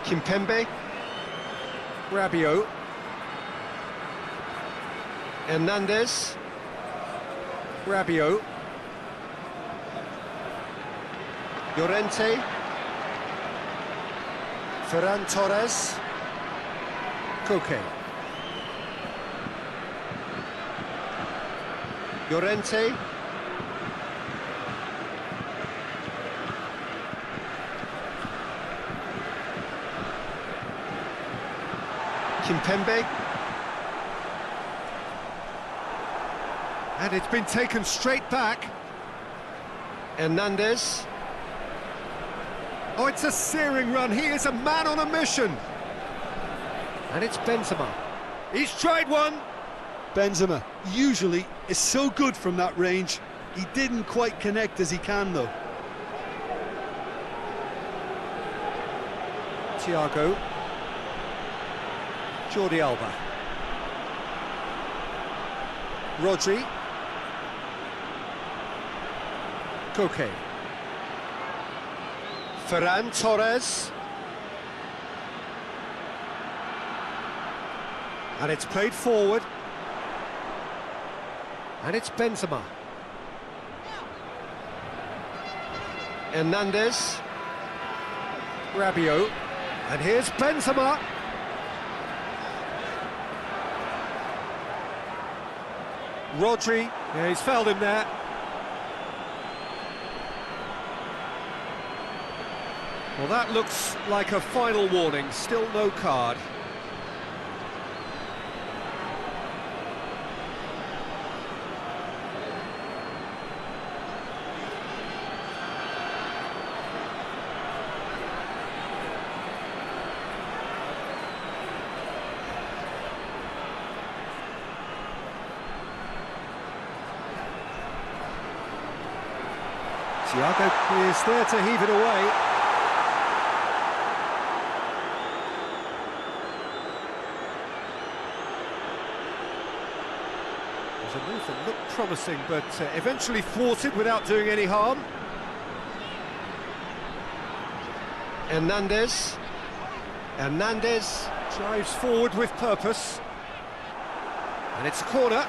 Kimpembe, Rabiot, Hernandez, Rabiot, Llorente, Ferran Torres, Koke, Llorente, Kimpembe, and it's been taken straight back. Hernandez. Oh, it's a searing run. He is a man on a mission. And it's Benzema. He's tried one. Benzema usually is so good from that range. He didn't quite connect as he can, though. Thiago. Jordi Alba. Rodri. Koke. Ferran Torres. And it's played forward. And it's Benzema. Hernandez. Rabiot. And here's Benzema. Rodri. Yeah, he's fouled him there. Well, that looks like a final warning. Still no card. Thiago is there to heave it away. It was a move that looked promising, but eventually thwarted without doing any harm. Hernandez. Hernandez drives forward with purpose. And it's a corner.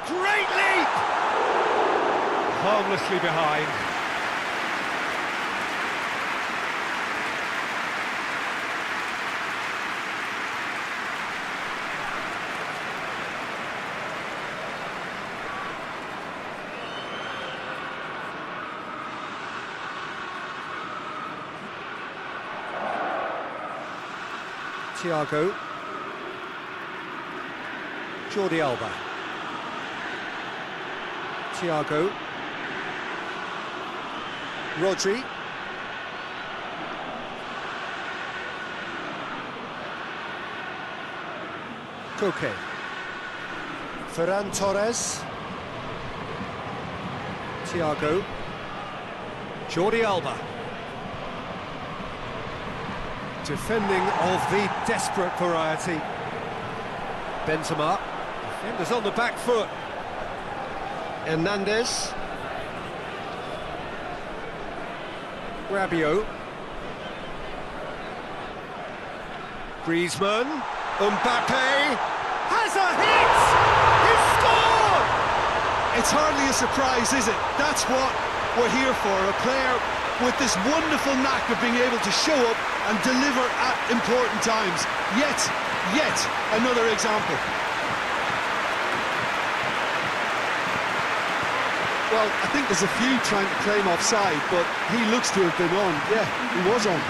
Great leap! Harmlessly behind. Thiago. Jordi Alba. Thiago. Rodri. Koke. Ferran Torres. Thiago. Jordi Alba. Defending of the desperate variety. Benzema. Defenders on the back foot. Hernandez. Rabiot. Griezmann. Mbappe has a hit! He's scored! It's hardly a surprise, is it? That's what we're here for, a player with this wonderful knack of being able to show up and deliver at important times. Yet another example. Well, I think there's a few trying to claim offside, but he looks to have been on. Yeah, he was on.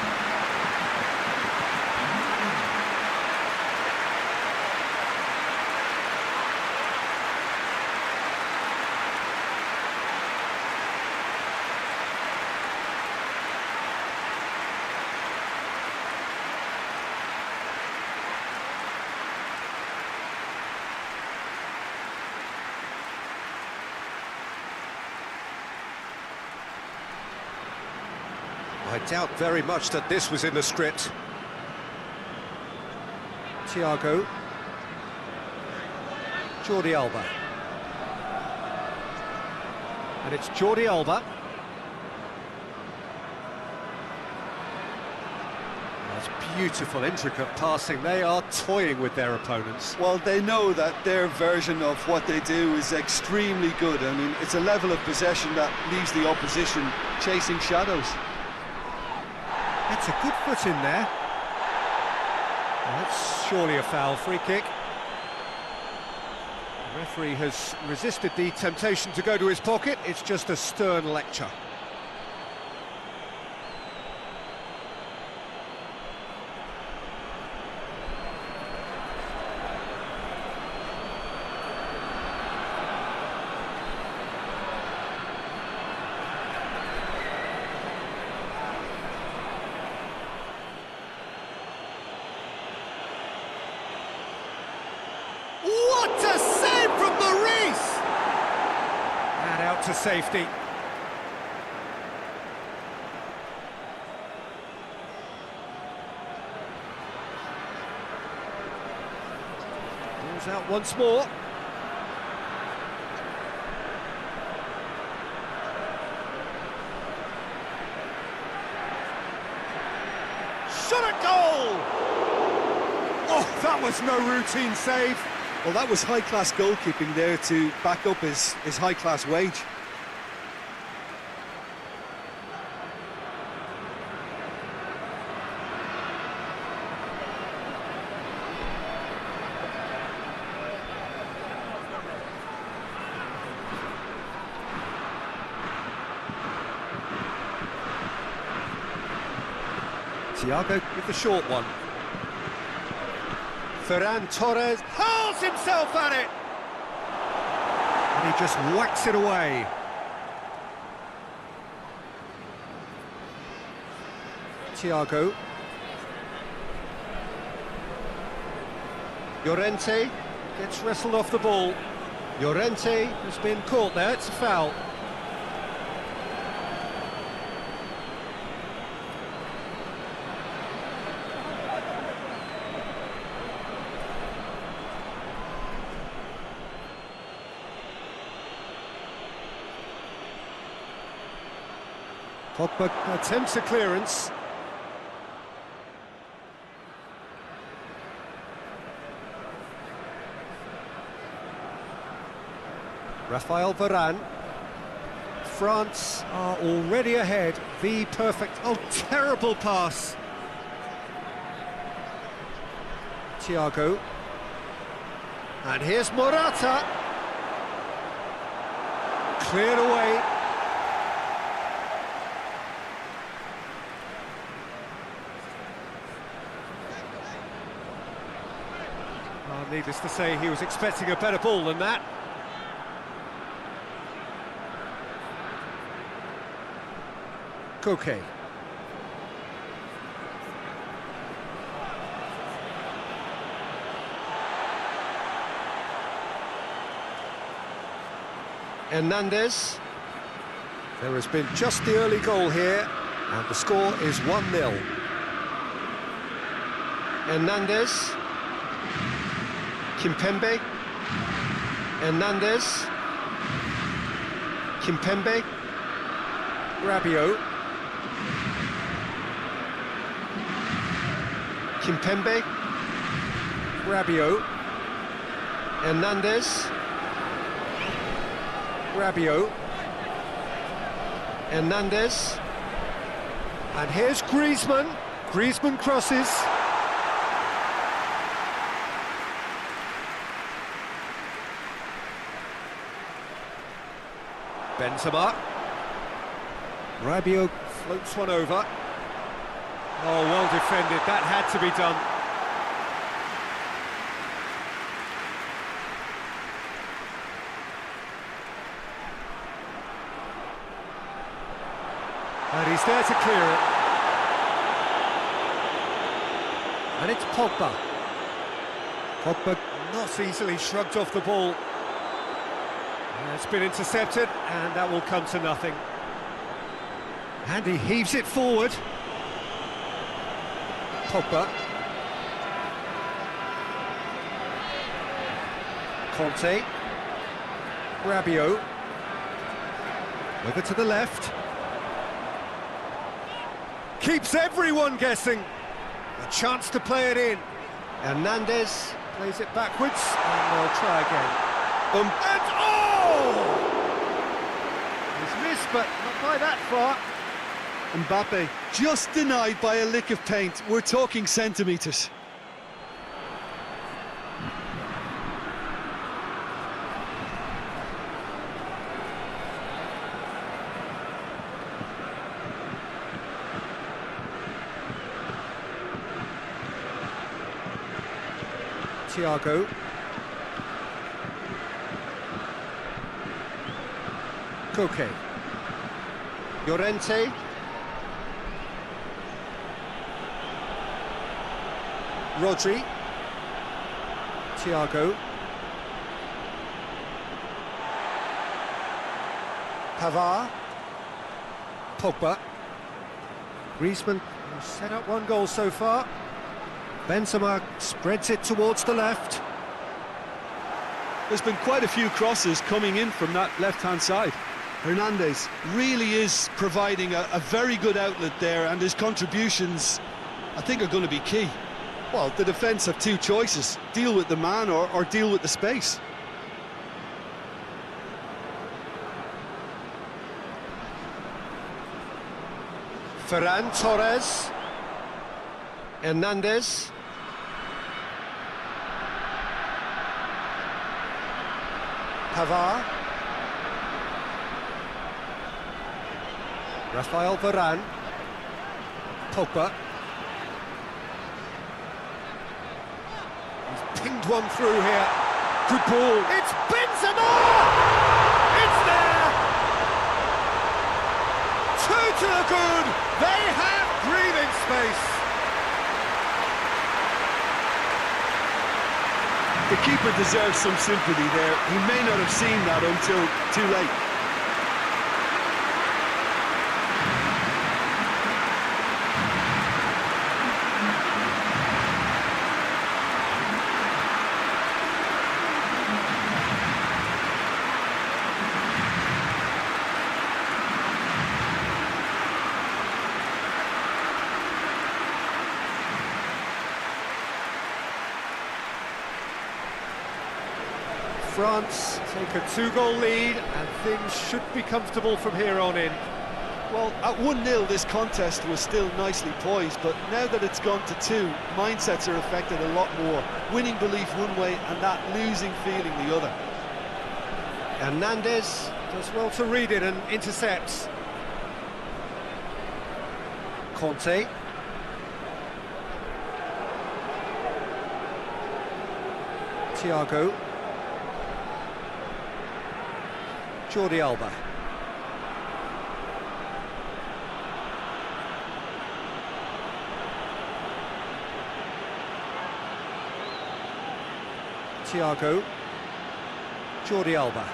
I doubt very much that this was in the script. Thiago. Jordi Alba. And it's Jordi Alba. That's beautiful, intricate passing. They are toying with their opponents. Well, they know that their version of what they do is extremely good. I mean, it's a level of possession that leaves the opposition chasing shadows. That's a good foot in there. Well, that's surely a foul. Free kick. The referee has resisted the temptation to go to his pocket. It's just a stern lecture. What a save from Maurice! And out to safety. Ball's out once more. Shot at goal! Oh, that was no routine save. Well, that was high-class goalkeeping there to back up his high-class wage. Thiago with the short one. Ferran Torres hurls himself at it! And he just whacks it away. Thiago. Llorente gets wrestled off the ball. Llorente has been caught there, it's a foul. Pogba attempts a clearance. Raphael Varane. France are already ahead. The perfect... Oh, terrible pass. Thiago. And here's Morata. Cleared away. Needless to say, he was expecting a better ball than that. Koke. Hernandez. There has been just the early goal here, and the score is 1-0. Hernandez. Kimpembe, Hernandez, Kimpembe, Rabiot, Kimpembe, Rabiot, Hernandez, Rabiot, Hernandez, and here's Griezmann. Griezmann crosses. Benzema. Rabiot floats one over. Oh, well defended. That had to be done. And he's there to clear it. And it's Pogba. Pogba not easily shrugged off the ball. It's been intercepted, and that will come to nothing. And he heaves it forward. Pogba. Conte. Rabiot. Over to the left. Keeps everyone guessing. A chance to play it in. Hernandez plays it backwards, and they'll try again. And oh! He's missed, but not by that far. Mbappe just denied by a lick of paint. We're talking centimetres. Thiago. Koke. Llorente. Rodri. Thiago. Pavard. Pogba. Griezmann has set up one goal so far. Benzema spreads it towards the left. There's been quite a few crosses coming in from that left-hand side. Hernandez really is providing a very good outlet there, and his contributions, I think, are going to be key. Well, the defence have two choices: deal with the man or deal with the space. Ferran Torres. Hernandez. Pavard. Rafael Varane. Pogba. He's pinged one through here. Good ball. It's Benzema! It's there! Two to the good. They have breathing space. The keeper deserves some sympathy there. He may not have seen that until too late. France take a 2-goal lead, and things should be comfortable from here on in. Well, at 1-0 this contest was still nicely poised, but now that it's gone to 2, mindsets are affected a lot more. Winning belief one way and that losing feeling the other. Hernandez does well to read it and intercepts. Conte. Thiago. Jordi Alba. Thiago. Jordi Alba.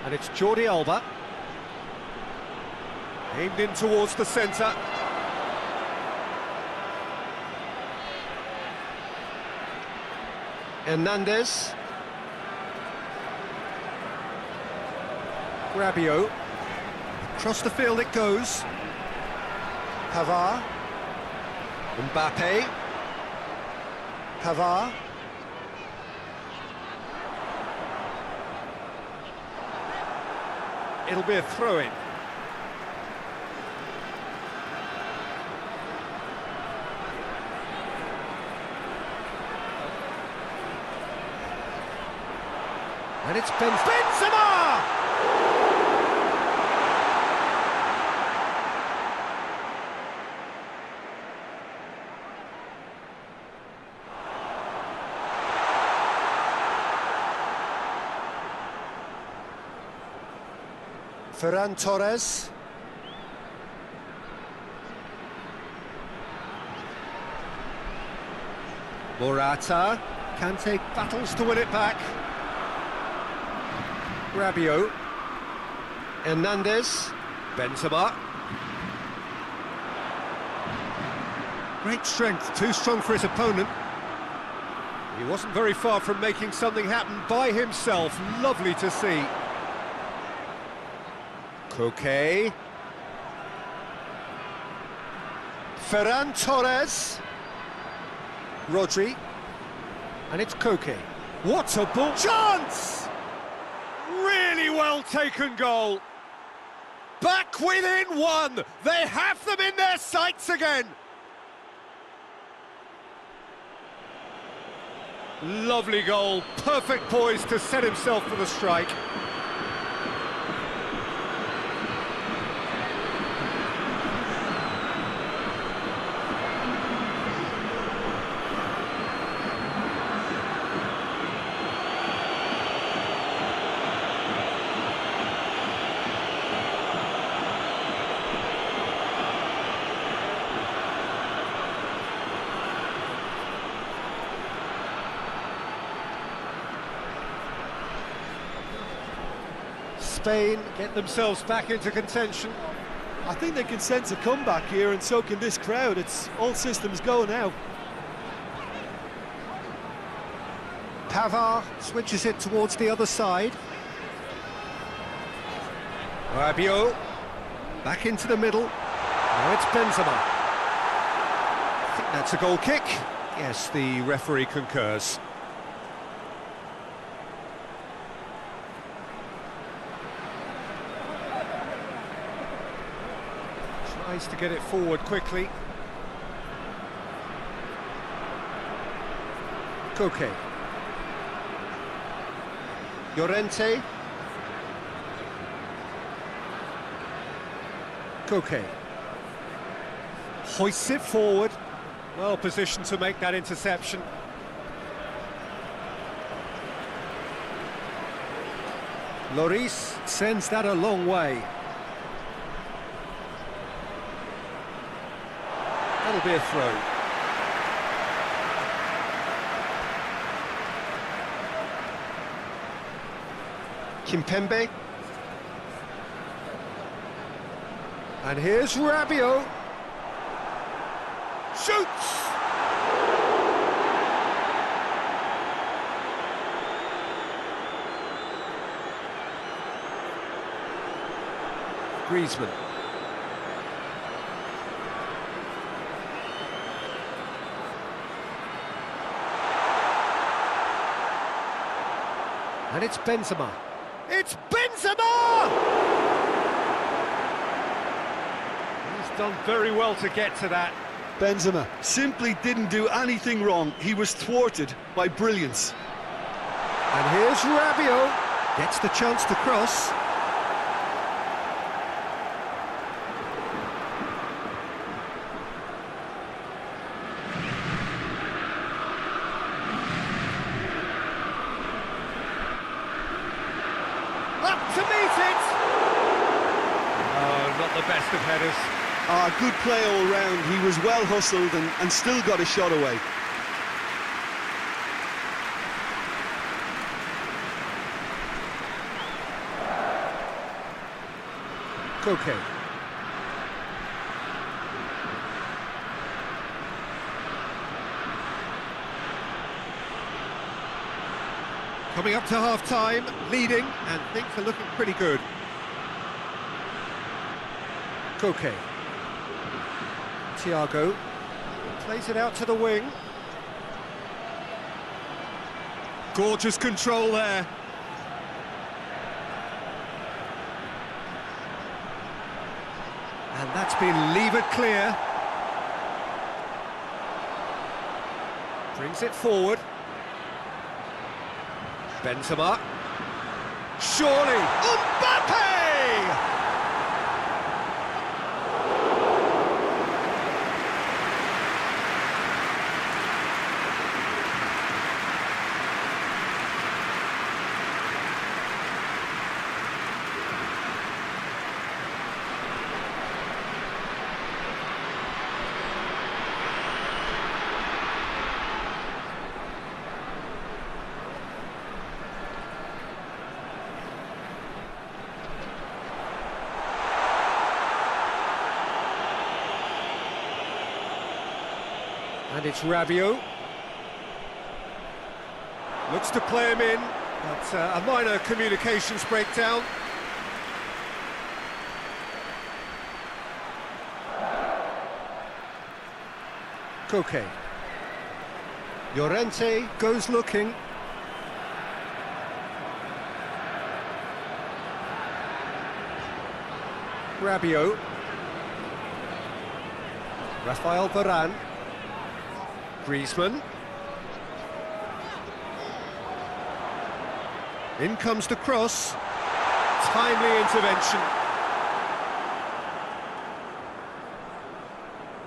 And it's Jordi Alba. Aimed in towards the centre. Hernandez. Rabiot. Across the field it goes. Pavard. Mbappe. Pavard. It'll be a throw-in. And it's Benzema! Ferran Torres. Morata. Kante battles to win it back. Rabiot. Hernandez. Benzema. Great strength, too strong for his opponent. He wasn't very far from making something happen by himself. Lovely to see. Koke. Ferran Torres. Rodri. And it's Koke. What a ball! Chance! Really well taken goal. Back within one. They have them in their sights again. Lovely goal. Perfect poise to set himself for the strike. Spain get themselves back into contention. I think they can sense a comeback here, and so can this crowd. It's all systems go now. Pavard switches it towards the other side. Rabiot back into the middle. Now it's Benzema. I think that's a goal kick. Yes, the referee concurs. Tries to get it forward quickly. Koke. Llorente. Koke. Hoists it forward. Well positioned to make that interception. Lloris sends that a long way. That'll be a throw. Kimpembe. And here's Rabiot. Shoots! Griezmann. And it's Benzema. It's Benzema! He's done very well to get to that. Benzema simply didn't do anything wrong. He was thwarted by brilliance. And here's Rabiot. Gets the chance to cross. Up to meet it! Oh, not the best of headers. Good play all round. He was well hustled and still got a shot away. Koke. Coming up to half-time, leading, and things are looking pretty good. Koke. Thiago plays it out to the wing. Gorgeous control there. And that's been levered clear. Brings it forward. Benzema. Surely. Mbappe! And it's Rabiot. Looks to play him in, but a minor communications breakdown. Koke. Llorente goes looking. Rabiot. Rafael Varane. Griezmann. In comes the cross. Timely intervention.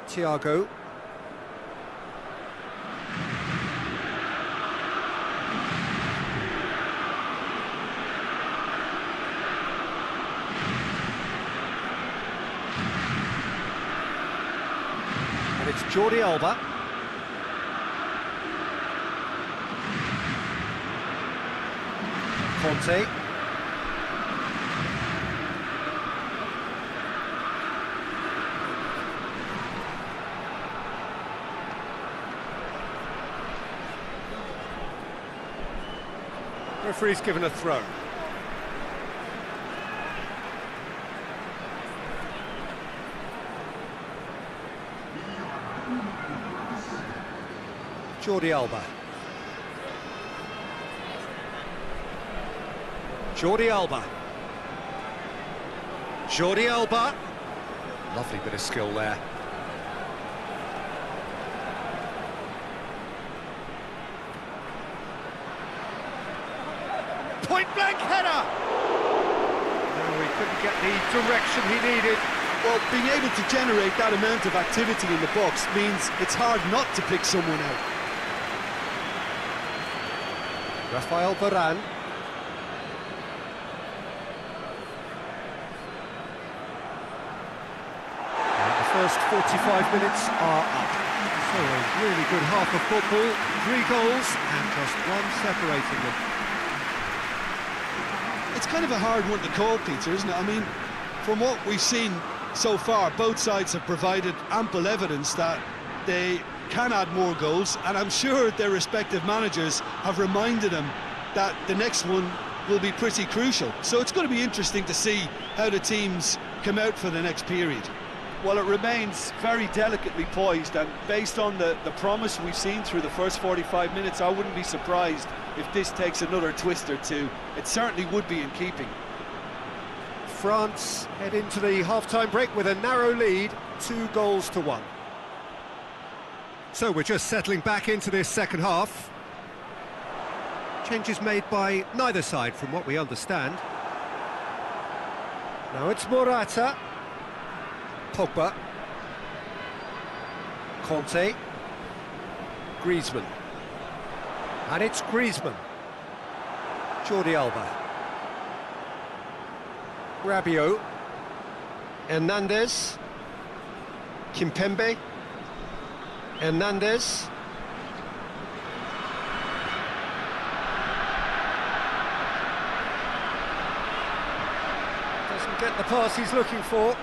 Thiago. And it's Jordi Alba. Conte. Referee's given a throw. Jordi Alba. Jordi Alba. Jordi Alba. Lovely bit of skill there. Point-blank header! No, he couldn't get the direction he needed. Well, being able to generate that amount of activity in the box means it's hard not to pick someone out. Rafael Varane. The first 45 minutes are up. So a really good half of football, 3 goals and just one separating them. It's kind of a hard one to call, Peter, isn't it? I mean, from what we've seen so far, both sides have provided ample evidence that they can add more goals, and I'm sure their respective managers have reminded them that the next one will be pretty crucial. So it's going to be interesting to see how the teams come out for the next period. Well, it remains very delicately poised, and based on the promise we've seen through the first 45 minutes, I wouldn't be surprised if this takes another twist or two. It certainly would be in keeping. France head into the half-time break with a narrow lead, 2-1. So we're just settling back into this second half. Changes made by neither side from what we understand. Now it's Morata. Pogba. Conte. Griezmann. And it's Griezmann. Jordi Alba. Rabiot. Hernandez. Kimpembe. Hernandez. Doesn't get the pass he's looking for.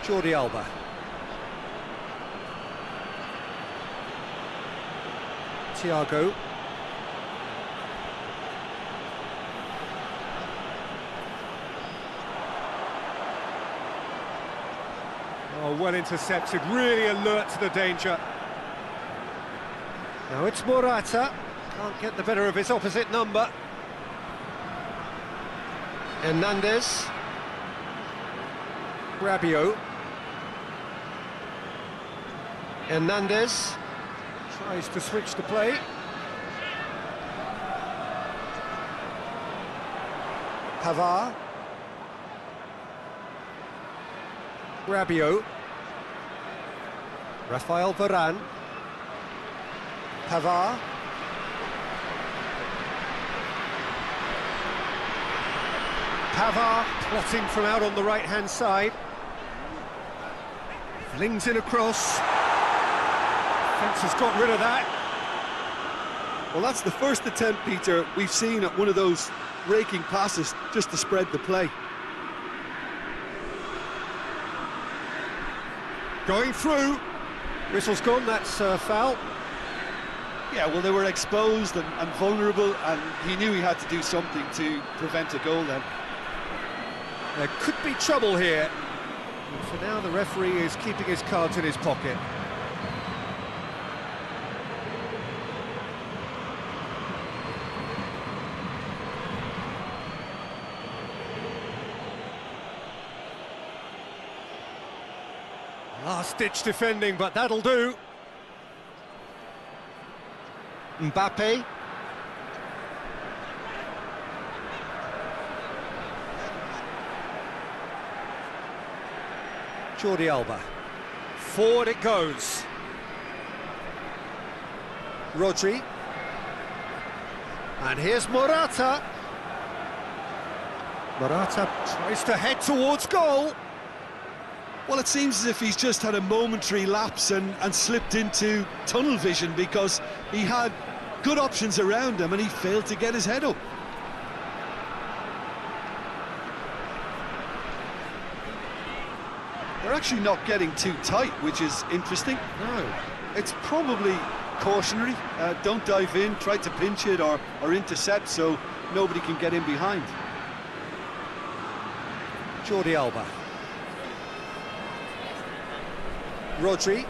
Jordi Alba. Thiago. Oh, well intercepted, really alert to the danger. Now it's Morata. Can't get the better of his opposite number. Hernandez. Rabiot. Hernandez tries to switch the play. Pavard. Rabiot. Rafael Varane. Pavard. Pavard plotting from out on the right-hand side. Flings in a cross. Fence has got rid of that. Well, that's the first attempt, Peter, we've seen at one of those raking passes just to spread the play. Going through. Whistle's gone, that's foul. Yeah, well, they were exposed and vulnerable, and he knew he had to do something to prevent a goal then. There could be trouble here. And for now, the referee is keeping his cards in his pocket. Last-ditch defending, but that'll do. Mbappe. Jordi Alba. Forward it goes. Rodri. And here's Morata. Morata tries to head towards goal. Well, it seems as if he's just had a momentary lapse and slipped into tunnel vision, because he had good options around him and he failed to get his head up. They're actually not getting too tight, which is interesting. No. It's probably cautionary. Don't dive in, try to pinch it or intercept so nobody can get in behind. Jordi Alba. Rodri.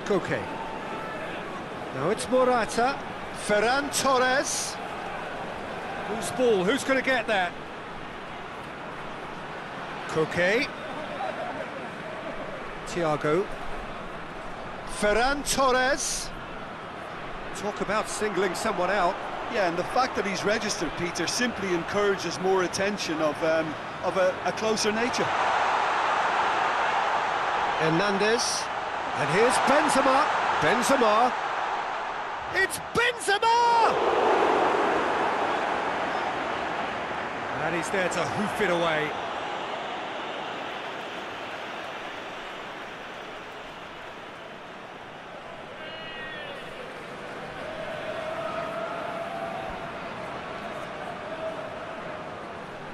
Koke. Now it's Morata. Ferran Torres. Who's ball? Who's going to get that? Koke. Thiago. Ferran Torres. Talk about singling someone out. Yeah, and the fact that he's registered, Peter, simply encourages more attention of a closer nature. Hernandez. And here's Benzema. Benzema. It's Benzema! And he's there to hoof it away.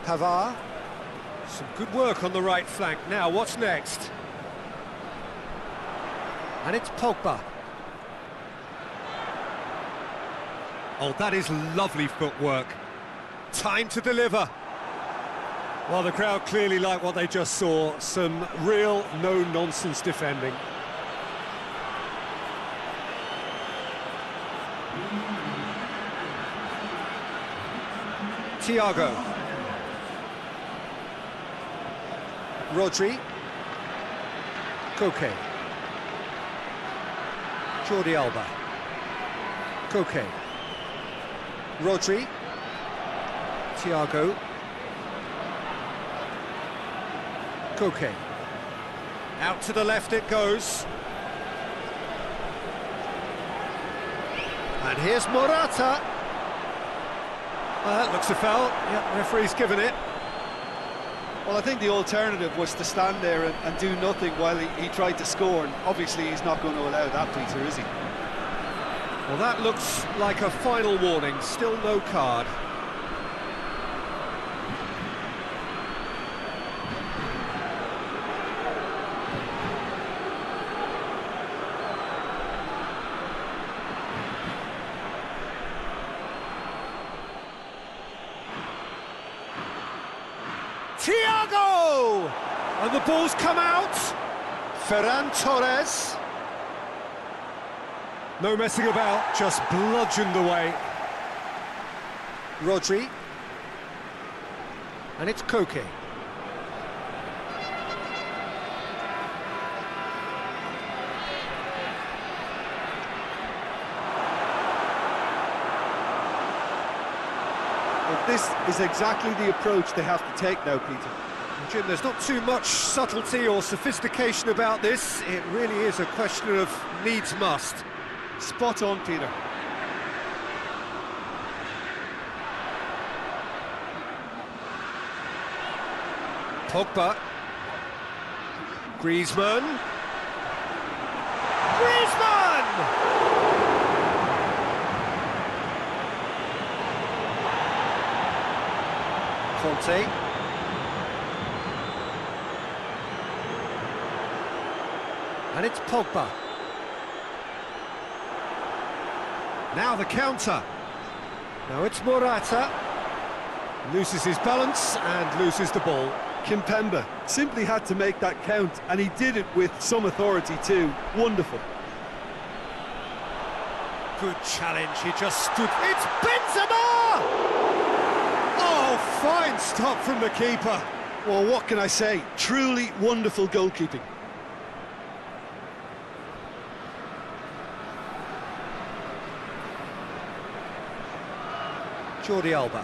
Pavard. Some good work on the right flank. Now, what's next? And it's Pogba. Oh, that is lovely footwork. Time to deliver. Well, the crowd clearly like what they just saw. Some real no-nonsense defending. Thiago. Rodri. Koke. Jordi Alba. Koke. Rodri. Thiago. Koke. Out to the left it goes. And here's Morata. That looks a foul. Yeah, referee's given it. Well, I think the alternative was to stand there and do nothing while he tried to score, and obviously he's not going to allow that, Peter, is he? Well, that looks like a final warning. Still no card. Thiago! And the ball's come out. Ferran Torres. No messing about, just bludgeoned away. Rodri. And it's Koke. This is exactly the approach they have to take now, Peter. Jim, there's not too much subtlety or sophistication about this. It really is a question of needs must. Spot on, Peter. Pogba. Griezmann. Griezmann! Conte. And it's Pogba. Now the counter. Now it's Morata. Loses his balance and loses the ball. Kimpembe simply had to make that count, and he did it with some authority too. Wonderful. Good challenge, he just stood... It's Benzema! Oh, fine stop from the keeper. Well, what can I say? Truly wonderful goalkeeping. Jordi Alba.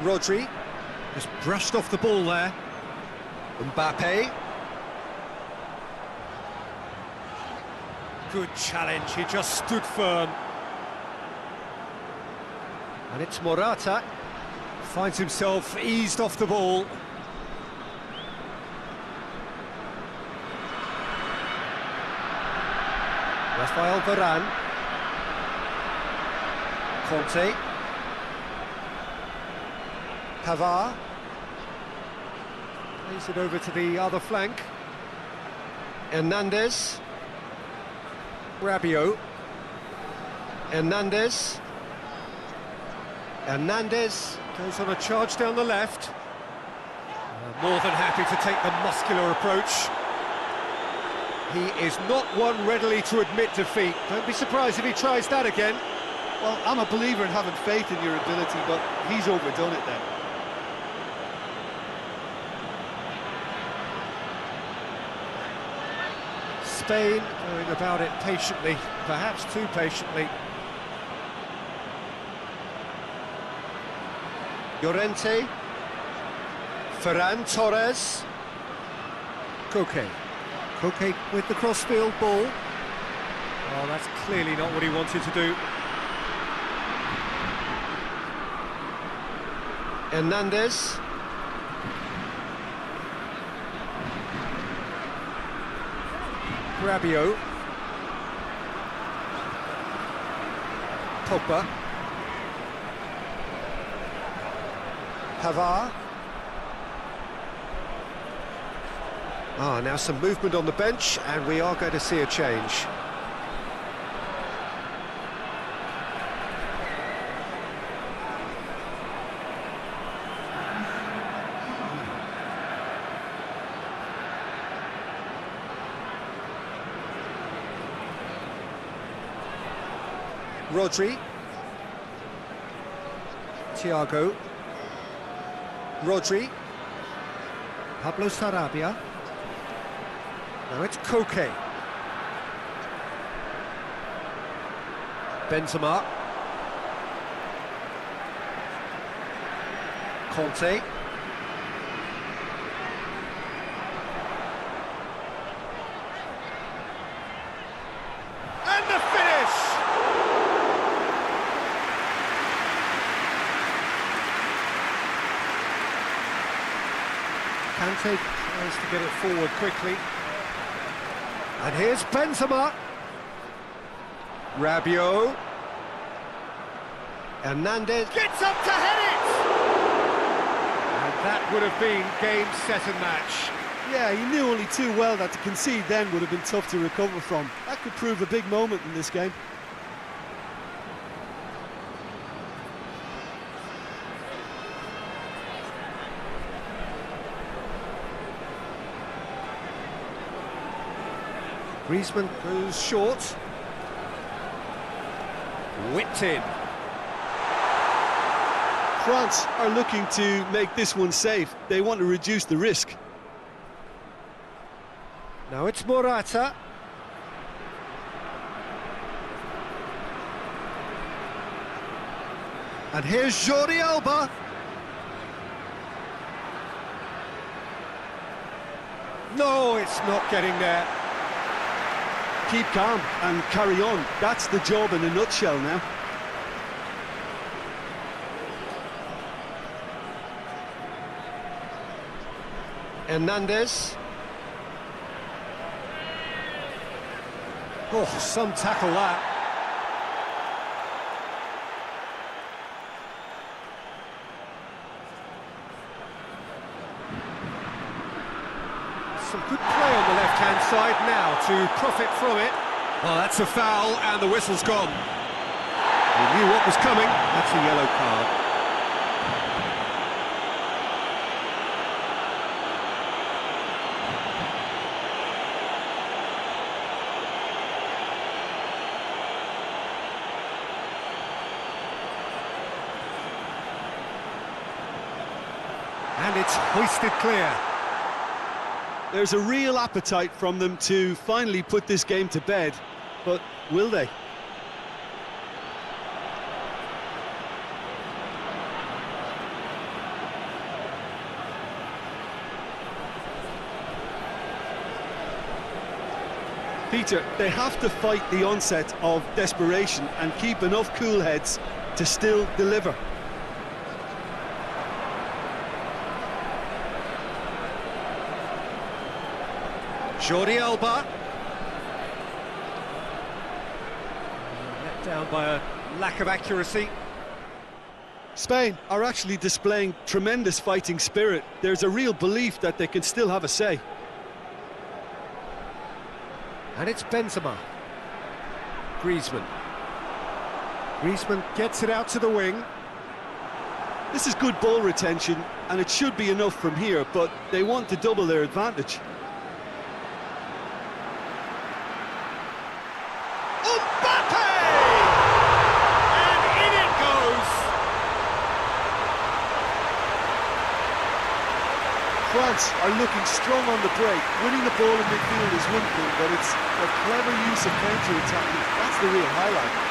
Rodri just brushed off the ball there. Mbappe. Good challenge, he just stood firm. And it's Morata. Finds himself eased off the ball. Rafael Varane. Conte. Pavard. Plays it over to the other flank. Hernandez. Rabiot. Hernandez. Hernandez goes on a charge down the left. More than happy to take the muscular approach. He is not one readily to admit defeat. Don't be surprised if he tries that again. Well, I'm a believer in having faith in your ability, but he's overdone it then. Spain going about it patiently, perhaps too patiently. Llorente. Ferran Torres. Koke. Koke with the crossfield ball. Oh, that's clearly not what he wanted to do. Hernandez. Rabiot. Pogba. Pavard. Now some movement on the bench, and we are going to see a change. Rodri. Thiago. Rodri. Pablo Sarabia. Now it's Koke. Benzema. Conte. And the finish! Kante tries to get it forward quickly. And here's Benzema. Rabiot. Hernandez gets up to head it! And that would have been game, set and match. Yeah, he knew only too well that to concede then would have been tough to recover from. That could prove a big moment in this game. Griezmann goes short. Whipped in. France are looking to make this one safe. They want to reduce the risk. Now it's Morata. And here's Jordi Alba. No, it's not getting there. Keep calm and carry on. That's the job in a nutshell now. Hernandez. Oh, some tackle that. Some good play on the left-hand side now to profit from it. Oh, that's a foul, and the whistle's gone. He knew what was coming. That's a yellow card. And it's hoisted clear. There's a real appetite from them to finally put this game to bed, but will they? Peter, they have to fight the onset of desperation and keep enough cool heads to still deliver. Jordi Alba. Let down by a lack of accuracy. Spain are actually displaying tremendous fighting spirit. There's a real belief that they can still have a say. And it's Benzema. Griezmann. Griezmann gets it out to the wing. This is good ball retention, and it should be enough from here, but they want to double their advantage. France are looking strong on the break. Winning the ball in midfield is one thing, but it's a clever use of counter-attacking. That's the real highlight.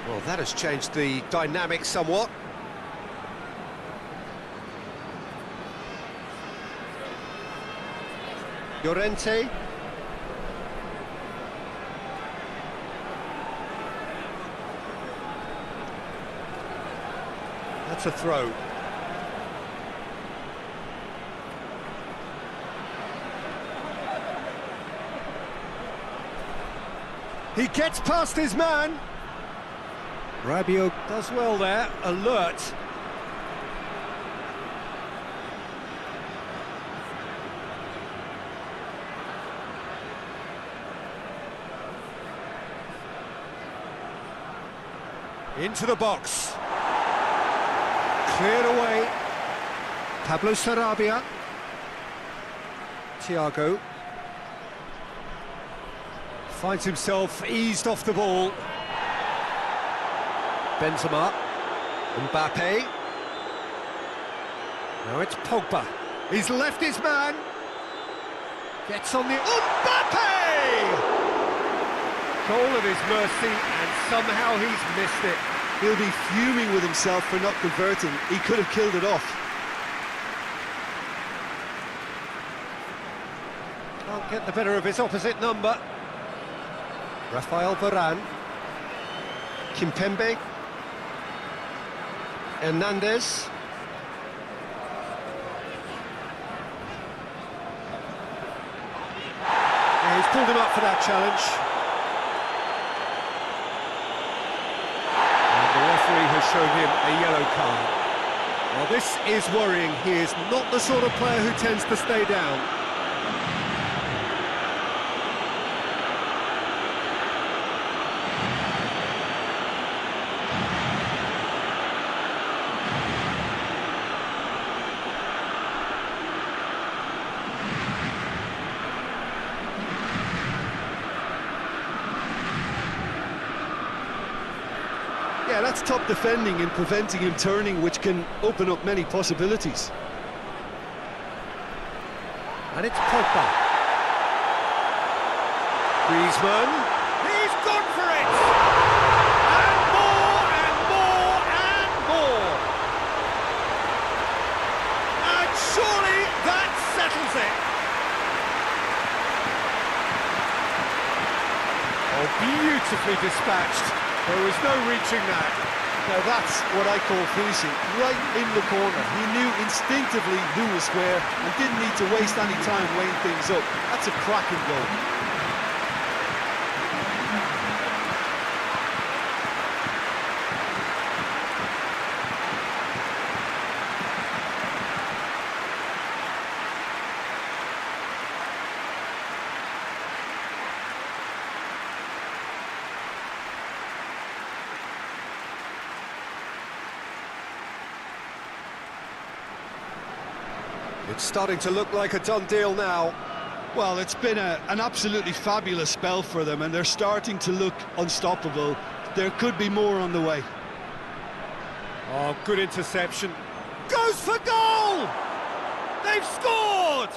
Well, that has changed the dynamic somewhat. Llorente. That's a throw. He gets past his man. Rabiot does well there, alert. Into the box. Cleared away. Pablo Sarabia. Thiago. Finds himself eased off the ball. Benzema, Mbappe. Now it's Pogba. He's left his man. Gets on the... Mbappe! Goal at his mercy, and somehow he's missed it. He'll be fuming with himself for not converting. He could have killed it off. Can't get the better of his opposite number. Rafael Varane. Kimpembe. Hernandez. Yeah, he's pulled him up for that challenge. And the referee has shown him a yellow card. Well, this is worrying. He is not the sort of player who tends to stay down. Yeah, that's top defending and preventing him turning, which can open up many possibilities. And it's Pogba. Griezmann. He's gone for it! And There was no reaching that. Now that's what I call finishing, right in the corner. He knew instinctively who was where and didn't need to waste any time weighing things up. That's a cracking goal. It's starting to look like a done deal now. Well, it's been an absolutely fabulous spell for them, and they're starting to look unstoppable. There could be more on the way. Oh, good interception. Goes for goal! They've scored!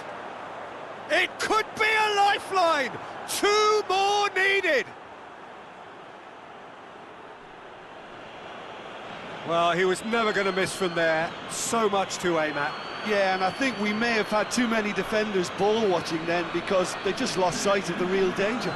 It could be a lifeline! 2 more needed! Well, he was never going to miss from there. So much to aim at. Yeah, and I think we may have had too many defenders ball watching then because they just lost sight of the real danger.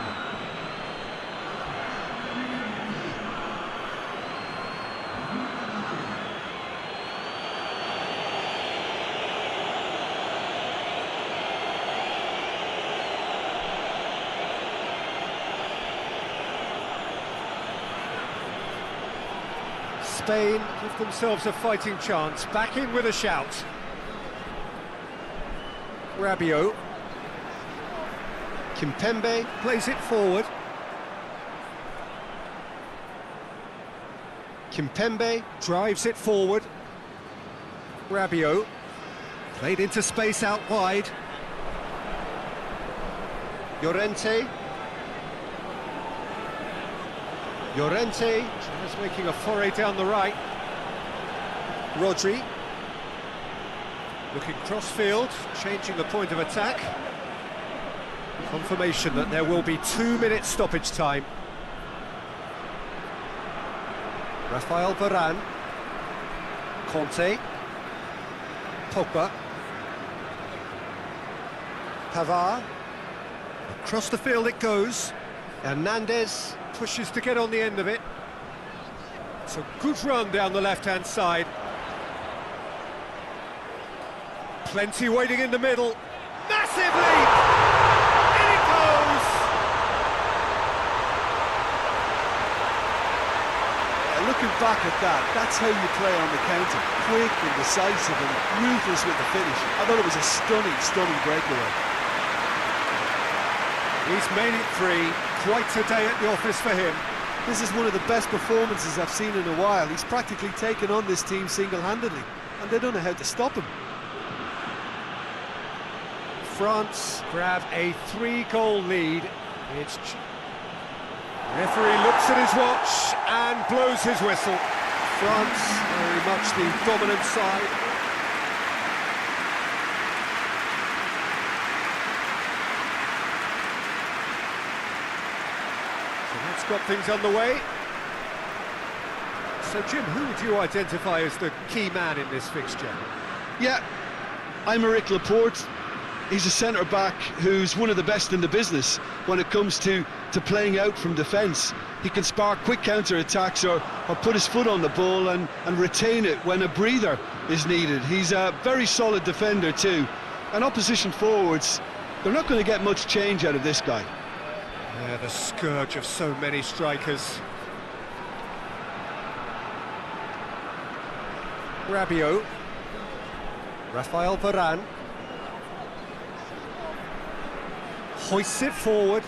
Spain give themselves a fighting chance. Back in with a shout. Rabiot. Kimpembe plays it forward. Kimpembe drives it forward. Rabiot played into space out wide. Llorente. Llorente is making a foray down the right. Rodri. Looking cross-field, changing the point of attack. Confirmation that there will be 2 minutes stoppage time. Rafael Varane. Conte. Pogba. Pavard. Across the field it goes. Hernandez pushes to get on the end of it. It's a good run down the left-hand side. Plenty waiting in the middle. Massive leap! In it goes! Looking back at that, that's how you play on the counter. Quick and decisive and ruthless with the finish. I thought it was a stunning, stunning breakaway. He's made it 3. Quite a day at the office for him. This is one of the best performances I've seen in a while. He's practically taken on this team single-handedly, and they don't know how to stop him. France grab a 3-goal lead. It's referee looks at his watch and blows his whistle. France very much the dominant side. So that's got things underway. So Jim, who would you identify as the key man in this fixture? Yeah, Aymeric Laporte. He's a centre-back who's one of the best in the business when it comes to playing out from defence. He can spark quick counter-attacks or put his foot on the ball and retain it when a breather is needed. He's a very solid defender too. And opposition forwards, they're not going to get much change out of this guy. Yeah, the scourge of so many strikers. Rabiot. Rafael Varane. Hoists it forward.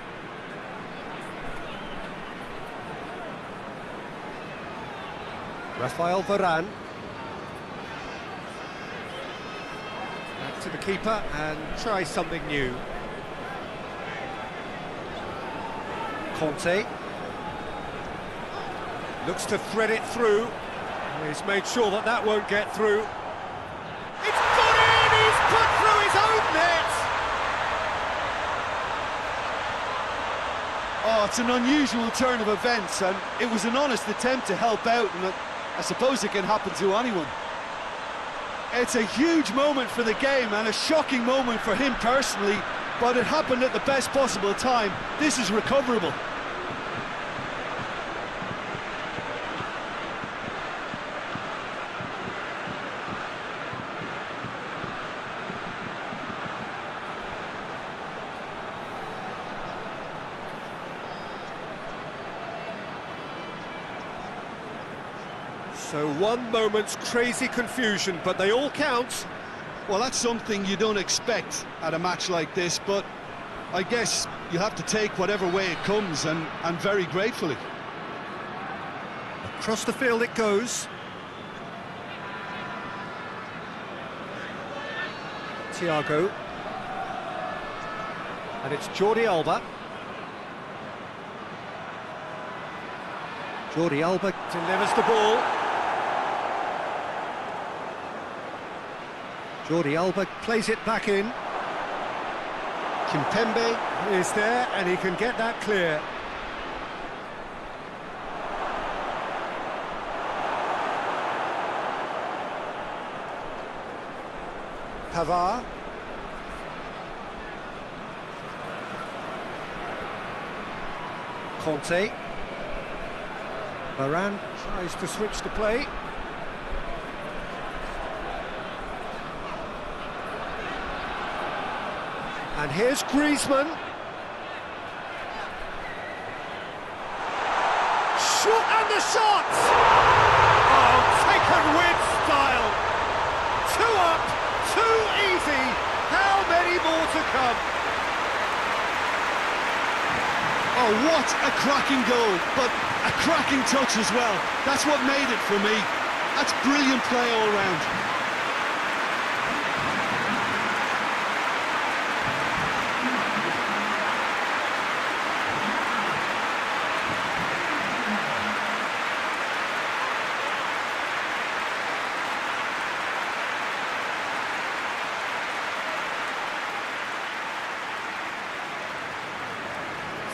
Rafael Varane. Back to the keeper and try something new. Conte. Looks to thread it through. He's made sure that that won't get through. It's got in! He's put through his own net! Oh, it's an unusual turn of events, and it was an honest attempt to help out, and I suppose it can happen to anyone. It's a huge moment for the game and a shocking moment for him personally, but it happened at the best possible time. This is recoverable. So one moment's crazy confusion, but they all count. Well, that's something you don't expect at a match like this, but I guess you have to take whatever way it comes, and very gratefully. Across the field it goes. Thiago. And it's Jordi Alba. Jordi Alba delivers the ball. Jordi Alba plays it back in. Kimpembe is there, and he can get that clear. Pavard. Conte. Varane tries to switch the play. And here's Griezmann. Shoot, and the shot! Oh, taken with style. 2 up, 2 easy. How many more to come? Oh, what a cracking goal, but a cracking touch as well. That's what made it for me. That's brilliant play all round.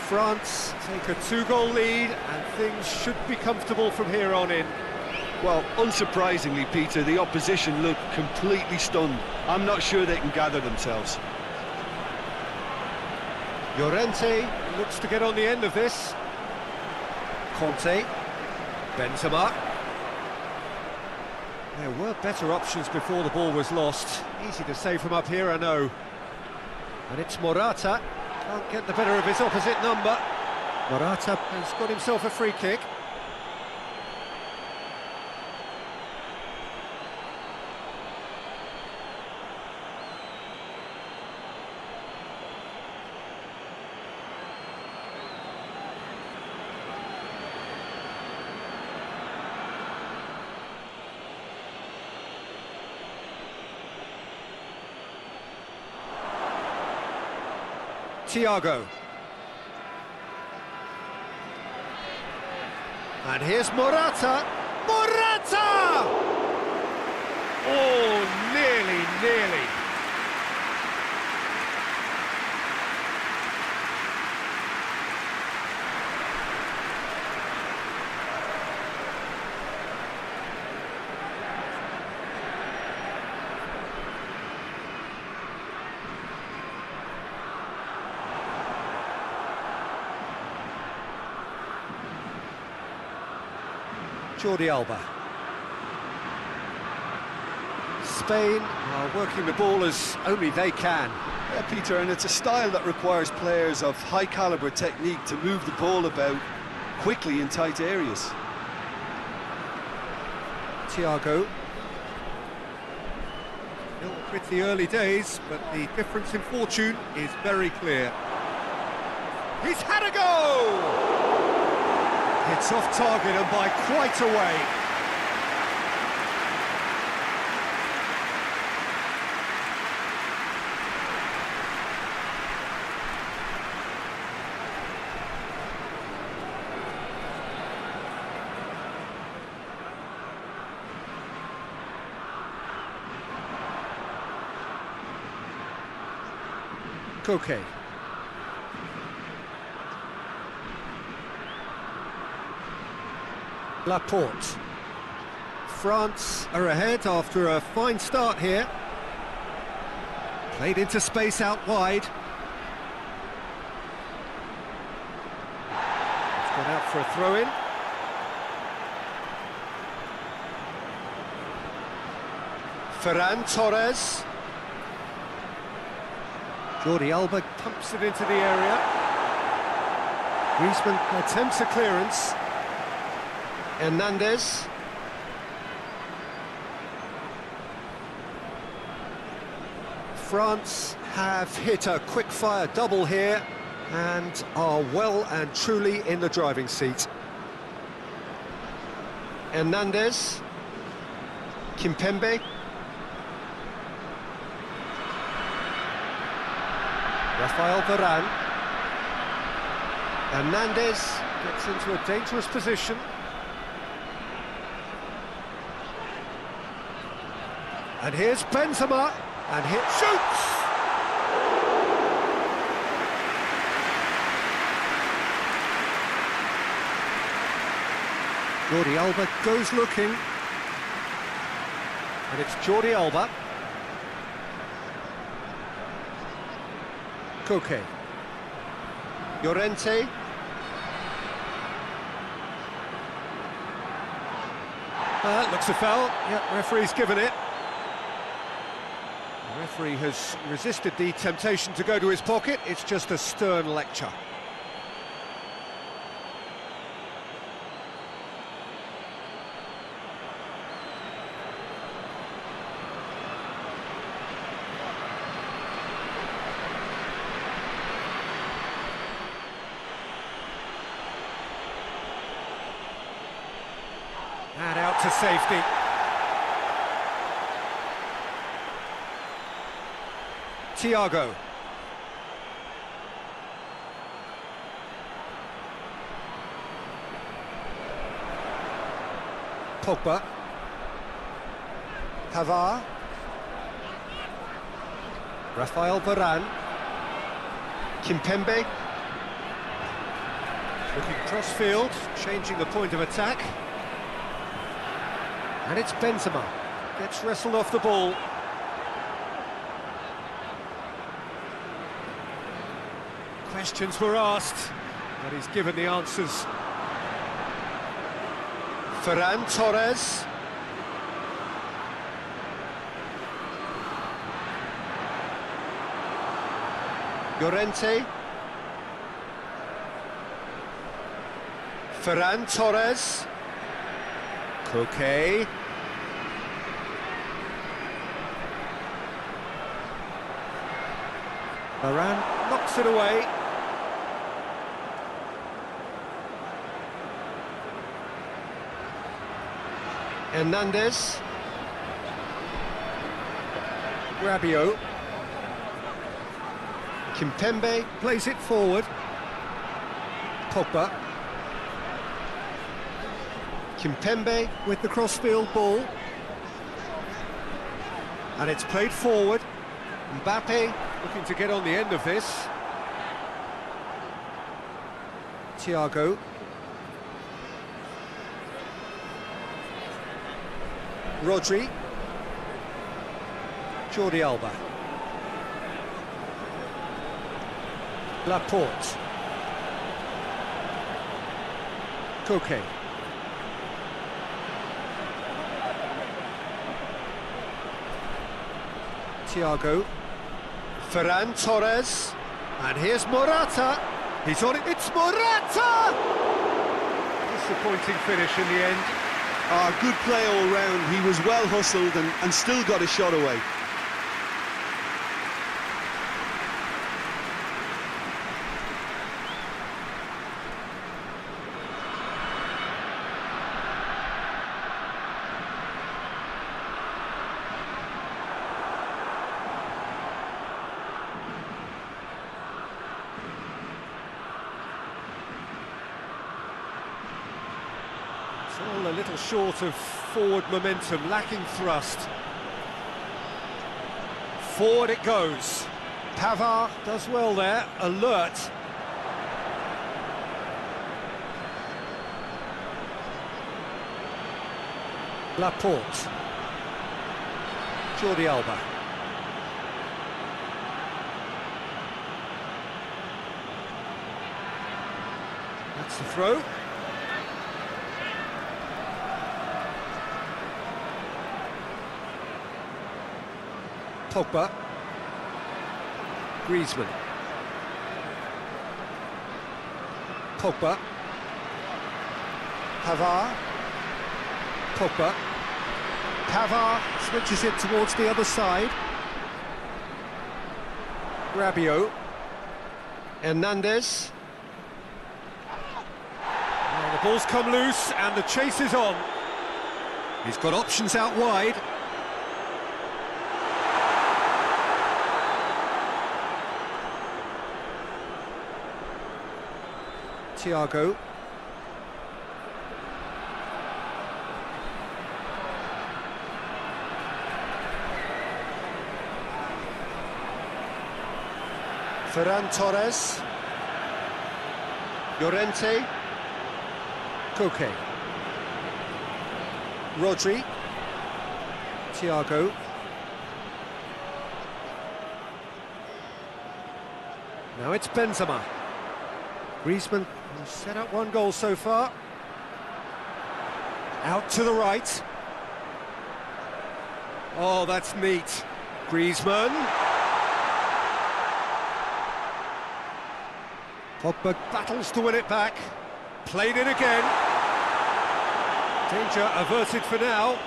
France take a 2-goal lead, and things should be comfortable from here on in. Well, unsurprisingly, Peter, the opposition look completely stunned. I'm not sure they can gather themselves. Llorente looks to get on the end of this. Conte. Benzema. There were better options before the ball was lost. Easy to save from up here, I know. And it's Morata. Can't get the better of his opposite number. Morata has got himself a free kick. Thiago. And here's Morata. Morata! Oh, nearly. Jordi Alba. Spain are working the ball as only they can. Yeah, Peter, and it's a style that requires players of high-caliber technique to move the ball about quickly in tight areas. Thiago. Still with the early days, but the difference in fortune is very clear. He's had a go! It's off target and by quite a way. Koke. Laporte. France are ahead after a fine start here. Played into space out wide. It's gone out for a throw-in. Ferran Torres. Jordi Alba pumps it into the area. Griezmann attempts a clearance. Hernandez. France have hit a quick-fire double here and are well and truly in the driving seat. Hernandez, Kimpembe, Rafael Varane. Hernandez gets into a dangerous position. And here's Benzema, and shoots! Jordi Alba goes looking. And it's Jordi Alba. Koke. Llorente. Looks a foul. Yeah, referee's given it. The referee has resisted the temptation to go to his pocket. It's just a stern lecture. And out to safety. Thiago. Pogba. Pavard. Rafael Varane. Kimpembe. Looking cross-field, changing the point of attack. And it's Benzema. Gets wrestled off the ball. Questions were asked, but he's given the answers. Ferran Torres. Llorente. Ferran Torres. Koke. Varane knocks it away. Hernandez. Rabiot. Kimpembe plays it forward. Pogba. Kimpembe with the crossfield ball. And it's played forward. Mbappe looking to get on the end of this. Thiago. Rodri. Jordi Alba. Laporte. Koke. Thiago. Ferran Torres. And here's Morata. He's on it. It's Morata! Disappointing finish in the end. Good play all round. He was well hustled and still got a shot away. All a little short of forward momentum, lacking thrust. Forward it goes. Pavard does well there, alert. Laporte. Jordi Alba. That's the throw. Pogba. Griezmann. Pogba. Pavard. Pogba. Pavard switches it towards the other side. Rabiot. Hernandez. And the ball's come loose and the chase is on. He's got options out wide. Thiago. Ferran Torres. Llorente. Koke. Rodri. Thiago. Now it's Benzema. Griezmann has set up one goal so far. Out to the right. Oh, that's neat. Griezmann. Pogba battles to win it back. Played it again. Danger averted for now.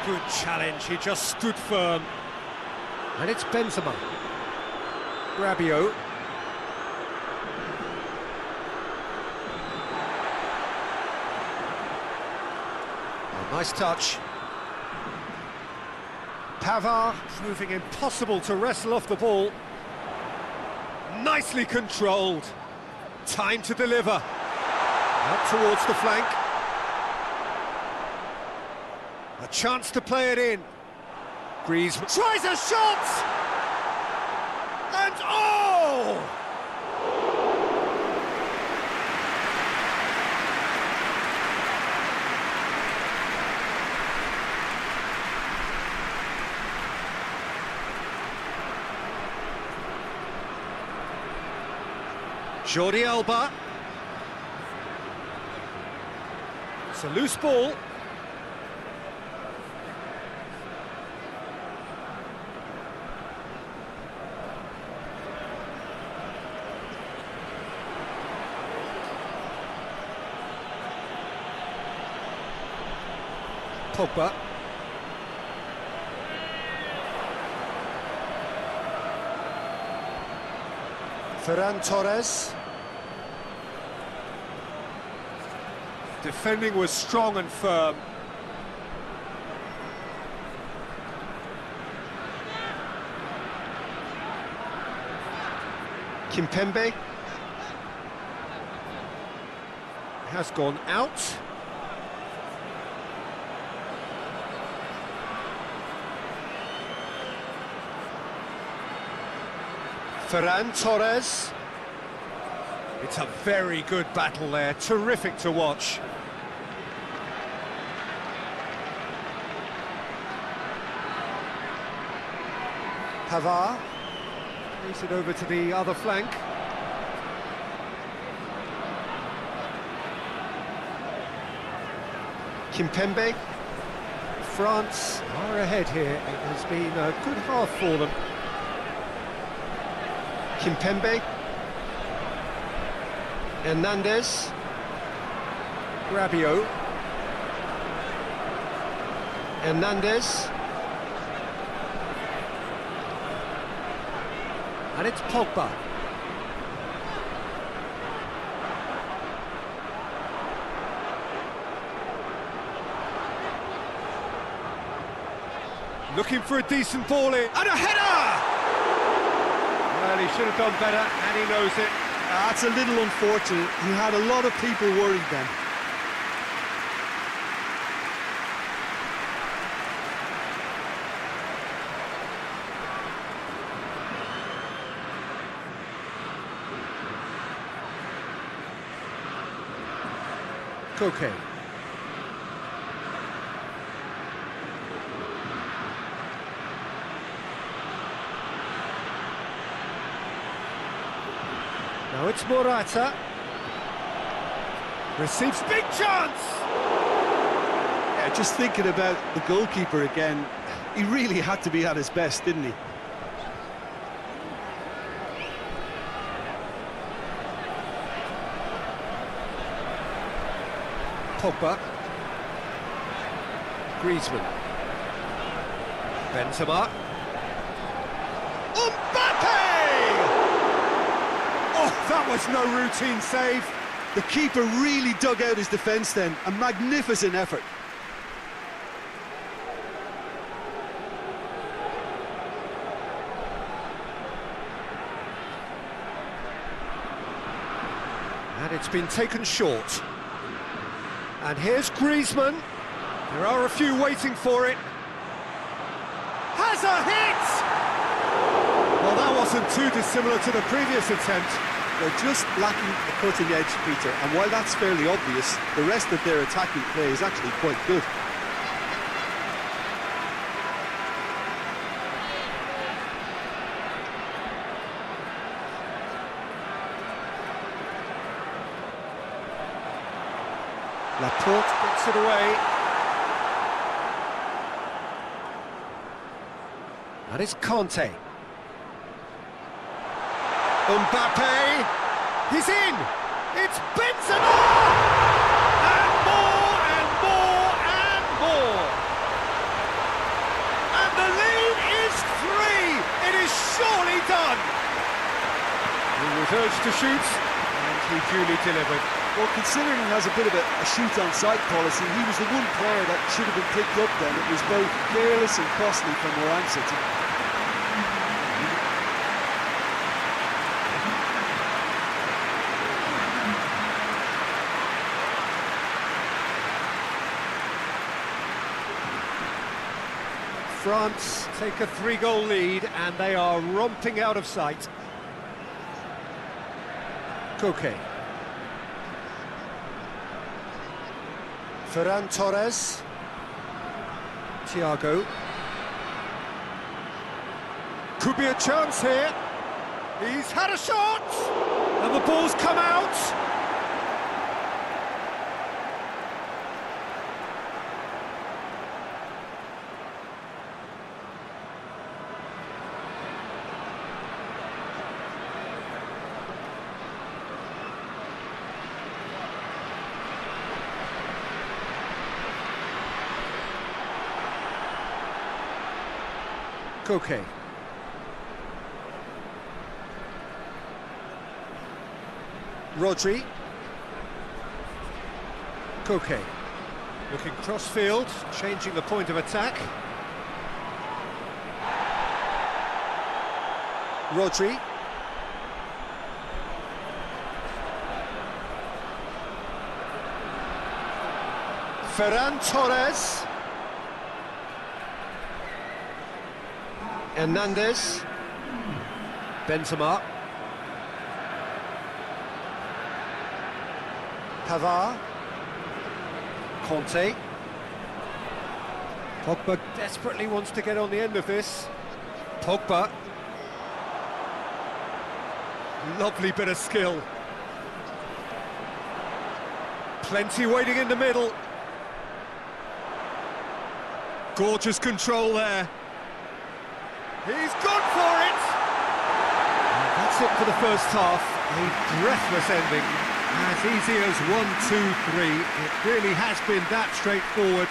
Good challenge, he just stood firm. And it's Benzema. Rabiot. Oh, nice touch. Pavard proving impossible to wrestle off the ball. Nicely controlled. Time to deliver. Out towards the flank. A chance to play it in. Griezmann tries a shot! And oh! Jordi Alba. It's a loose ball. Pogba. Ferran Torres. Defending was strong and firm. Kimpembe has gone out. Ferran Torres. It's a very good battle there, terrific to watch. Pavard plays it over to the other flank. Kimpembe. France are ahead here. It has been a good half for them. Kimpembe. Hernandez. Rabiot. Hernandez. And it's Pogba. Looking for a decent ball in. And a header! Well, he should have done better, and he knows it. That's a little unfortunate. He had a lot of people worried then. Koke. Now it's Morata. Receives big chance! Yeah, just thinking about the goalkeeper again, he really had to be at his best, didn't he? Pogba. Griezmann. Benzema. Mbappe! Oh, that was no routine save. The keeper really dug out his defence then. A magnificent effort. And it's been taken short. And here's Griezmann. There are a few waiting for it. Has a hit! Well, that wasn't too dissimilar to the previous attempt. They're just lacking the cutting edge, Peter, and while that's fairly obvious, the rest of their attacking play is actually quite good. Laporte gets it away. And it's Conte. Mbappe, he's in! It's Benzema! And more, and more, and more! And the lead is 3! It is surely done! He was urged to shoot, and he duly delivered. Well, considering he has a bit of a shoot-on-sight policy, he was the one player that should have been picked up then. It was both careless and costly for MURAH. France take a 3-goal lead and they are romping out of sight. Koke. Ferran Torres. Thiago. Could be a chance here. He's had a shot! And the ball's come out! Koke. Rodri. Koke. Looking cross-field, changing the point of attack. Rodri. Ferran Torres. Hernandez. Benzema. Pavard. Conte. Pogba desperately wants to get on the end of this. Pogba. Lovely bit of skill. Plenty waiting in the middle. Gorgeous control there. He's gone for it! And that's it for the first half. A breathless ending. As easy as 1, 2, 3. It really has been that straightforward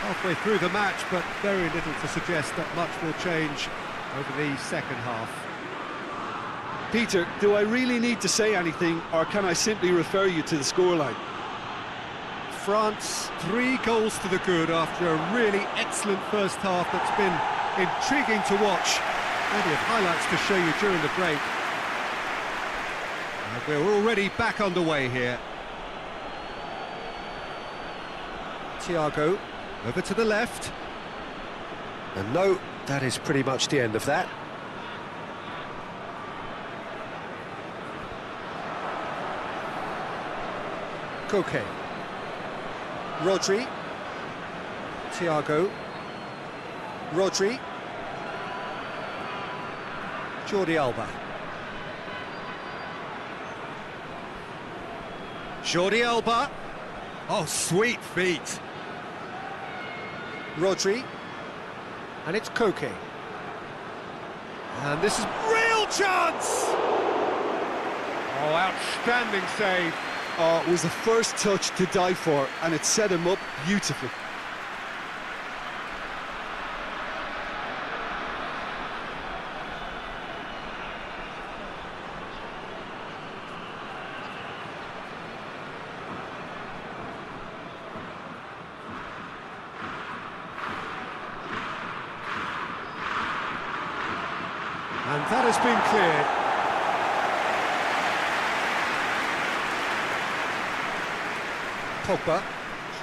halfway through the match, but very little to suggest that much will change over the second half. Peter, do I really need to say anything, or can I simply refer you to the scoreline? France, 3 goals to the good after a really excellent first half that's been intriguing to watch. Plenty of highlights to show you during the break. And we're already back underway here. Thiago, over to the left. And no, that is pretty much the end of that. Koke. Rodri. Thiago. Rodri. Jordi Alba. Jordi Alba. Oh, sweet feet. Rodri. And it's Koke. And this is real chance! Oh, outstanding save. was the first touch to die for, and it set him up beautifully. And that has been cleared. Pogba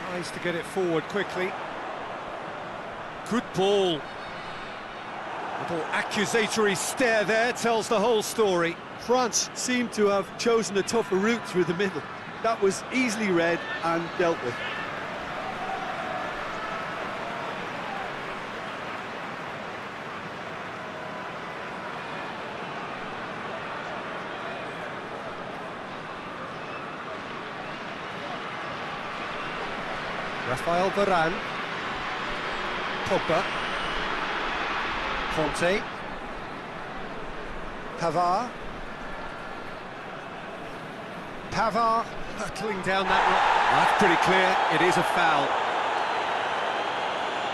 tries to get it forward quickly. Good ball. Little accusatory stare there tells the whole story. France seemed to have chosen a tougher route through the middle. That was easily read and dealt with. Rafael Varane. Pogba. Conte. Pavard. Pavard hurtling down that road. That's pretty clear, it is a foul.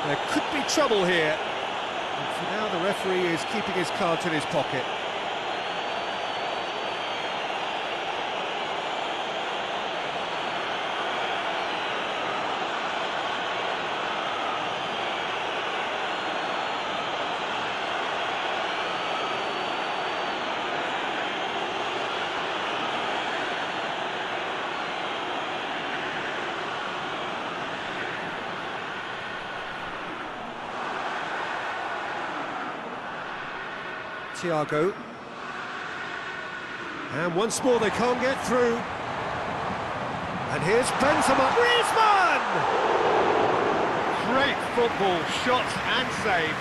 There could be trouble here. And for now the referee is keeping his cards in his pocket. Thiago. And once more they can't get through. And here's Benzema. Griezmann! Great football, shots and save.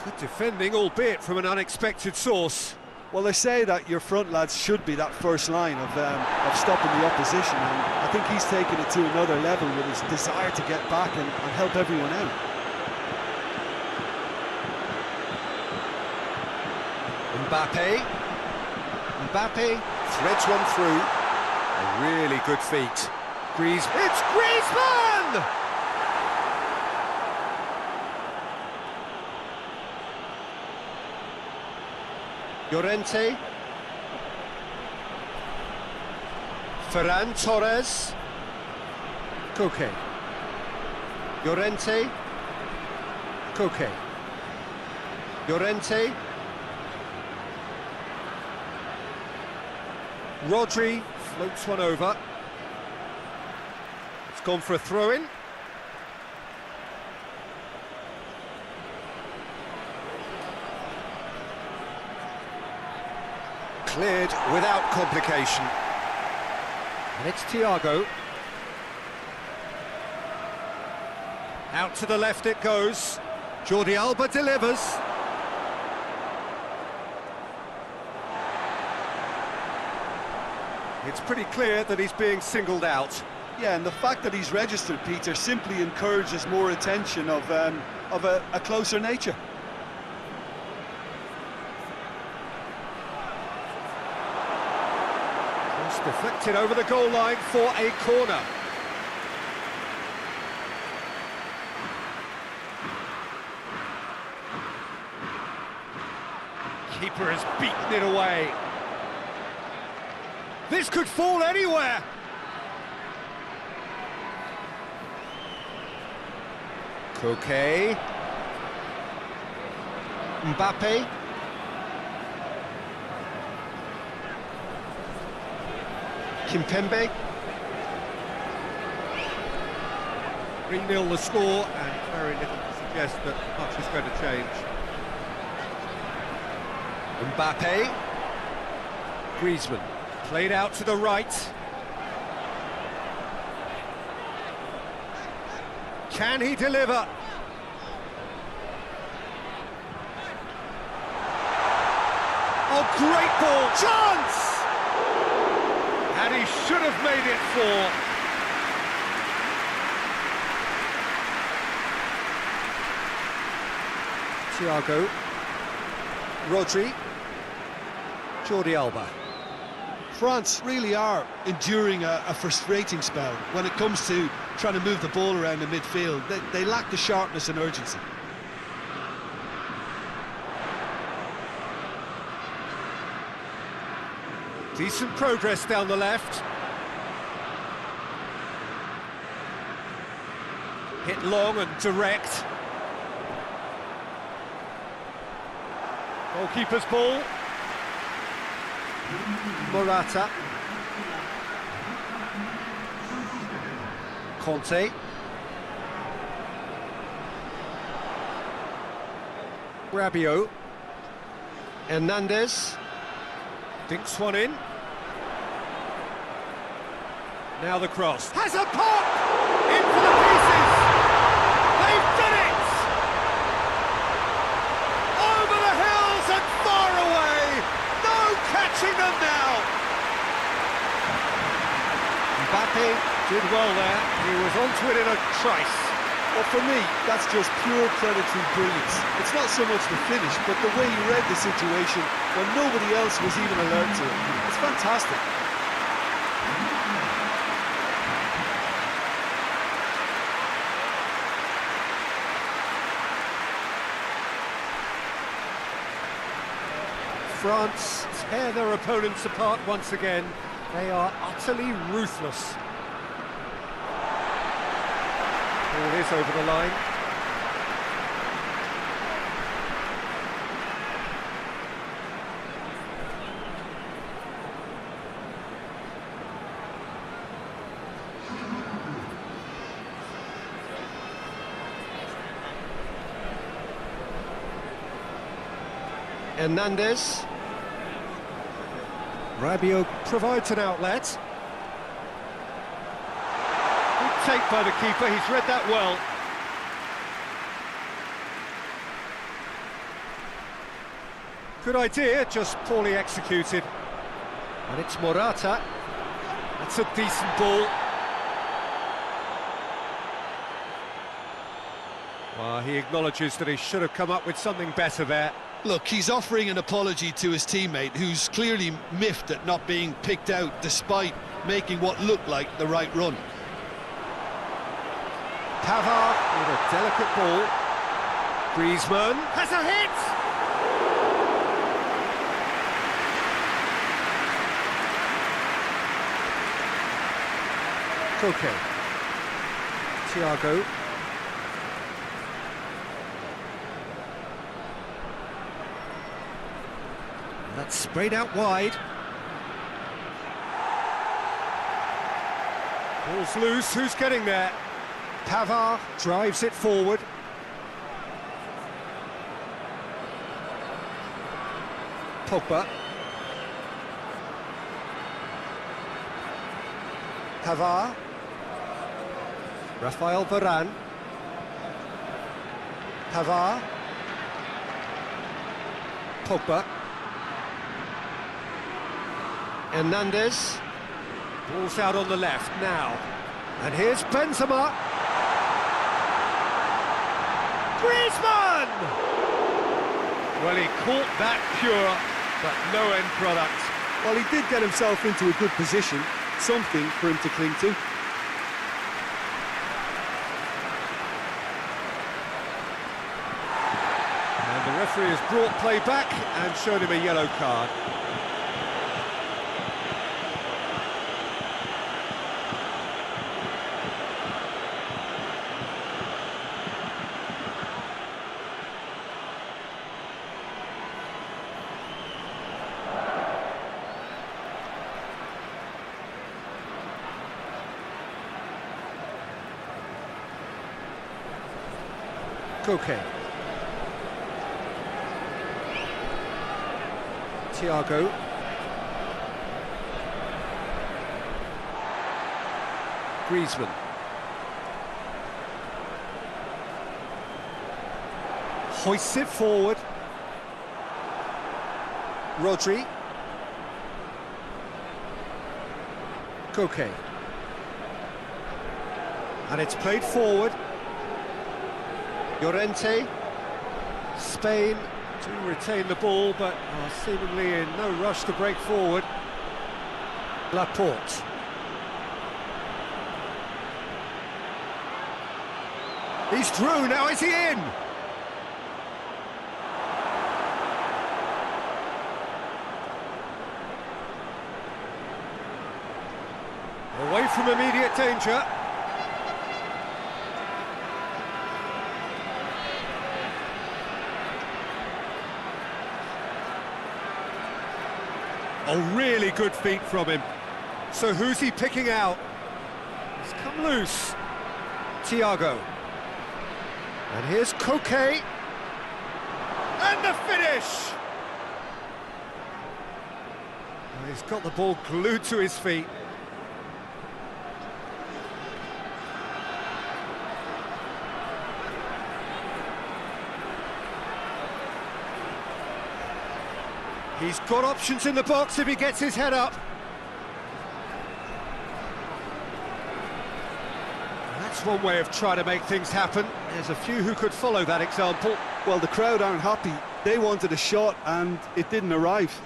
Good defending, albeit from an unexpected source. Well, they say that your front lads should be that first line of stopping the opposition, and I think he's taken it to another level with his desire to get back and help everyone out. Mbappe threads one through. A really good feat. It's Griezmann! Llorente. Ferran Torres. Koke. Llorente. Koke. Llorente. Rodri floats one over. It's gone for a throw-in. Cleared without complication. And it's Thiago. Out to the left it goes. Jordi Alba delivers. It's pretty clear that he's being singled out. Yeah, and the fact that he's registered, Peter, simply encourages more attention of a closer nature. Deflected over the goal line for a corner. Keeper has beaten it away. This could fall anywhere. Koke. Mbappe. Kimpembe. 3-0 the score, and very little to suggest that much is going to change. Mbappe. Griezmann Played out to the right. Can he deliver? Oh, great ball! Chance! And he should have made it 4. Thiago. Rodri. Jordi Alba. France really are enduring a frustrating spell when it comes to trying to move the ball around the midfield. They lack the sharpness and urgency. Decent progress down the left. Hit long and direct. Goalkeeper's ball. Morata. Conte. Rabiot. Hernandez. Dinks one in. Now the cross. Has a pop! In for the pieces! They've done it! Over the hills and far away! No catching them now! Mbappe did well there. He was onto it in a trice. Well, for me, that's just pure predatory brilliance. It's not so much the finish, but the way he read the situation when nobody else was even alert to it. It's fantastic. France tear their opponents apart once again. They are utterly ruthless. Ball is over the line. Hernandez. Rabiot provides an outlet. Good take by the keeper, he's read that well. Good idea, just poorly executed. And it's Morata. That's a decent ball. Well, he acknowledges that he should have come up with something better there. Look, he's offering an apology to his teammate, who's clearly miffed at not being picked out despite making what looked like the right run. Pavard with a delicate ball. Griezmann has a hit! Koke. Thiago. That's sprayed out wide. Ball's loose, who's getting there? Pavard drives it forward. Pogba. Pavard. Rafael Varane. Pavard. Pogba. Hernandez. Ball's out on the left now. And here's Benzema. Griezmann! Well, he caught that pure, but no end product. Well, he did get himself into a good position, something for him to cling to. And the referee has brought play back and shown him a yellow card. Koke. Thiago. Griezmann. Hoists it forward. Rodri. Koke. And it's played forward. Llorente. Spain do retain the ball, but are seemingly in no rush to break forward. Laporte. He's through, now is he in? Away from immediate danger. Oh, really good feet from him. So who's he picking out? He's come loose. Thiago. And here's Koke. And the finish! And he's got the ball glued to his feet. He's got options in the box if he gets his head up. That's one way of trying to make things happen. There's a few who could follow that example. Well, the crowd aren't happy. They wanted a shot and it didn't arrive.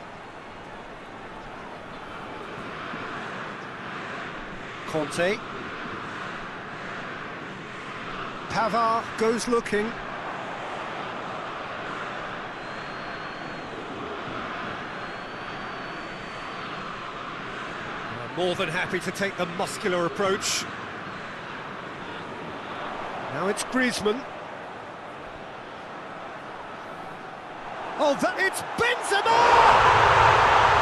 Conte. Pavard goes looking. More than happy to take the muscular approach. Now it's Griezmann. Oh, it's Benzema!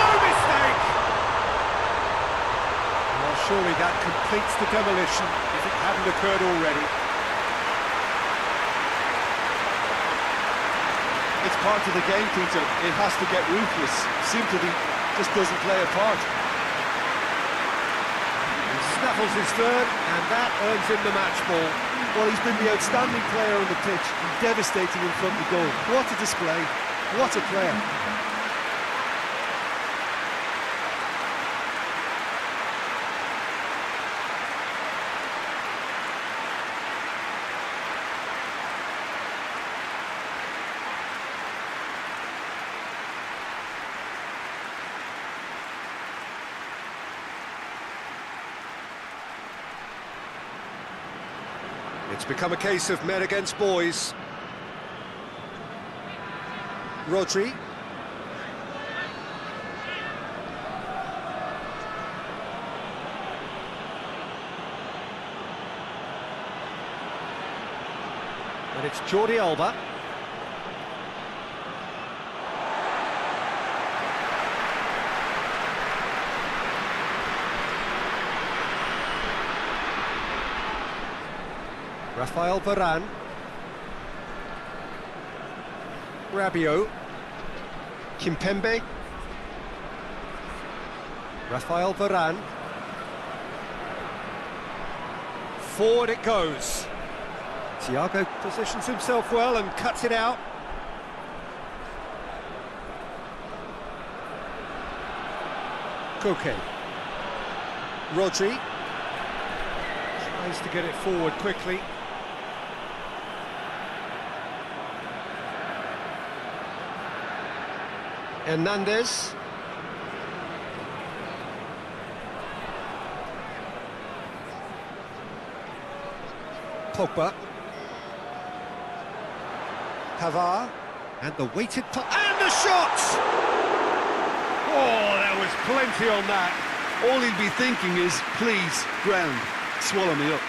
No mistake! Well, surely that completes the demolition if it hadn't occurred already. It's part of the game, Peter. It has to get ruthless. Simply just doesn't play a part. Snaffles his third, and that earns him the match ball. Well, he's been the outstanding player on the pitch, and devastating in front of goal. What a display, what a player. It's become a case of men against boys. Rodri. And it's Jordi Alba. Rafael Varane. Rabiot. Kimpembe. Rafael Varane. Forward it goes. Thiago positions himself well and cuts it out. Koke. Rodri. Tries to get it forward quickly. Hernandez. Pogba. Pavard. And the weighted puck. And the shot! Oh, there was plenty on that. All he'll be thinking is, please, ground, swallow me up.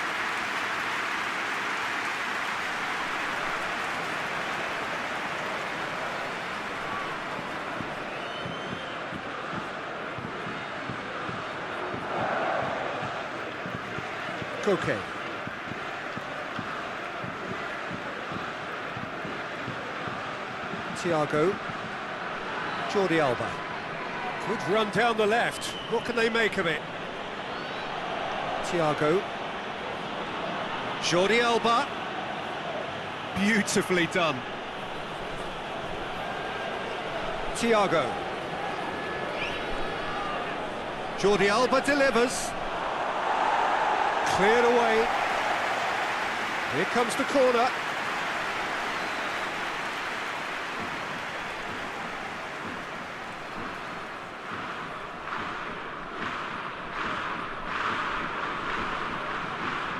Koke. Thiago. Jordi Alba. Good run down the left. What can they make of it? Thiago. Jordi Alba. Beautifully done. Thiago. Jordi Alba delivers. Cleared away. Here comes the corner.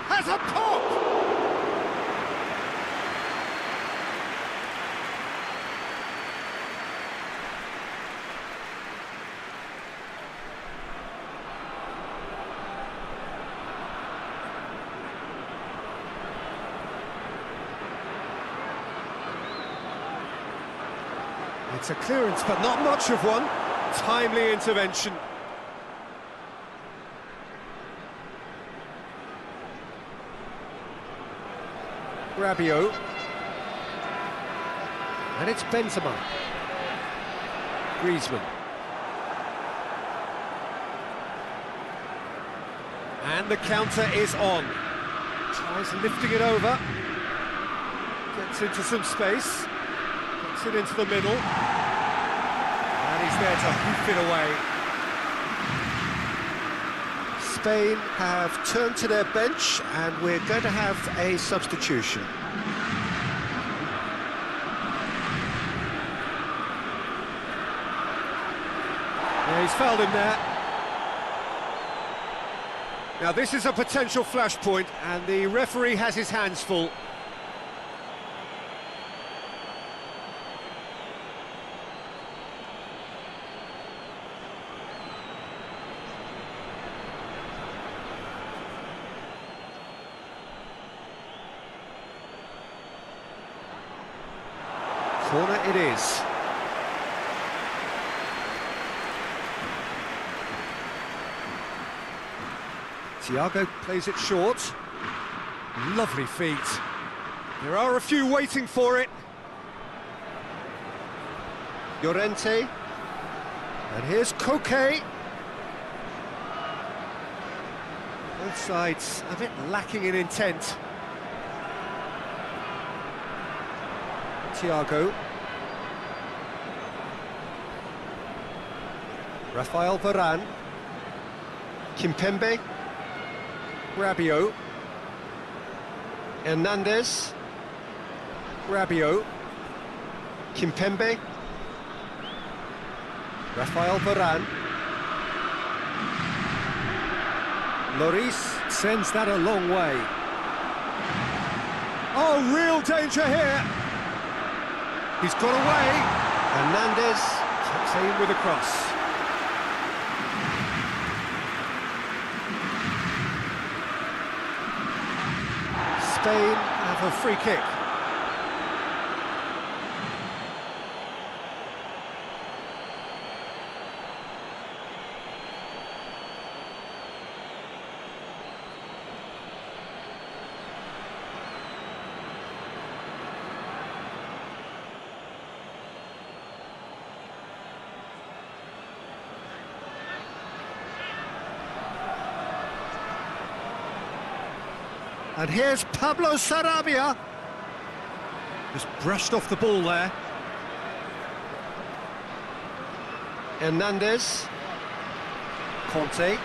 Has a pop! It's a clearance, but not much of one. Timely intervention. Rabiot. And it's Benzema. Griezmann. And the counter is on. Tries lifting it over. Gets into some space. Gets it into the middle. And he's there to hoof it away. Spain have turned to their bench, and we're going to have a substitution. Yeah, he's fouled him there. Now this is a potential flashpoint, and the referee has his hands full. Corner it is. Thiago plays it short. Lovely feet. There are a few waiting for it. Llorente. And here's Koke. Both sides a bit lacking in intent. Thiago. Rafael Varane. Kimpembe. Rabiot. Hernandez. Rabiot. Kimpembe. Rafael Varane. Lloris sends that a long way. Oh, real danger here. He's got away. Hernandez takes aim with a cross. Spain have a free kick. And here's Pablo Sarabia. Just brushed off the ball there. Hernandez. Conte.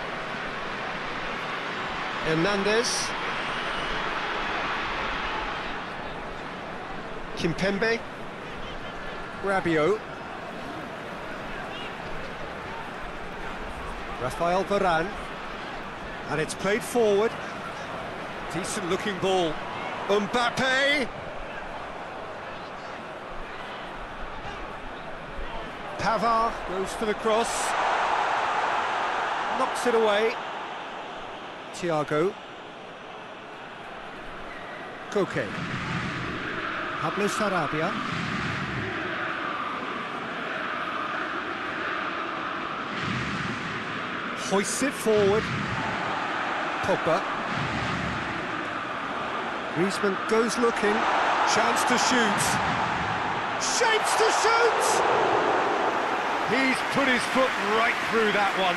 Hernandez. Kimpembe. Rabiot. Rafael Varane. And it's played forward. Decent looking ball. Mbappe. Pavard goes for the cross. Knocks it away. Thiago. Koke. Pablo Sarabia. Hoists it forward. Pogba. Griezmann goes looking, chance to shoot, shapes to shoot! He's put his foot right through that one.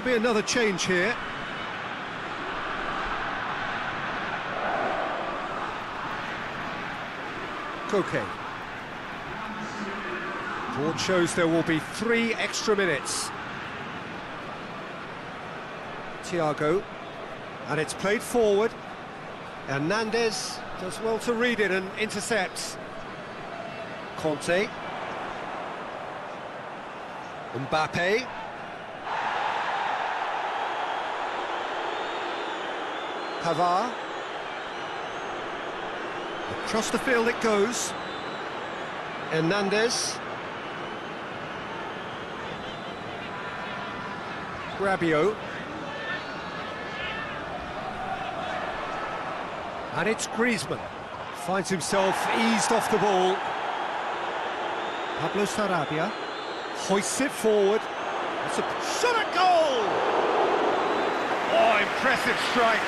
be another change here. Koke. Board shows there will be 3 extra minutes. Thiago, and it's played forward. Hernandez does well to read it and intercepts. Conte. Mbappe. Pavard. Across the field it goes. Hernandez. Rabiot. And it's Griezmann. Finds himself eased off the ball. Pablo Sarabia hoists it forward. It's a shot at goal! Oh, impressive strike.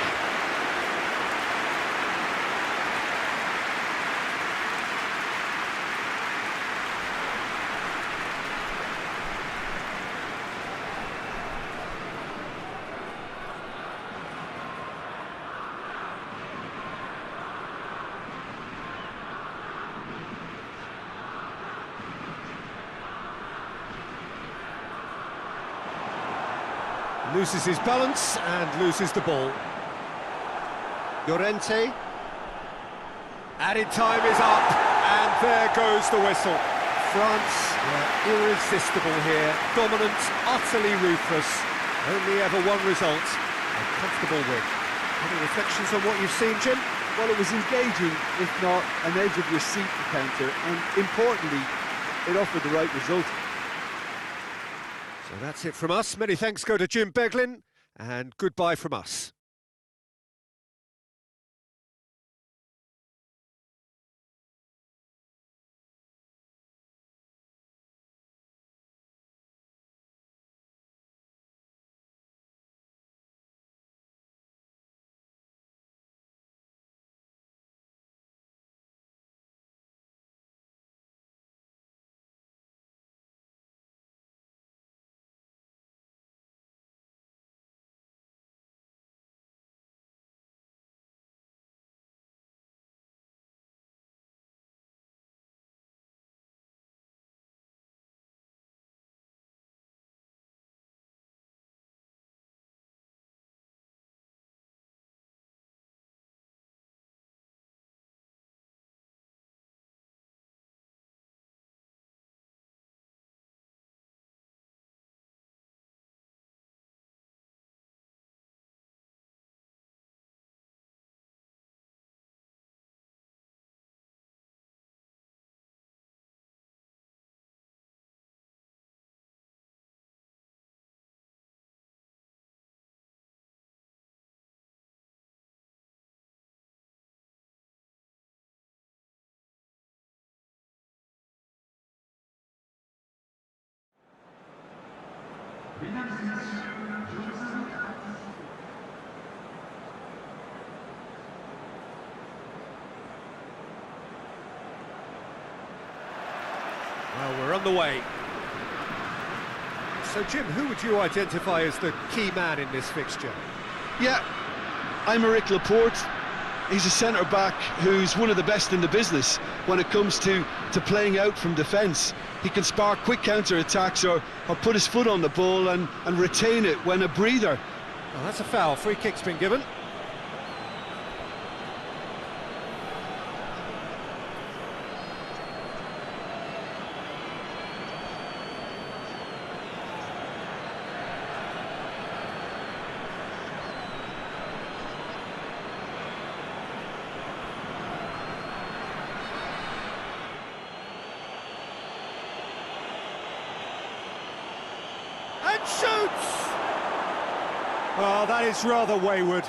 Loses his balance and loses the ball. Llorente. Added time is up, and there goes the whistle. France were irresistible here, dominant, utterly ruthless. Only ever one result, a comfortable win. Any reflections on what you've seen, Jim? Well, it was engaging, if not an edge of your seat encounter, and importantly, it offered the right result. So that's it from us. Many thanks go to Jim Beglin, and goodbye from us. Well, we're on the way. So, Jim, who would you identify as the key man in this fixture? Yeah, Aymeric Laporte. He's a centre-back who's one of the best in the business when it comes to playing out from defence. He can spark quick counter-attacks or put his foot on the ball and retain it when a breather. Well, that's a foul. Free kick's been given. And shoots! Oh, that is rather wayward.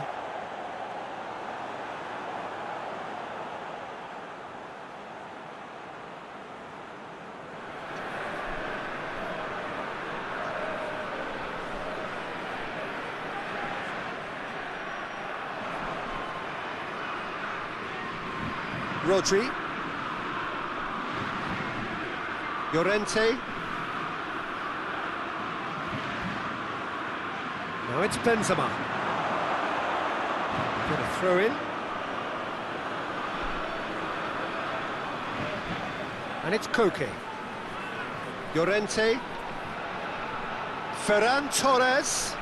Rodri. Now it's Benzema. Get a throw in. And it's KOTA. Llorente. Ferran Torres.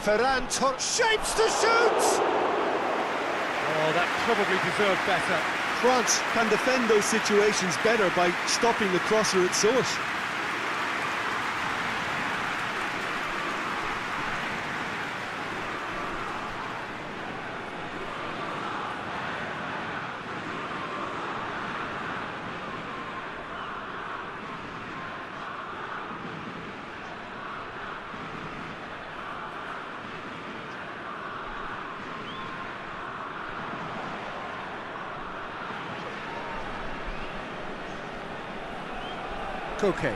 Ferran Torres shapes to shoot! Oh, that probably deserved better. France can defend those situations better by stopping the crosser at source. KOTA.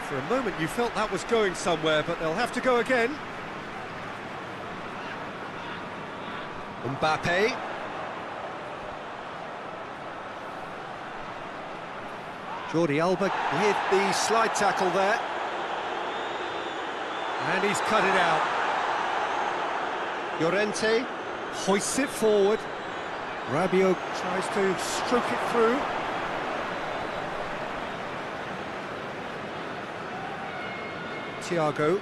For a moment you felt that was going somewhere, but they'll have to go again. Mbappe. Jordi Alba with the slide tackle there. And he's cut it out. Llorente hoists it forward. Rabiot tries to stroke it through. Thiago.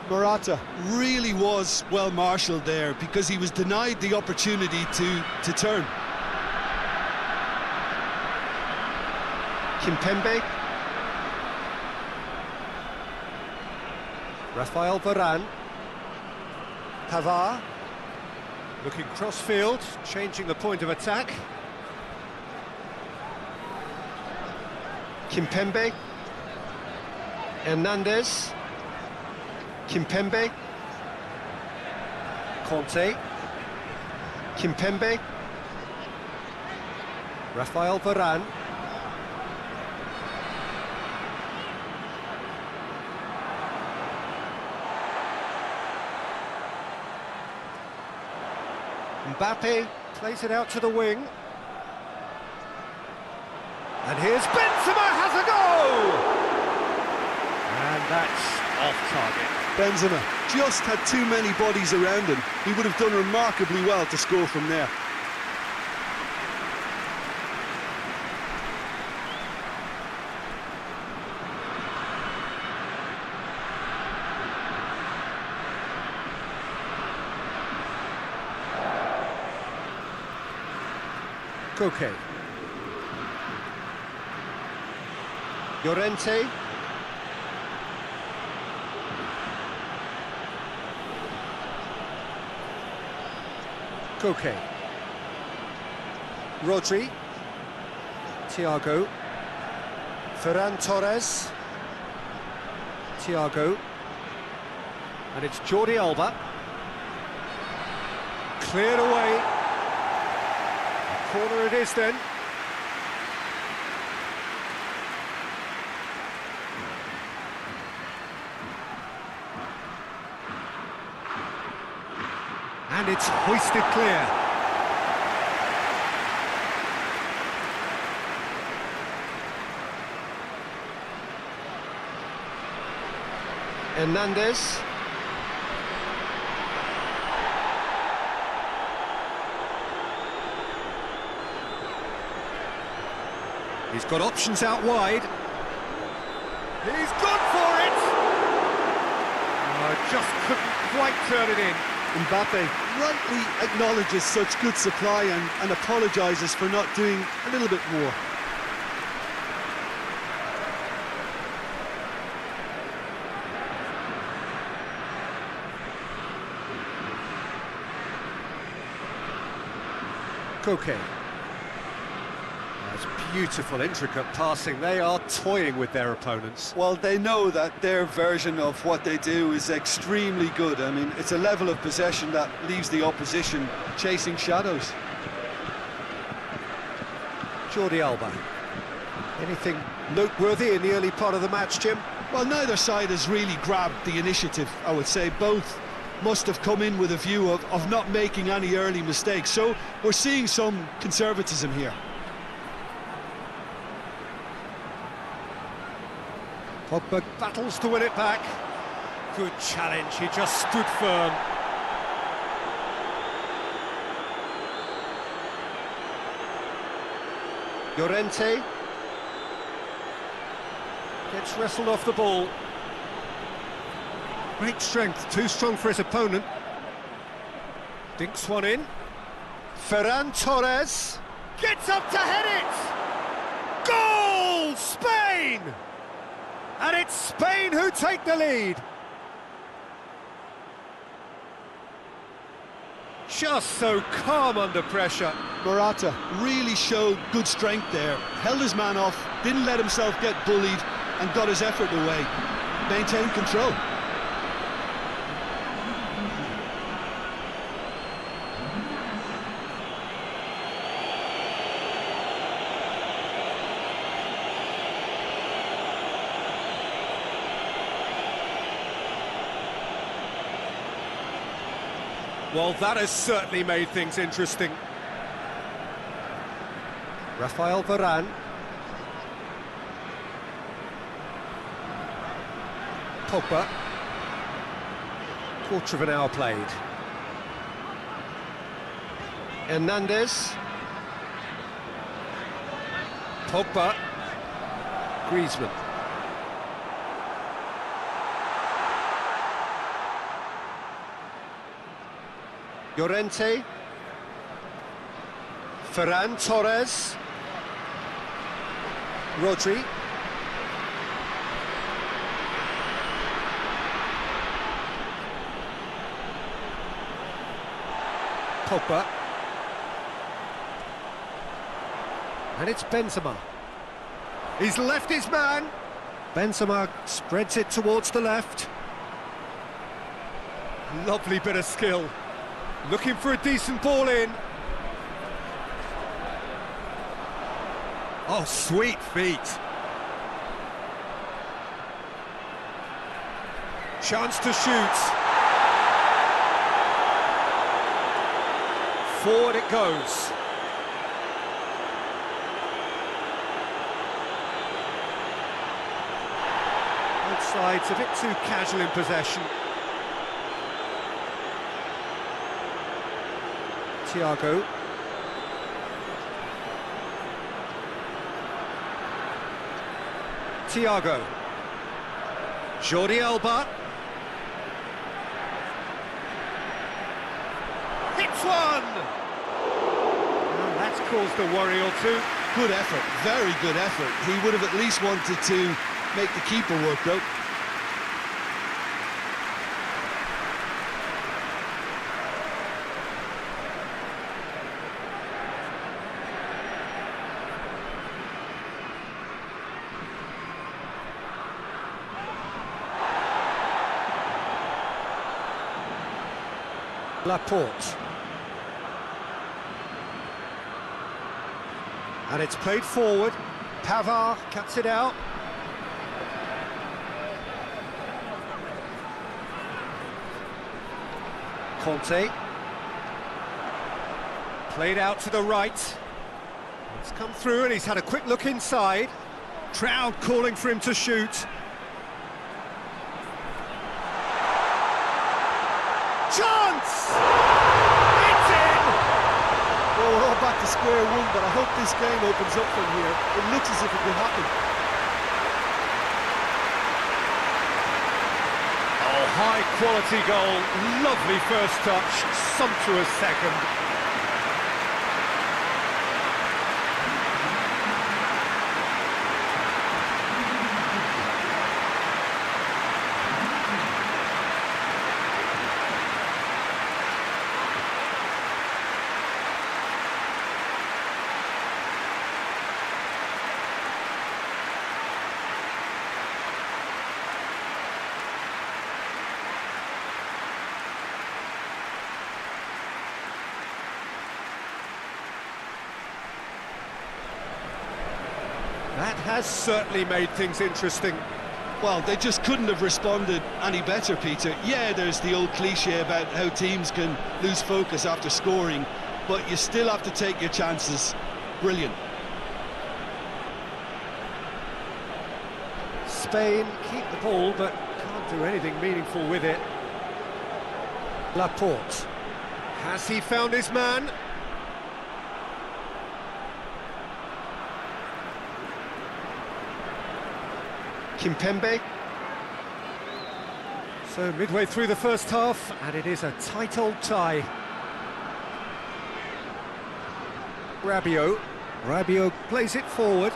Morata really was well marshalled there because he was denied the opportunity to turn. Kimpembe. Rafael Varane. Pavard. Looking cross-field, changing the point of attack. Kimpembe. Hernandez. Kimpembe. Conte. Kimpembe. Rafael Varane. Mbappe plays it out to the wing. And here's Benzema, has a goal! And that's off target. Benzema just had too many bodies around him. He would have done remarkably well to score from there. KOTA. Llorente. KOTA. Rodri. Thiago. Ferran Torres. Thiago. And it's Jordi Alba. Cleared away. Corner it is then. And it's hoisted clear. Hernandez. He's got options out wide. He's gone for it! Oh, just couldn't quite turn it in. Mbappe rightly acknowledges such good supply and apologises for not doing a little bit more. KOTA. That's beautiful, intricate passing. They are toying with their opponents. Well, they know that their version of what they do is extremely good. I mean, it's a level of possession that leaves the opposition chasing shadows. Jordi Alba. Anything noteworthy in the early part of the match, Jim? Well, neither side has really grabbed the initiative, I would say. Both must have come in with a view of not making any early mistakes. So we're seeing some conservatism here. Pogba battles to win it back. Good challenge, he just stood firm. Llorente gets wrestled off the ball. Great strength, too strong for his opponent. Dinks one in. Ferran Torres gets up to head it! Goal! Spain! And it's Spain who take the lead. Just so calm under pressure. Morata really showed good strength there, held his man off, didn't let himself get bullied, and got his effort away. Maintained control. Well, that has certainly made things interesting. Rafael Varane. Pogba. Quarter of an hour played. Hernandez. Pogba. Griezmann. Llorente. Ferran Torres. Rodri. Pogba. And it's Benzema. He's left his man. Benzema spreads it towards the left. Lovely bit of skill. Looking for a decent ball in. Oh, sweet feet. Chance to shoot. Forward it goes. Both sides a bit too casual in possession. Thiago. Thiago. Jordi Alba. Hits one! And that's caused a worry or two. Good effort, very good effort. He would have at least wanted to make the keeper work, though. Laporte. And it's played forward. Pavard cuts it out. Conte. Played out to the right. It's come through and he's had a quick look inside. Crowd calling for him to shoot. Chance! It's in! Well, we're all back to square one, but I hope this game opens up from here. It looks as if it could happen. Oh, high-quality goal. Lovely first touch, sumptuous second. That has certainly made things interesting. Well, they just couldn't have responded any better, Peter. Yeah, there's the old cliche about how teams can lose focus after scoring, but you still have to take your chances. Brilliant. Spain keep the ball, but can't do anything meaningful with it. Laporte. Has he found his man? Kimpembe. So midway through the first half, and it is a tight old tie. Rabiot plays it forward.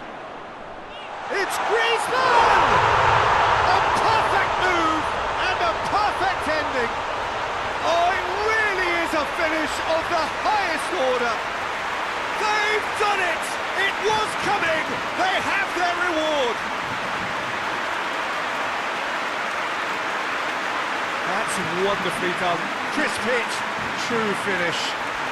It's Griezmann! A perfect move and a perfect ending. Oh, it really is a finish of the highest order. They've done it! It was coming! They have their reward! That's wonderfully done. Crisp hit, true finish.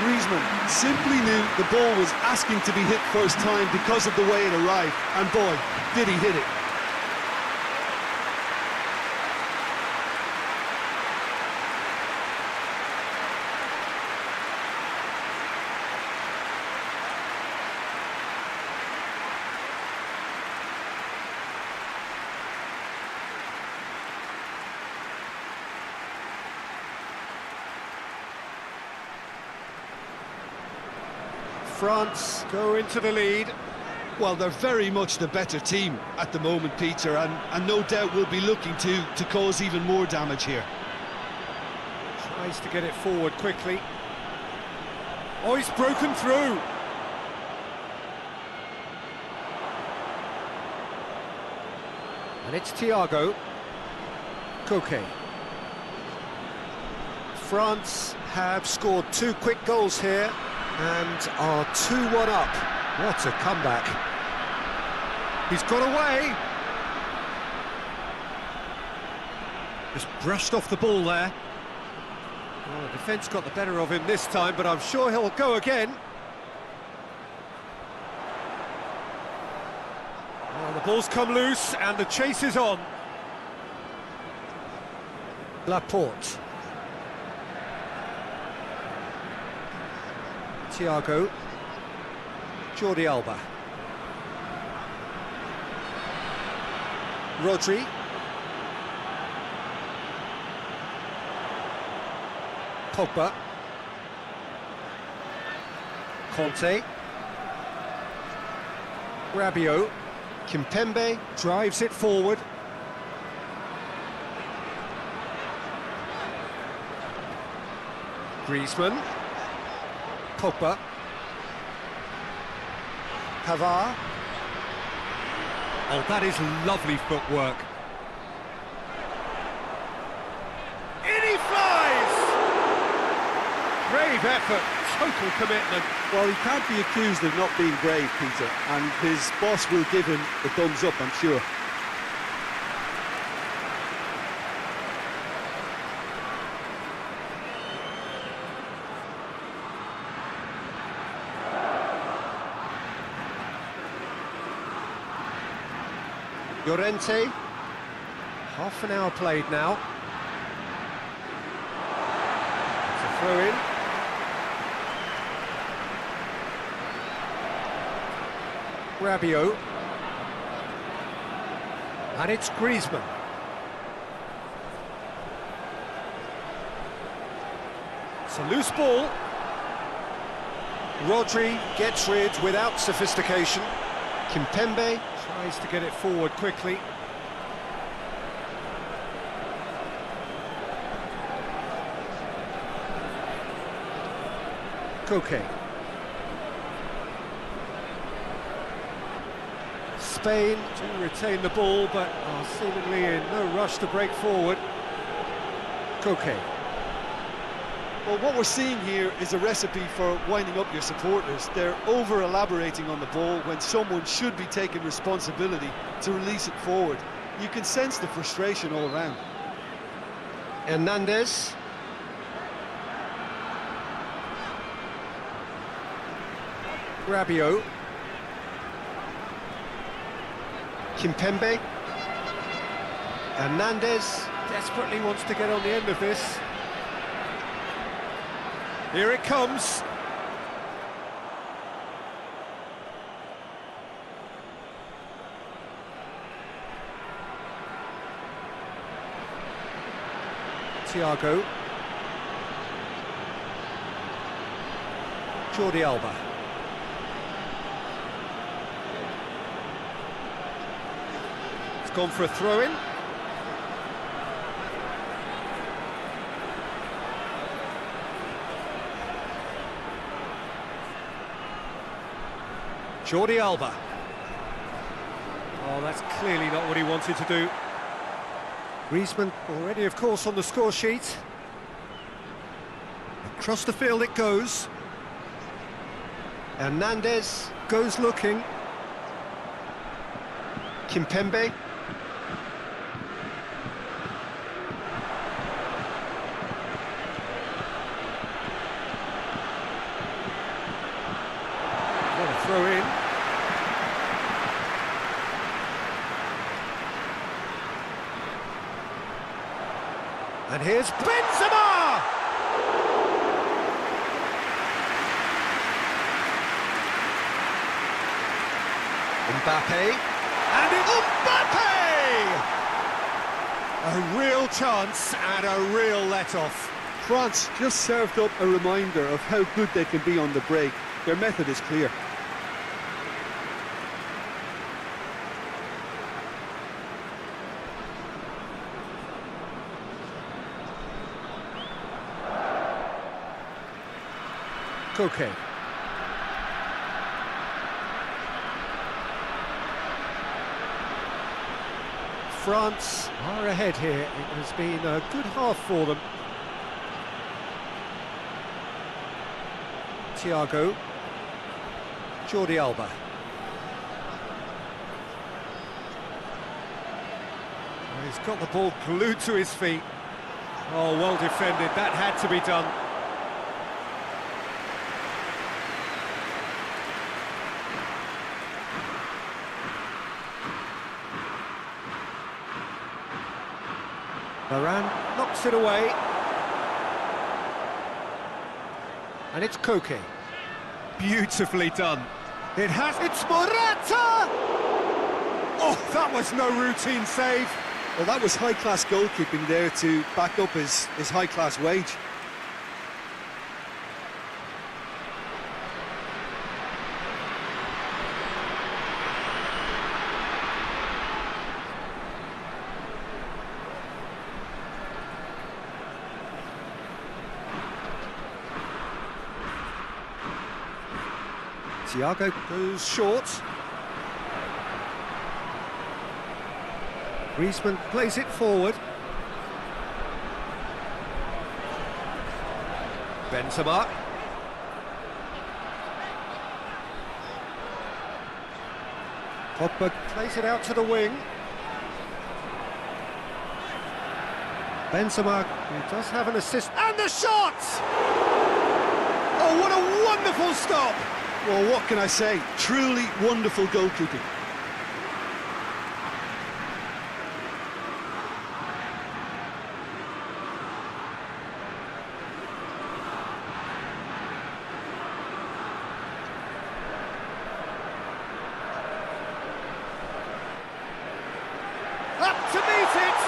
Griezmann simply knew the ball was asking to be hit first time because of the way it arrived, and boy, did he hit it. France go into the lead. Well, they're very much the better team at the moment, Peter, and no doubt will be looking to cause even more damage here. Tries to get it forward quickly. Oh, he's broken through. And it's Thiago. Koke. France have scored 2 quick goals here and are 2-1 up. What a comeback. He's got away. Just brushed off the ball there. Well, the defence got the better of him this time, but I'm sure he'll go again. Well, the ball's come loose and the chase is on. Laporte. Thiago. Jordi Alba. Rodri. Pogba. Conte. Rabiot. Kimpembe drives it forward. Griezmann. Pogba. Pavard. Oh, that is lovely footwork. In he flies! Brave effort, total commitment. Well, he can't be accused of not being brave, Peter, and his boss will give him the thumbs up, I'm sure. Llorente, half an hour played now. It's a throw-in. Rabiot. And it's Griezmann. It's a loose ball. Rodri gets rid without sophistication. Kimpembe tries to get it forward quickly. Koke. Spain do retain the ball, but are seemingly in no rush to break forward. Koke. Well, what we're seeing here is a recipe for winding up your supporters. They're over-elaborating on the ball when someone should be taking responsibility to release it forward. You can sense the frustration all around. Hernandez. Rabiot. Kimpembe. Hernandez desperately wants to get on the end of this. Here it comes. Thiago. Jordi Alba. It's gone for a throw-in. Jordi Alba. Oh, that's clearly not what he wanted to do. Griezmann already, of course, on the score sheet. Across the field it goes. Hernandez. Goes looking. Kimpembe. What a throw in. And here's Benzema! Mbappe. And it's Mbappe! A real chance and a real let-off. France just served up a reminder of how good they can be on the break. Their method is clear. Koke. France are ahead here. It has been a good half for them. Thiago. Jordi Alba. Oh, he's got the ball glued to his feet. Oh, well defended. That had to be done. Varane knocks it away. And it's Koke. Beautifully done. It has... It's Morata! Oh, that was no routine save. Well, that was high-class goalkeeping there to back up his high-class wage. Thiago goes short. Griezmann plays it forward. Benzema. Pogba plays it out to the wing. Benzema, who does have an assist, and the shot! Oh, what a wonderful stop! Well, what can I say? Truly wonderful goalkeeping. Up to meet it!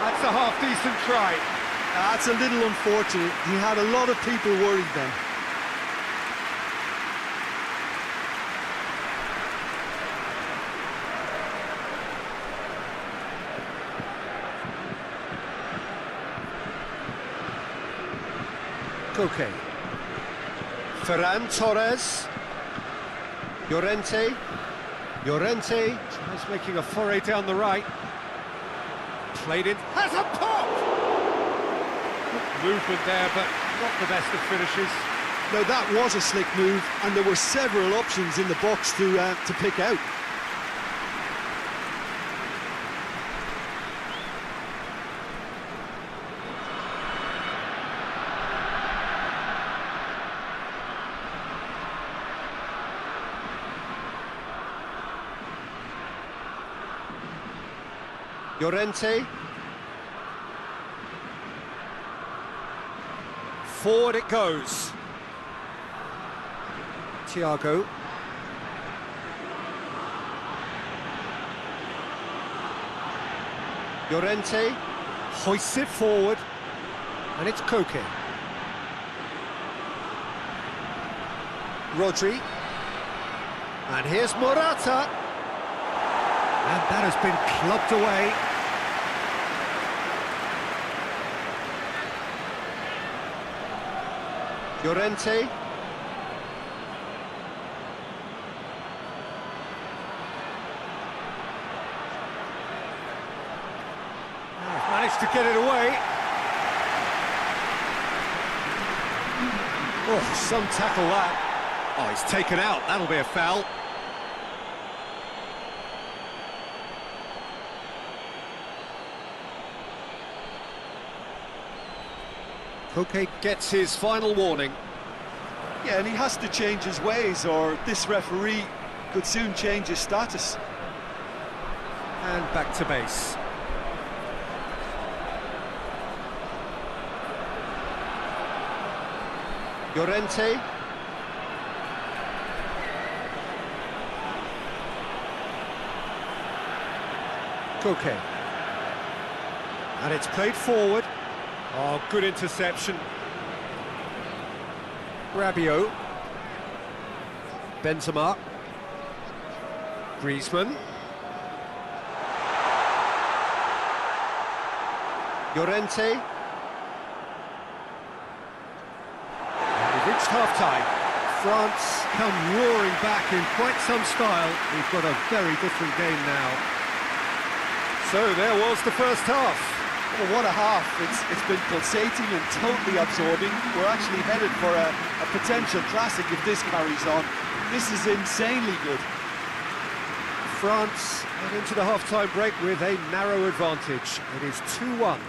That's a half-decent try. That's a little unfortunate. He had a lot of people worried then. Koke. Ferran Torres. Llorente. Llorente tries making a foray down the right. Played in. Has a pop! Good movement there, but not the best of finishes. Now that was a slick move, and there were several options in the box to pick out. Llorente. Forward it goes. Thiago. Llorente. hoists it forward, and it's Koke. Rodri. And here's Morata. And that has been clubbed away. Llorente. Managed to get it away. Oh, some tackle that. Oh, he's taken out. That'll be a foul. Koke gets his final warning. Yeah, and he has to change his ways, or this referee could soon change his status. And back to base. Llorente. Koke. And it's played forward. Oh, good interception. Rabiot. Benzema. Griezmann. Llorente. We've reached half-time. France come roaring back in quite some style. We've got a very different game now. So there was the first half. Well, what a half. It's been pulsating and totally absorbing. We're actually headed for a potential classic if this carries on. This is insanely good. France head into the half-time break with a narrow advantage. It is 2-1.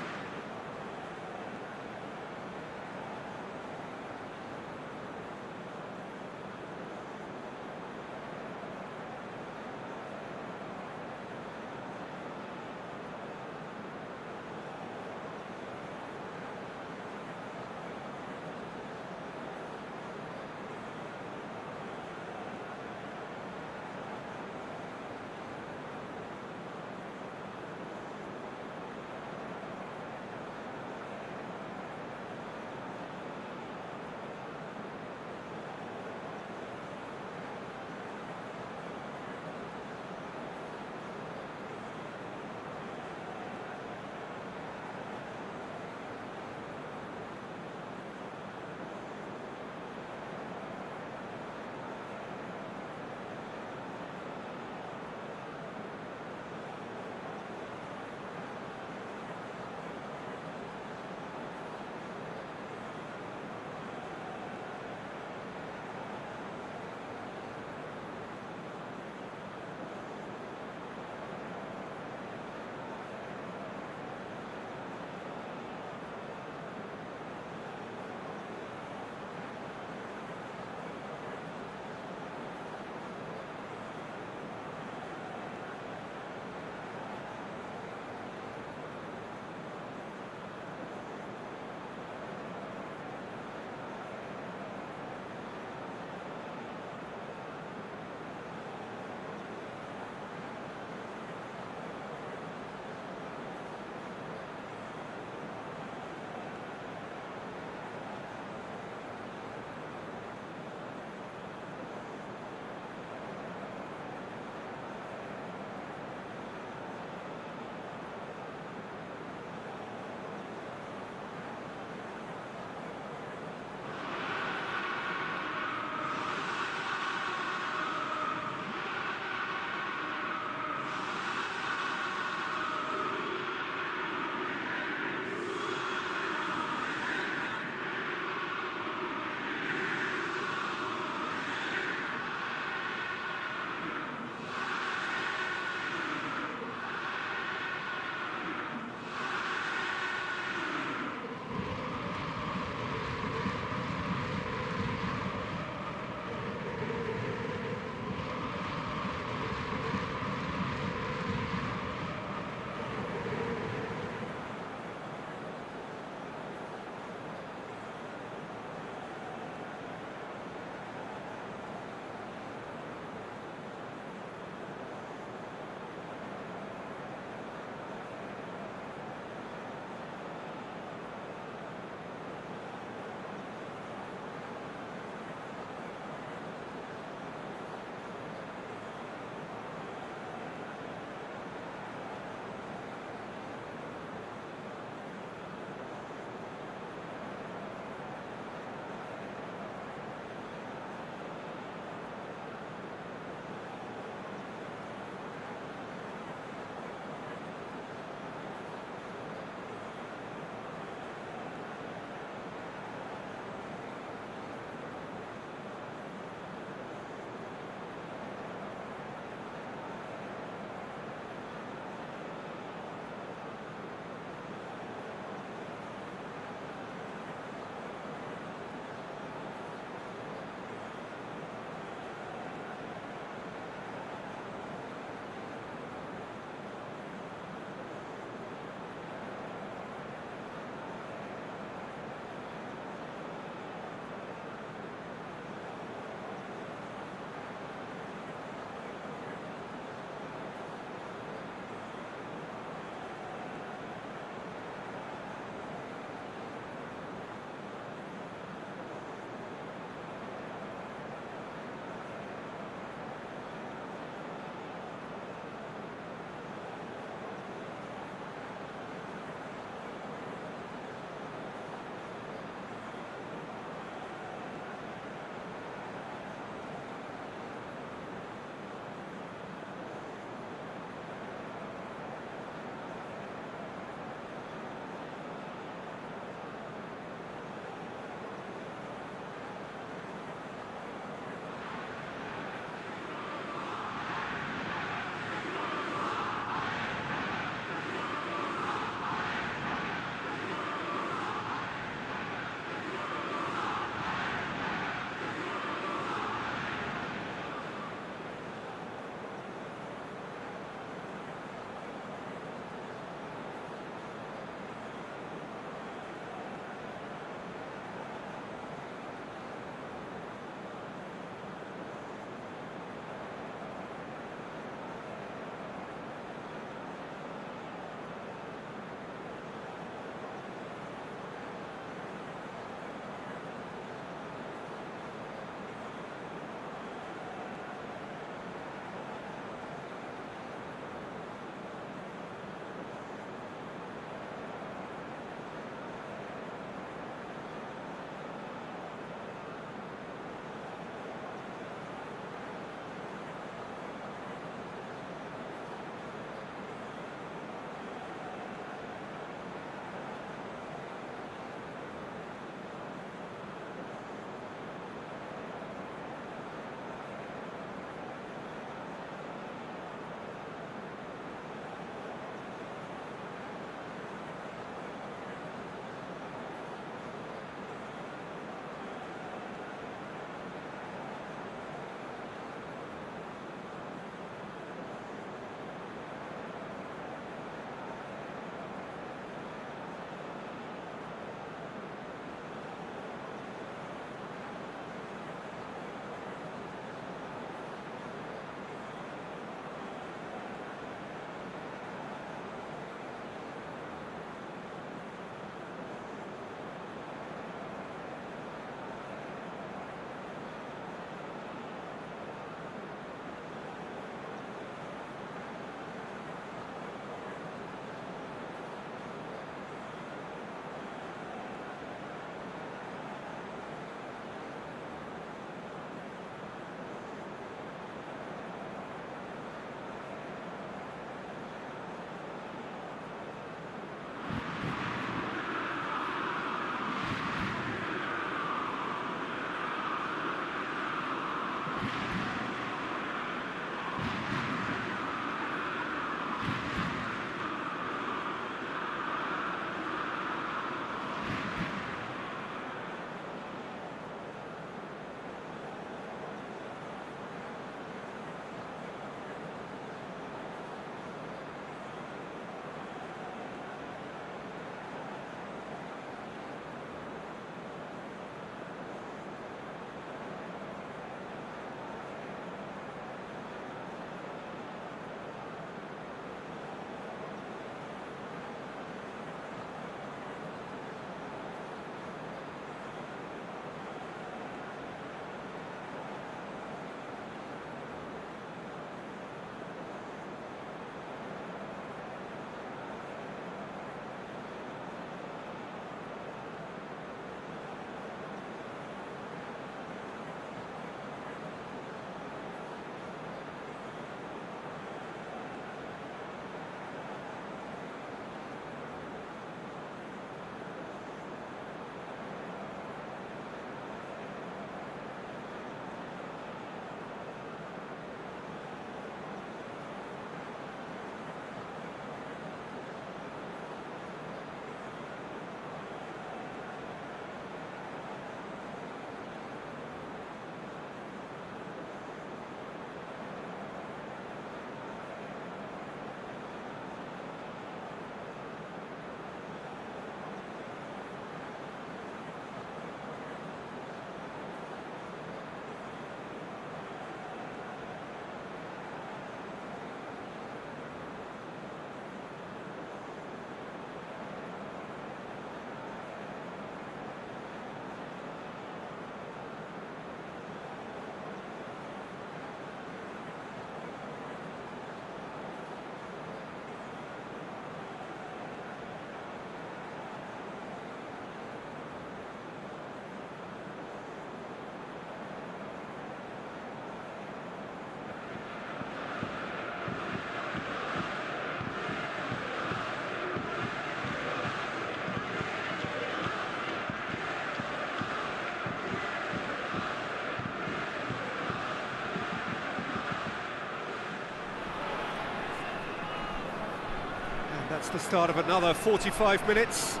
That's the start of another 45 minutes.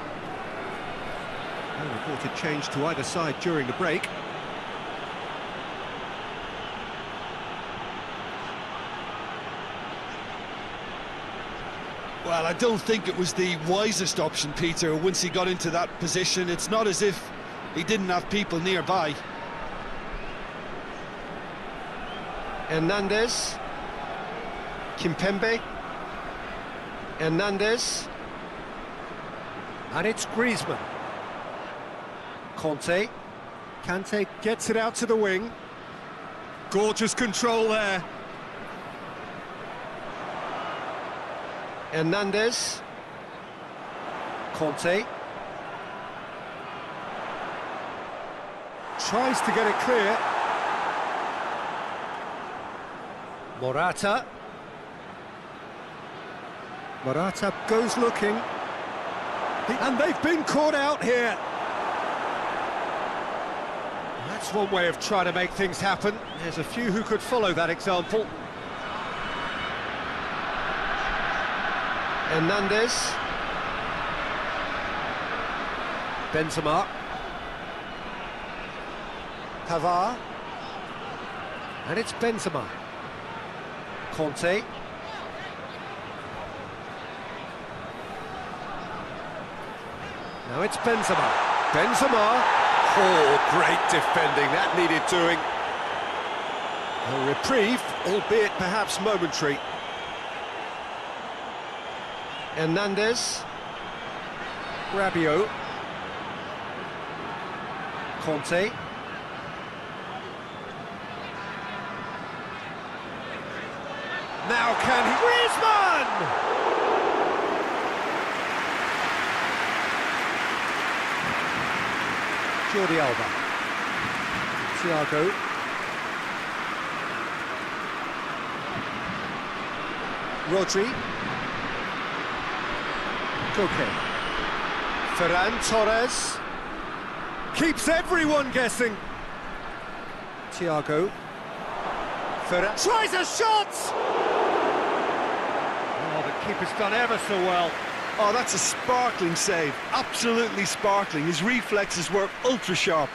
No reported change to either side during the break. Well, I don't think it was the wisest option, Peter, once he got into that position. It's not as if he didn't have people nearby. Hernandez. Kimpembe. Hernandez. And it's Griezmann. Conte. Kante gets it out to the wing. Gorgeous control there. Hernandez. Conte. Tries to get it clear. Morata. Morata goes looking. And they've been caught out here. That's one way of trying to make things happen. There's a few who could follow that example. Hernandez. Benzema. Pavard. And it's Benzema. Conte. Now it's Benzema. Benzema. Oh, great defending. That needed doing. A reprieve, albeit perhaps momentary. Hernandez. Rabiot. Conte. Now can he... Griezmann! Jordi Alba. Thiago. Rodri. Koke. Ferran Torres. Keeps everyone guessing. Thiago. Ferran tries a shot! Oh, the keeper's done ever so well. Oh, that's a sparkling save. Absolutely sparkling. His reflexes were ultra sharp.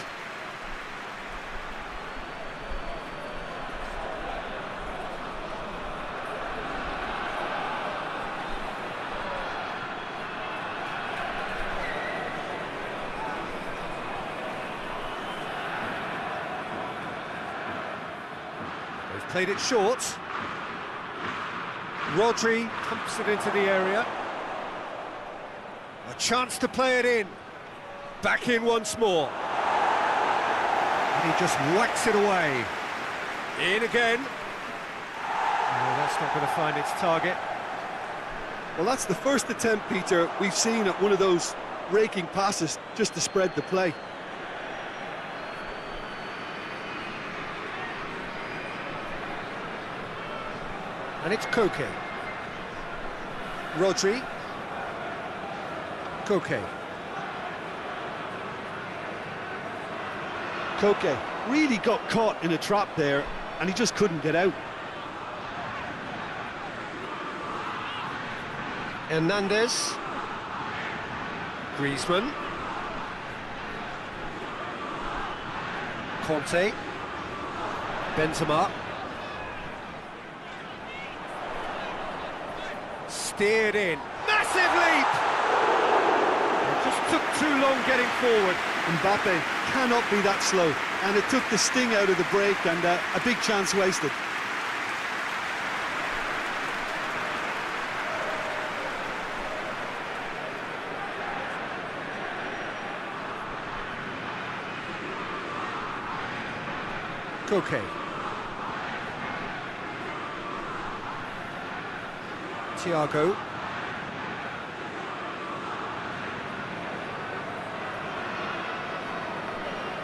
They've played it short. Rodri pumps it into the area. A chance to play it in. Back in once more. And he just whacks it away. In again. Oh, that's not going to find its target. Well, that's the first attempt, Peter, we've seen at one of those raking passes just to spread the play. And it's Koke. Rodri. Koke. Koke really got caught in a trap there, and he just couldn't get out. Hernandez. Griezmann. Conte. Benzema. Steered in. Massive leap! It just took too long getting forward. Mbappe cannot be that slow, and it took the sting out of the break, and a big chance wasted. Koke. Thiago.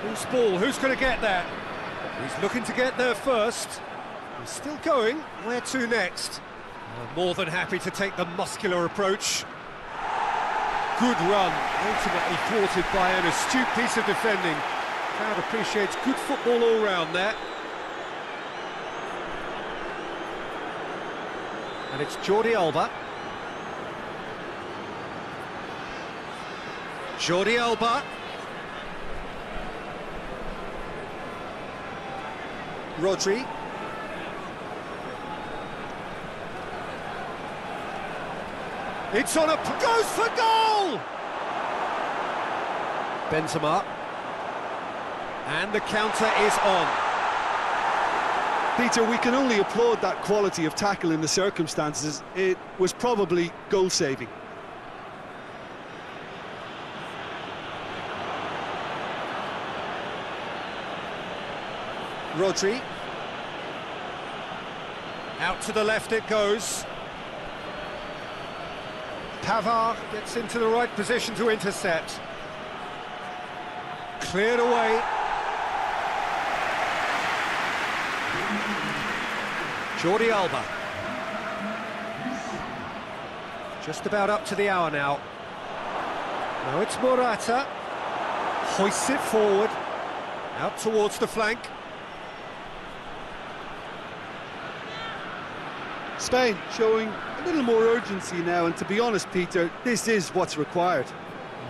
Who's ball? Who's going to get that? He's looking to get there first. He's still going. Where to next? More than happy to take the muscular approach. Good run, ultimately thwarted by an astute piece of defending. Crowd appreciates good football all round there. And it's Jordi Alba. Jordi Alba. Rodri. It's on a... goes for goal! Benzema. And the counter is on. Peter, we can only applaud that quality of tackle in the circumstances. It was probably goal-saving. Rodri. Out to the left it goes. Pavard gets into the right position to intercept. Cleared away. Jordi Alba. Just about up to the hour now. Now it's Morata. Hoists it forward. Out towards the flank. Spain showing a little more urgency now, and to be honest, Peter, this is what's required.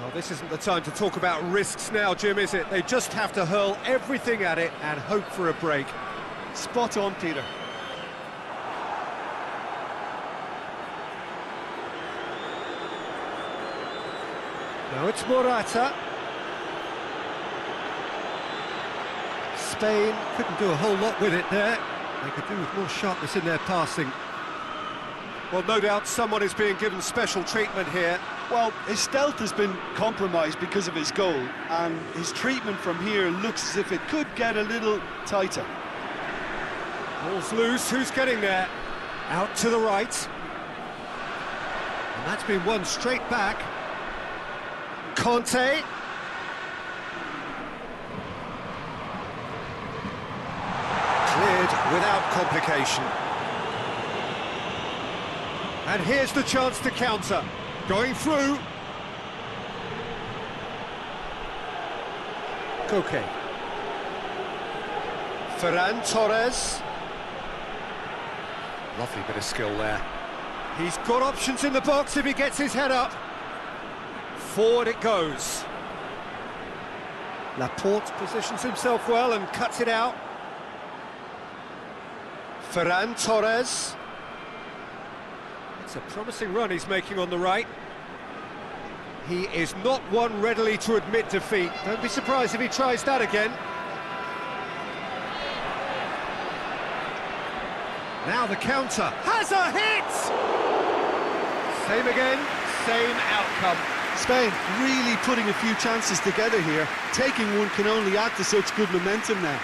Well, this isn't the time to talk about risks now, Jim, is it? They just have to hurl everything at it and hope for a break. Spot on, Peter. Now it's Morata. Spain couldn't do a whole lot with it there. They could do with more sharpness in their passing. Well, no doubt someone is being given special treatment here. Well, his stealth has been compromised because of his goal, and his treatment from here looks as if it could get a little tighter. Ball's loose, who's getting there? Out to the right. And that's been won straight back. Conte. Cleared without complication. And here's the chance to counter. Going through. Koke. Ferran Torres. Lovely bit of skill there. He's got options in the box if he gets his head up. Forward it goes. Laporte positions himself well and cuts it out. Ferran Torres. It's a promising run he's making on the right. He is not one readily to admit defeat. Don't be surprised if he tries that again. Now the counter. Has a hit! Same again, same outcome. Spain really putting a few chances together here. Taking one can only add to such good momentum now.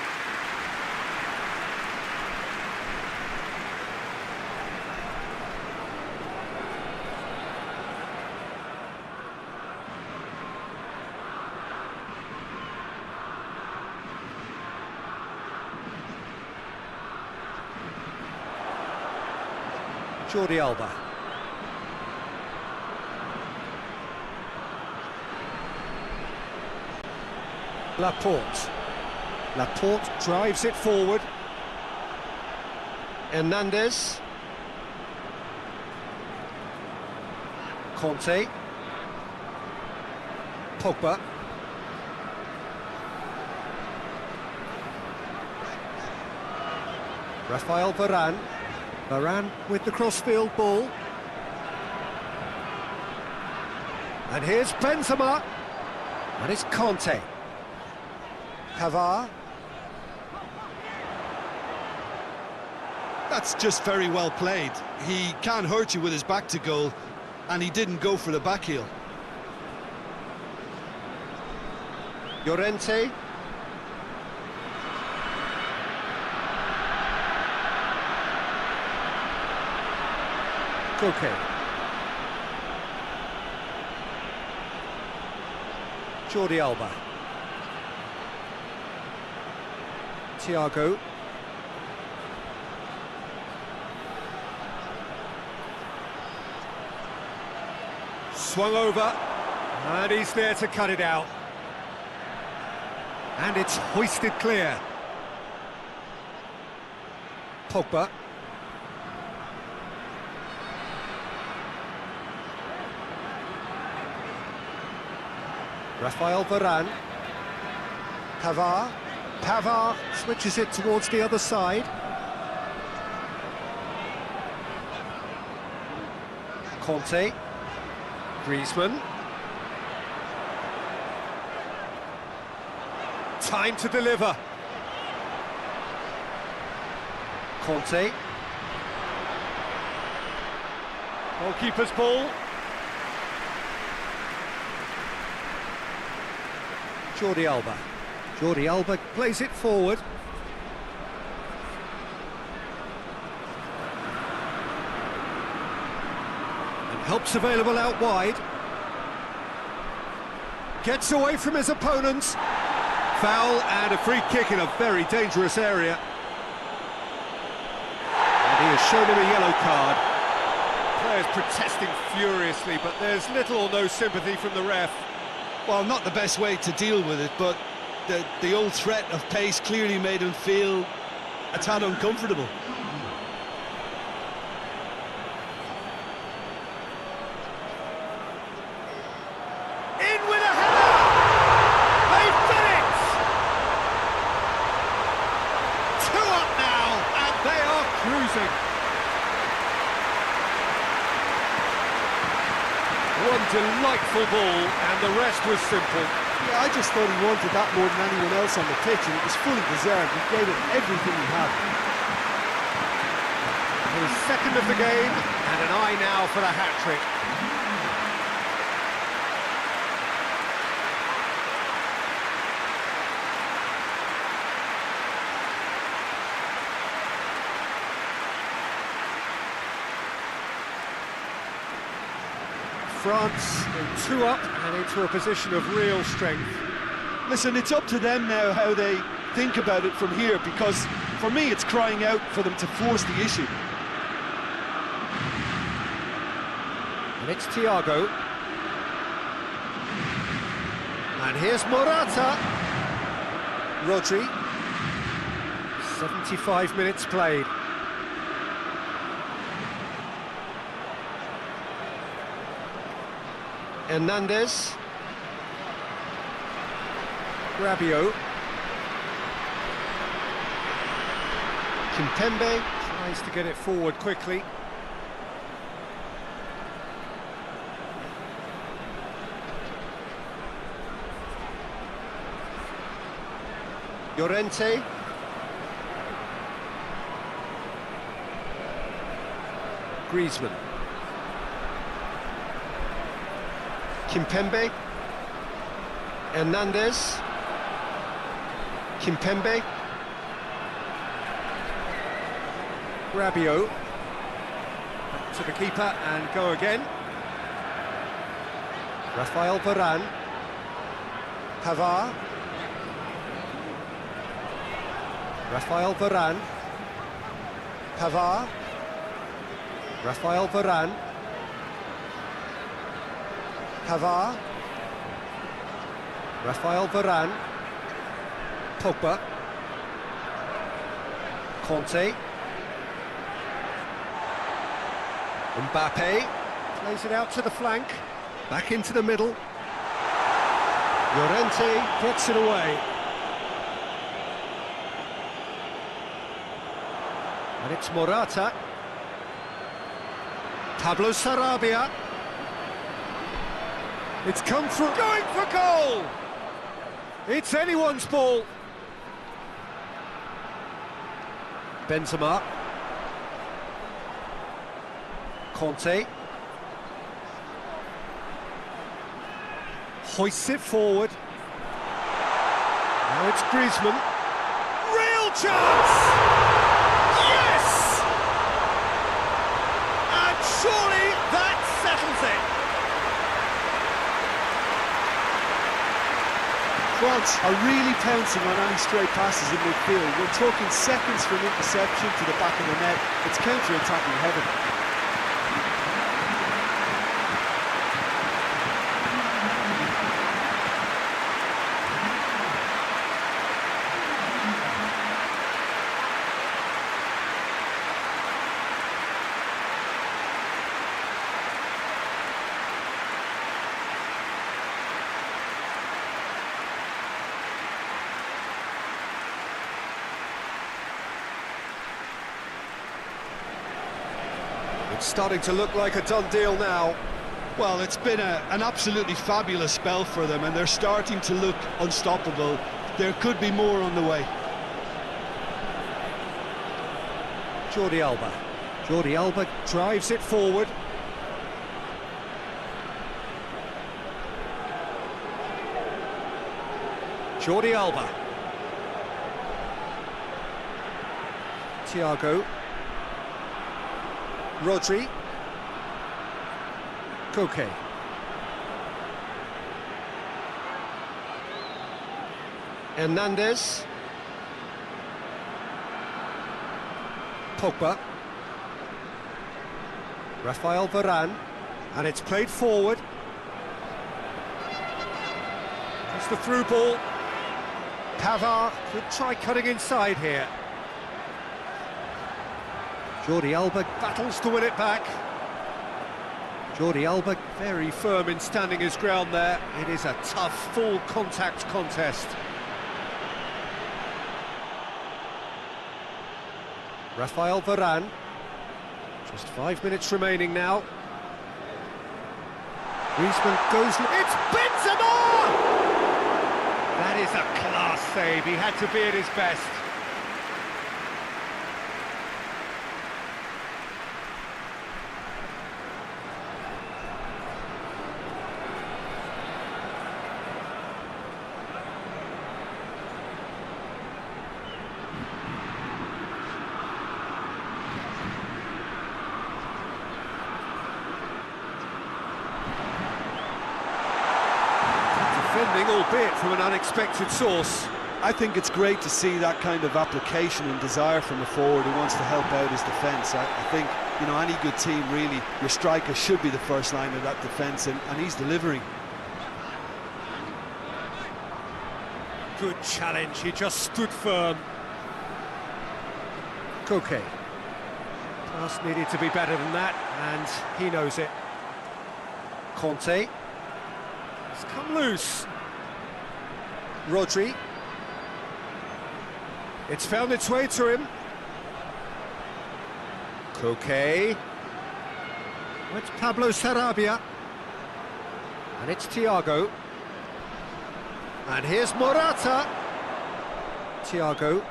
Jordi Alba. Laporte. Laporte drives it forward. Hernandez. Conte. Pogba. Rafael Varane. Varane with the crossfield ball. And here's Benzema. And it's Conte. Pavard. That's just very well played. He can't hurt you with his back to goal, and he didn't go for the back heel. Llorente. Koke. Jordi Alba. Thiago. Swung over, and he's there to cut it out. And it's hoisted clear. Pogba. Rafael Varane. Pavard switches it towards the other side. Conte. Griezmann. Time to deliver. Conte. Goalkeeper's ball. Jordi Alba. Jordi Alba plays it forward. And help's available out wide. Gets away from his opponents. Foul and a free kick in a very dangerous area. And he has shown him a yellow card. Players protesting furiously, but there's little or no sympathy from the ref. Well, not the best way to deal with it, but the old threat of pace clearly made him feel a tad uncomfortable. In with a header! They've done it! 2 up now, and they are cruising. One delightful ball, and the rest was simple. Yeah, I just thought he wanted that more than anyone else on the pitch, and it was fully deserved. He gave it everything he had. His second of the game, and an eye now for the hat-trick. France 2 up and into a position of real strength. Listen, it's up to them now how they think about it from here, because for me it's crying out for them to force the issue. And it's Thiago. And here's Morata. Rodri. 75 minutes played. Hernandez. Rabiot. Kimpembe. Tries to get it forward quickly. Llorente. Griezmann. Kimpembe. Hernandez. Kimpembe. Rabiot. Back to the keeper and go again. Rafael Varane. Pavard. Rafael Varane. Pavard. Rafael Varane. Pavard. Rafael Varane. Pogba. Conte. Mbappe. Plays it out to the flank. Back into the middle. Llorente gets it away. And it's Morata. Pablo Sarabia. It's come through. Going for goal! It's anyone's ball. Benzema. Conte. Hoists it forward. Now it's Griezmann. Real chance! Yes! And surely that settles it. France are really pouncing on any stray passes in midfield. We're talking seconds from interception to the back of the net. It's counter-attacking heaven. It's starting to look like a done deal now. Well, it's been an absolutely fabulous spell for them, and they're starting to look unstoppable. There could be more on the way. Jordi Alba. Jordi Alba drives it forward. Jordi Alba. Thiago. Rodri. Koke. Hernandez. Pogba. Rafael Varane. And it's played forward. It's the through ball. Pavard could try cutting inside here. Jordi Alba battles to win it back. Jordi Alba very firm in standing his ground there. It is a tough, full contact contest. Rafael Varane. Just 5 minutes remaining now. Griezmann goes... It's Benzema! That is a class save. He had to be at his best. Defending, albeit from an unexpected source. I think it's great to see that kind of application and desire from a forward who wants to help out his defence. I think, you know, any good team, really, your striker should be the first line of that defence, and he's delivering. Good challenge, he just stood firm. Koke. Pass needed to be better than that, and he knows it. Conte. It's come loose. Rodri. It's found its way to him. Koke. It's Pablo Sarabia. And it's Thiago. And here's Morata. Thiago.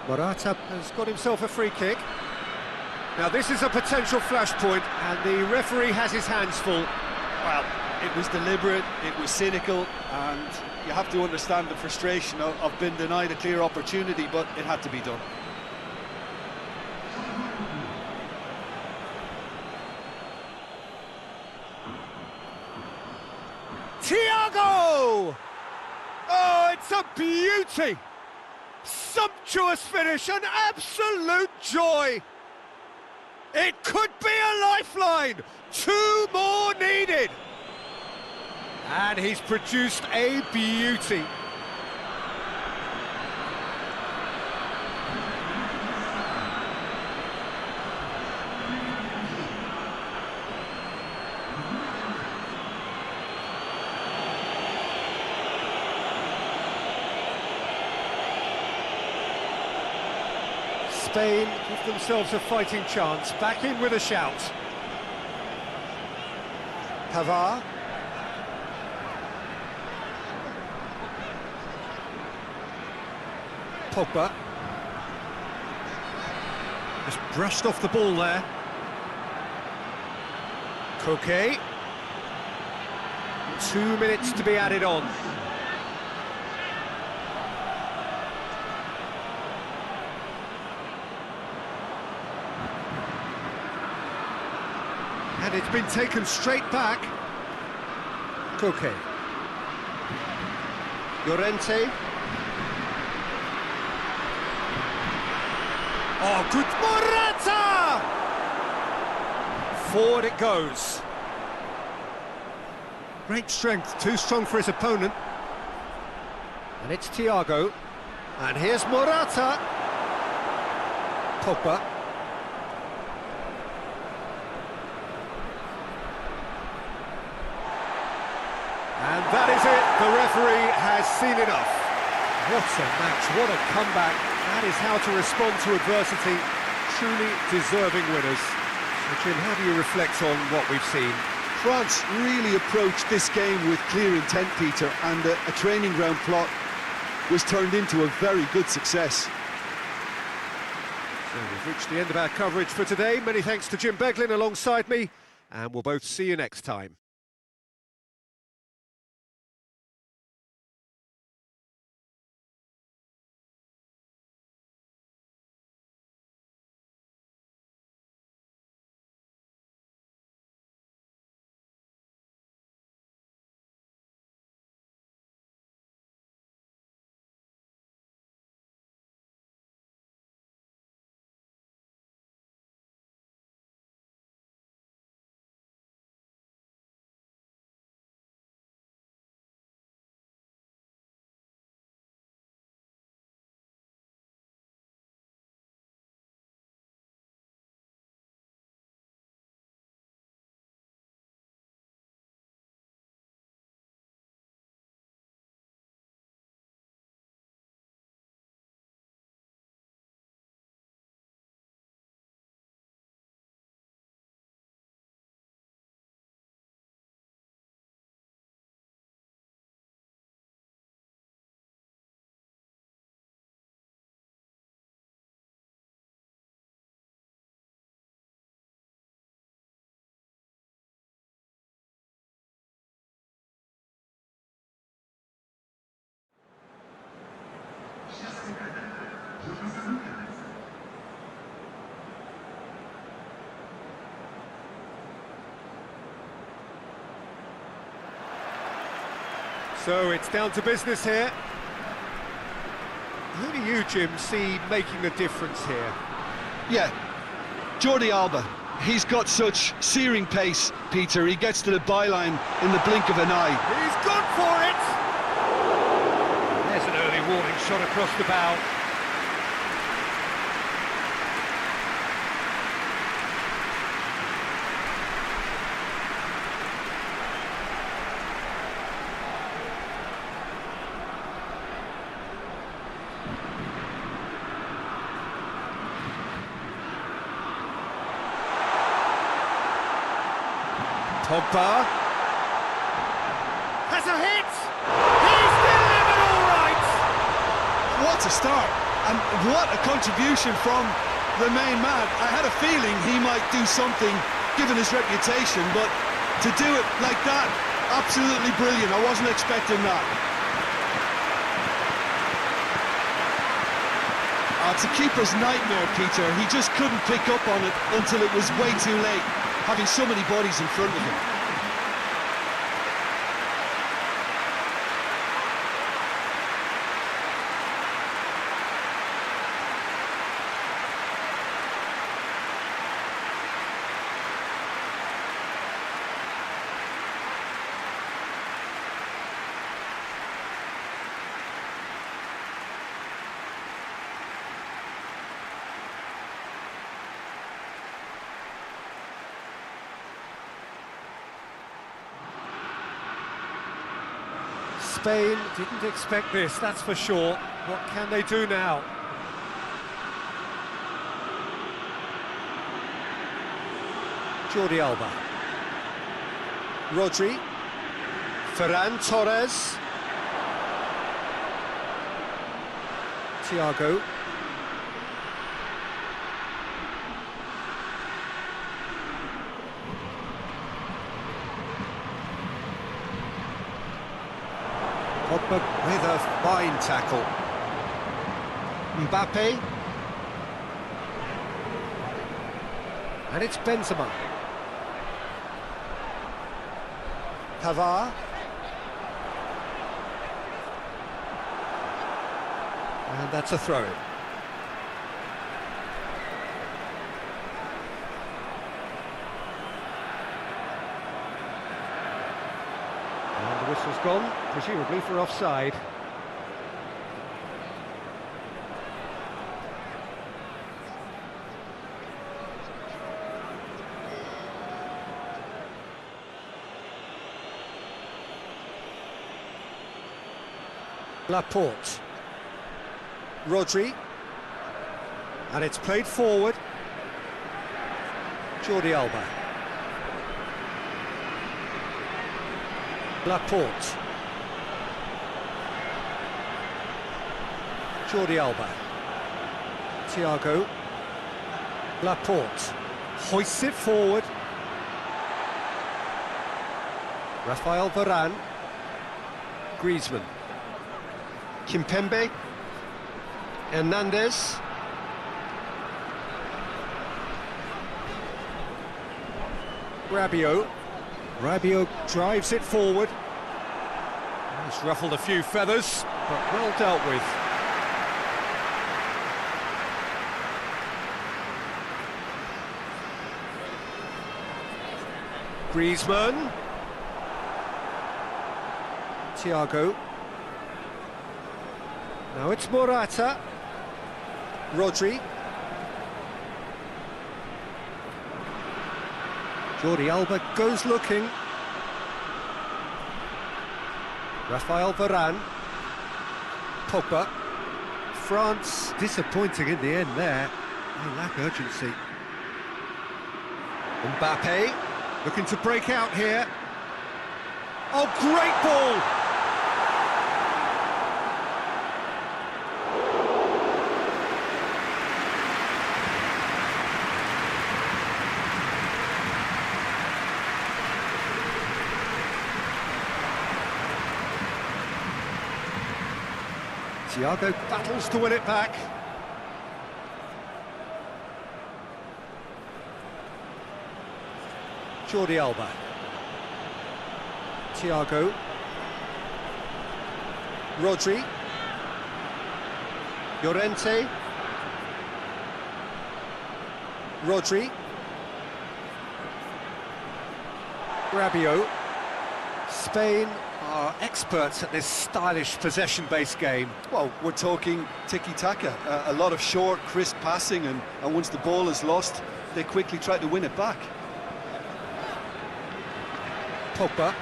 Morata has got himself a free kick. Now this is a potential flashpoint, and the referee has his hands full. Well, it was deliberate, it was cynical, and you have to understand the frustration of being denied a clear opportunity, but it had to be done. Thiago! Oh, it's a beauty! Sumptuous finish, an absolute joy! It could be a lifeline! 2 more needed! And he's produced a beauty. Spain give themselves a fighting chance, back in with a shout. Pavard. Pogba. Just brushed off the ball there. Koke. 2 minutes to be added on. And it's been taken straight back. Koke. Llorente. Oh, good Morata! Forward it goes. Great strength, too strong for his opponent. And it's Thiago. And here's Morata. Pogba. And that is it. The referee has seen enough. What a match, what a comeback. That is how to respond to adversity. Truly deserving winners. Jim, how do you reflect on what we've seen? France really approached this game with clear intent, Peter, and a training ground plot was turned into a very good success. So we've reached the end of our coverage for today. Many thanks to Jim Beglin alongside me, and we'll both see you next time. So it's down to business here. Who do you, Jim, see making a difference here? Yeah, Jordi Alba. He's got such searing pace, Peter. He gets to the byline in the blink of an eye. He's gone for it! There's an early warning shot across the bow. Pogba has a hit! He's delivered all right! What a start, and what a contribution from the main man. I had a feeling he might do something, given his reputation, but to do it like that, absolutely brilliant. I wasn't expecting that. It's a keeper's nightmare, Peter. He just couldn't pick up on it until it was way too late, having so many bodies in front of him. Spain didn't expect this, that's for sure. What can they do now? Jordi Alba. Rodri. Ferran Torres. Thiago. Pogba with a fine tackle. Mbappe. And it's Benzema. Pavard. And that's a throw-in. And the whistle's gone, presumably for offside. Laporte. Rodri. And it's played forward. Jordi Alba. Laporte. Jordi Alba. Thiago. Laporte. Hoists it forward. Rafael Varane. Griezmann. Kimpembe. Hernandez. Rabiot drives it forward. He's ruffled a few feathers, but well dealt with. Griezmann. Thiago. Now it's Morata. Rodri. Jordi Alba goes looking. Rafael Varane. Pogba. France disappointing in the end there. They lack urgency. Mbappe looking to break out here. Oh, great ball! Thiago battles to win it back. Jordi Alba. Thiago. Rodri. Llorente. Rodri. Rabiot. Spain are experts at this stylish possession-based game. Well, we're talking tiki-taka, a lot of short, crisp passing, and once the ball is lost, they quickly try to win it back. Pogba.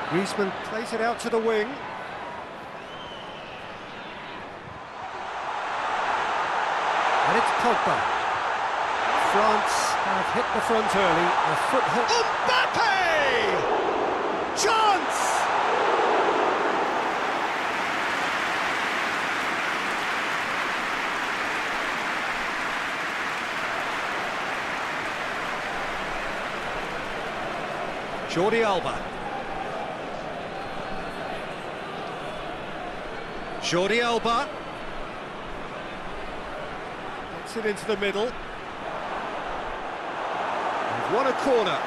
Griezmann plays it out to the wing. And it's Pogba. France have hit the front early. A foothold. Mbappe! Chance! Jordi Alba. Jordi Alba. Gets it into the middle. And what a corner.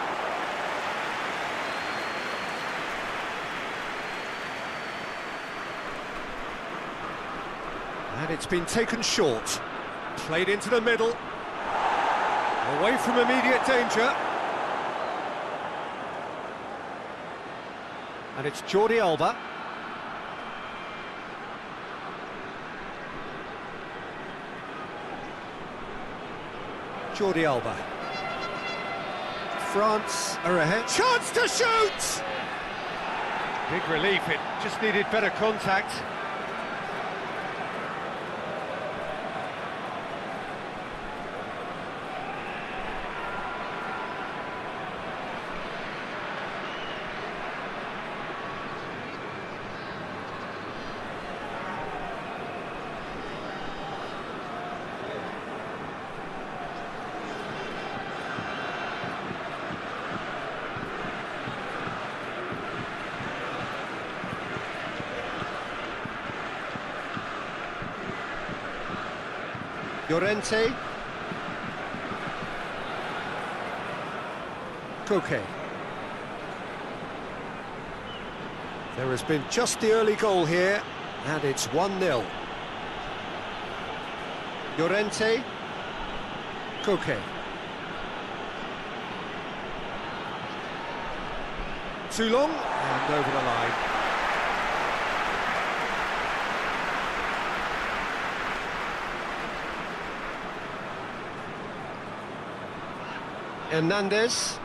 And it's been taken short. Played into the middle. Away from immediate danger. And it's Jordi Alba. Jordi Alba. France are ahead. Chance to shoot! Big relief, it just needed better contact. Llorente. Koke. There has been just the early goal here, and it's 1-0. Llorente. Koke. Too long, and over the line. Hernandez.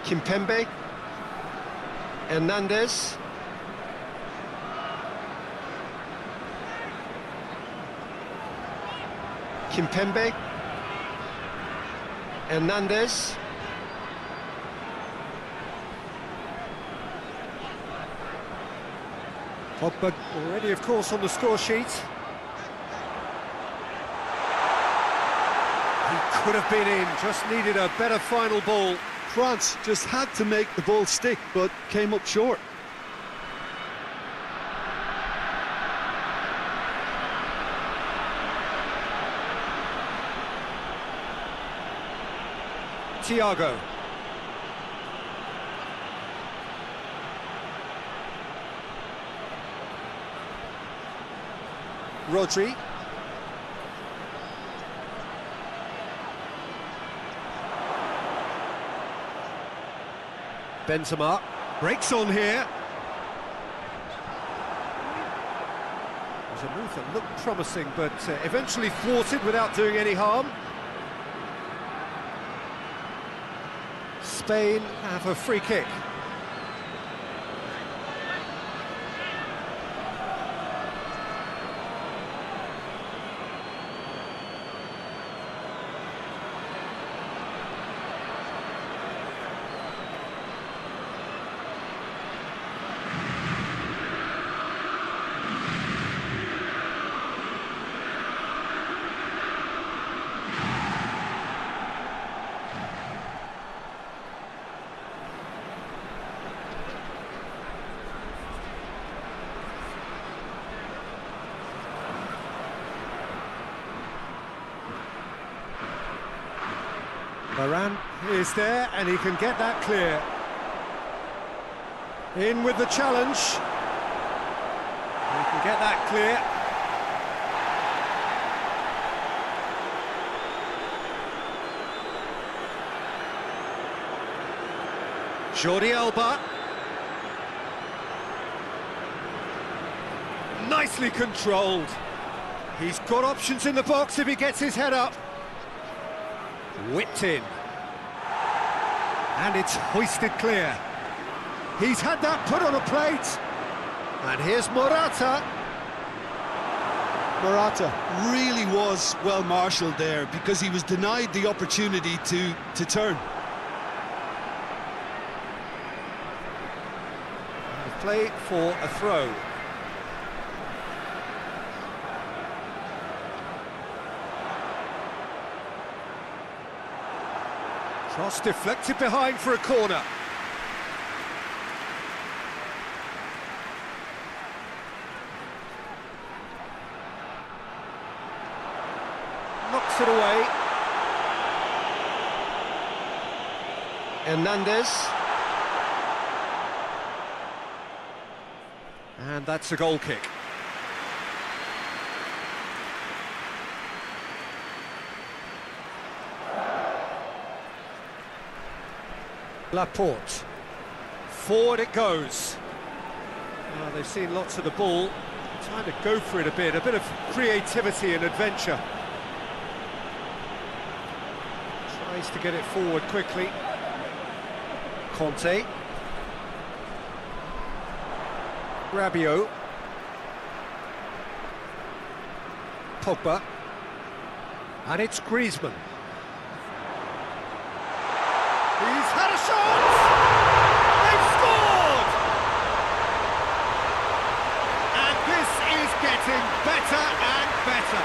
Kimpembe. Hernandez. Kimpembe. Hernandez. Pogba already, of course, on the score sheet. He could have been in, just needed a better final ball. France just had to make the ball stick, but came up short. Thiago. Rodri. Benzema breaks on here. It was a move that looked promising, but eventually thwarted without doing any harm. Spain have a free kick. Varane is there, and he can get that clear. In with the challenge. He can get that clear. Jordi Alba. Nicely controlled. He's got options in the box if he gets his head up. Whipped in. And it's hoisted clear. He's had that put on a plate. And here's Morata. Morata really was well marshalled there because he was denied the opportunity to turn. Play for a throw. Cross deflected behind for a corner. Knocks it away. Hernandez. And that's a goal kick. Laporte. Forward it goes. They've seen lots of the ball. Time to go for it a bit of creativity and adventure. Tries to get it forward quickly. Conte. Rabiot. Pogba. And it's Griezmann. He's had a shot! They've scored! And this is getting better and better.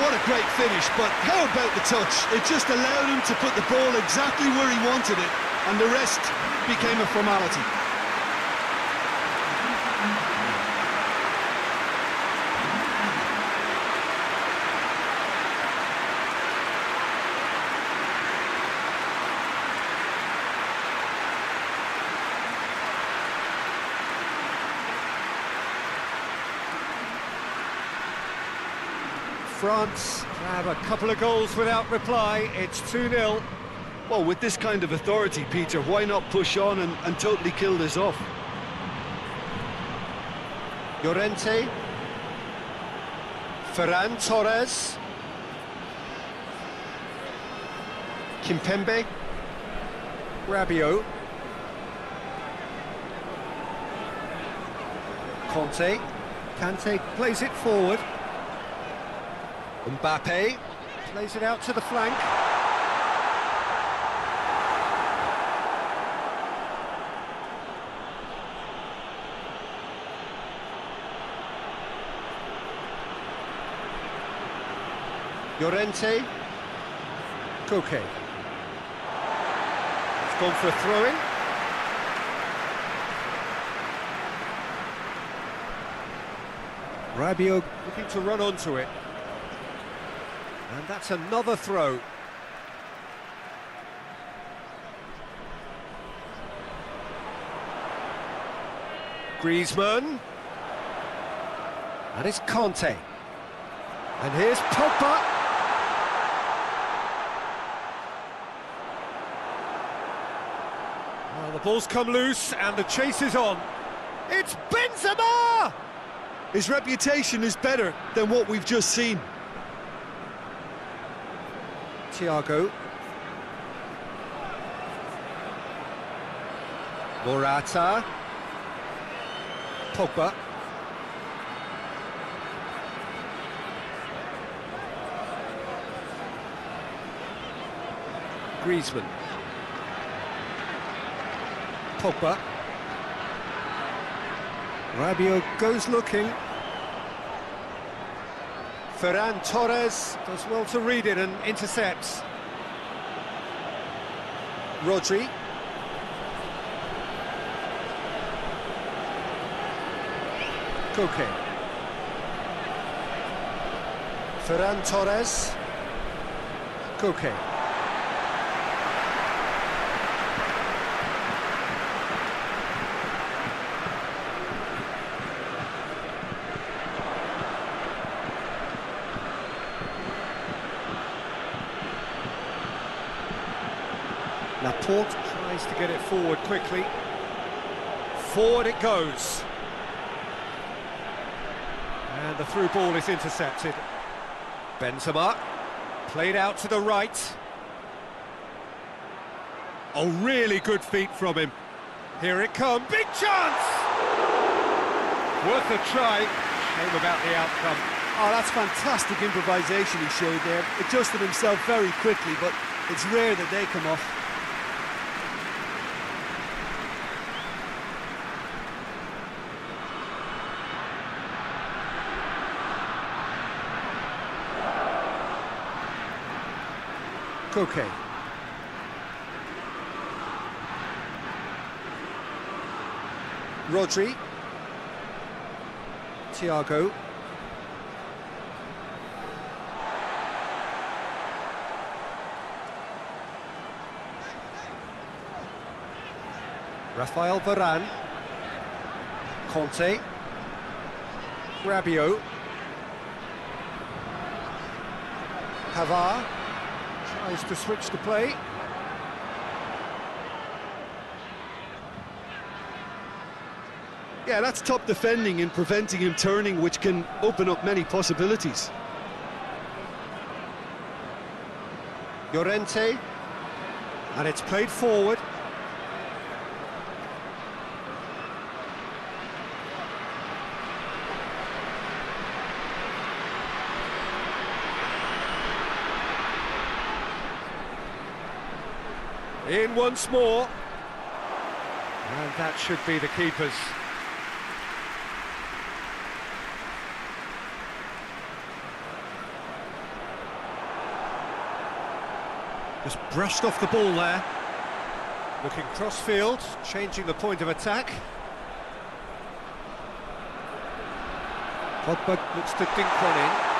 What a great finish, but how about the touch? It just allowed him to put the ball exactly where he wanted it, and the rest became a formality. France have a couple of goals without reply. It's 2-0. Well, with this kind of authority, Peter, why not push on and totally kill this off? Llorente. Ferran Torres. Kimpembe. Rabiot. Conte. Kante plays it forward. Mbappe plays it out to the flank. Llorente. Koke. It's gone for a throw-in. Rabiot looking to run onto it. And that's another throw. Griezmann. And it's Conte. And here's Pogba. Well, the ball's come loose and the chase is on. It's Benzema! His reputation is better than what we've just seen. Thiago. Morata. Pogba. Griezmann. Pogba. Rabiot goes looking. Ferran Torres does well to read it and intercepts. Rodri. Koke. Ferran Torres. Koke. Laporte tries to get it forward quickly. Forward it goes. And the through ball is intercepted. Benzema, played out to the right. Oh, really good feet from him. Here it comes, big chance! Worth a try. Shame about the outcome. Oh, that's fantastic improvisation he showed there. Adjusted himself very quickly, but it's rare that they come off. Koke. Rodri. Thiago. Rafael Varane. Conte. Rabiot. Pavard tries to switch the play. Yeah, that's top defending and preventing him turning, which can open up many possibilities. Llorente. And it's played forward. In once more. And that should be the keeper's. Just brushed off the ball there. Looking cross-field, changing the point of attack. Pogba looks to dink one in.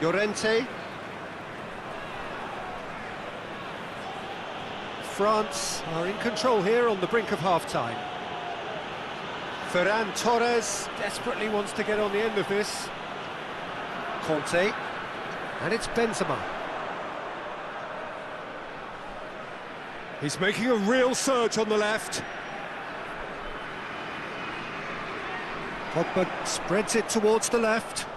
Llorente. France are in control here on the brink of half-time. Ferran Torres desperately wants to get on the end of this. Conte. And it's Benzema. He's making a real surge on the left. Pogba spreads it towards the left.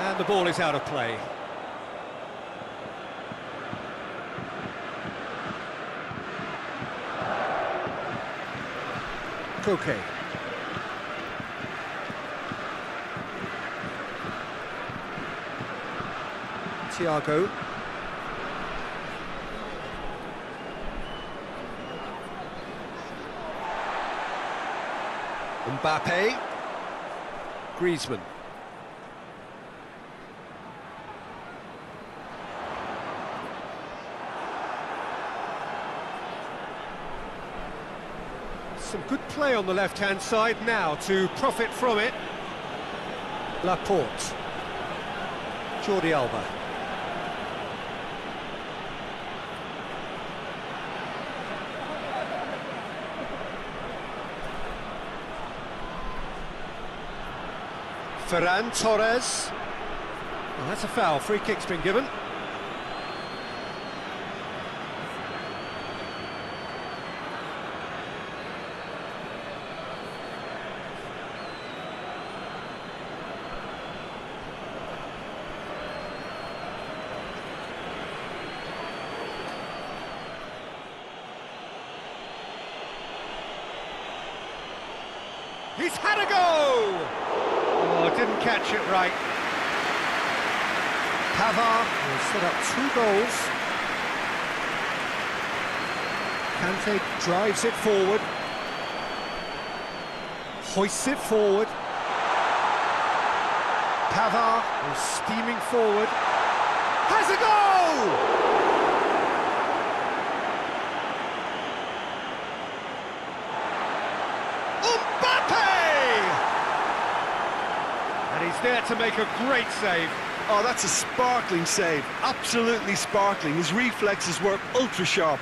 And the ball is out of play. KOTA. Thiago. Mbappe. Griezmann. Some good play on the left-hand side now to profit from it. Laporte. Jordi Alba. Ferran Torres. Well, that's a foul. Free kick's been given. He's had a go! Oh, didn't catch it right. Pavard will set up 2 goals. Kante drives it forward. Hoists it forward. Pavard is steaming forward. Has a go! He's there to make a great save. Oh, that's a sparkling save. Absolutely sparkling. His reflexes were ultra sharp.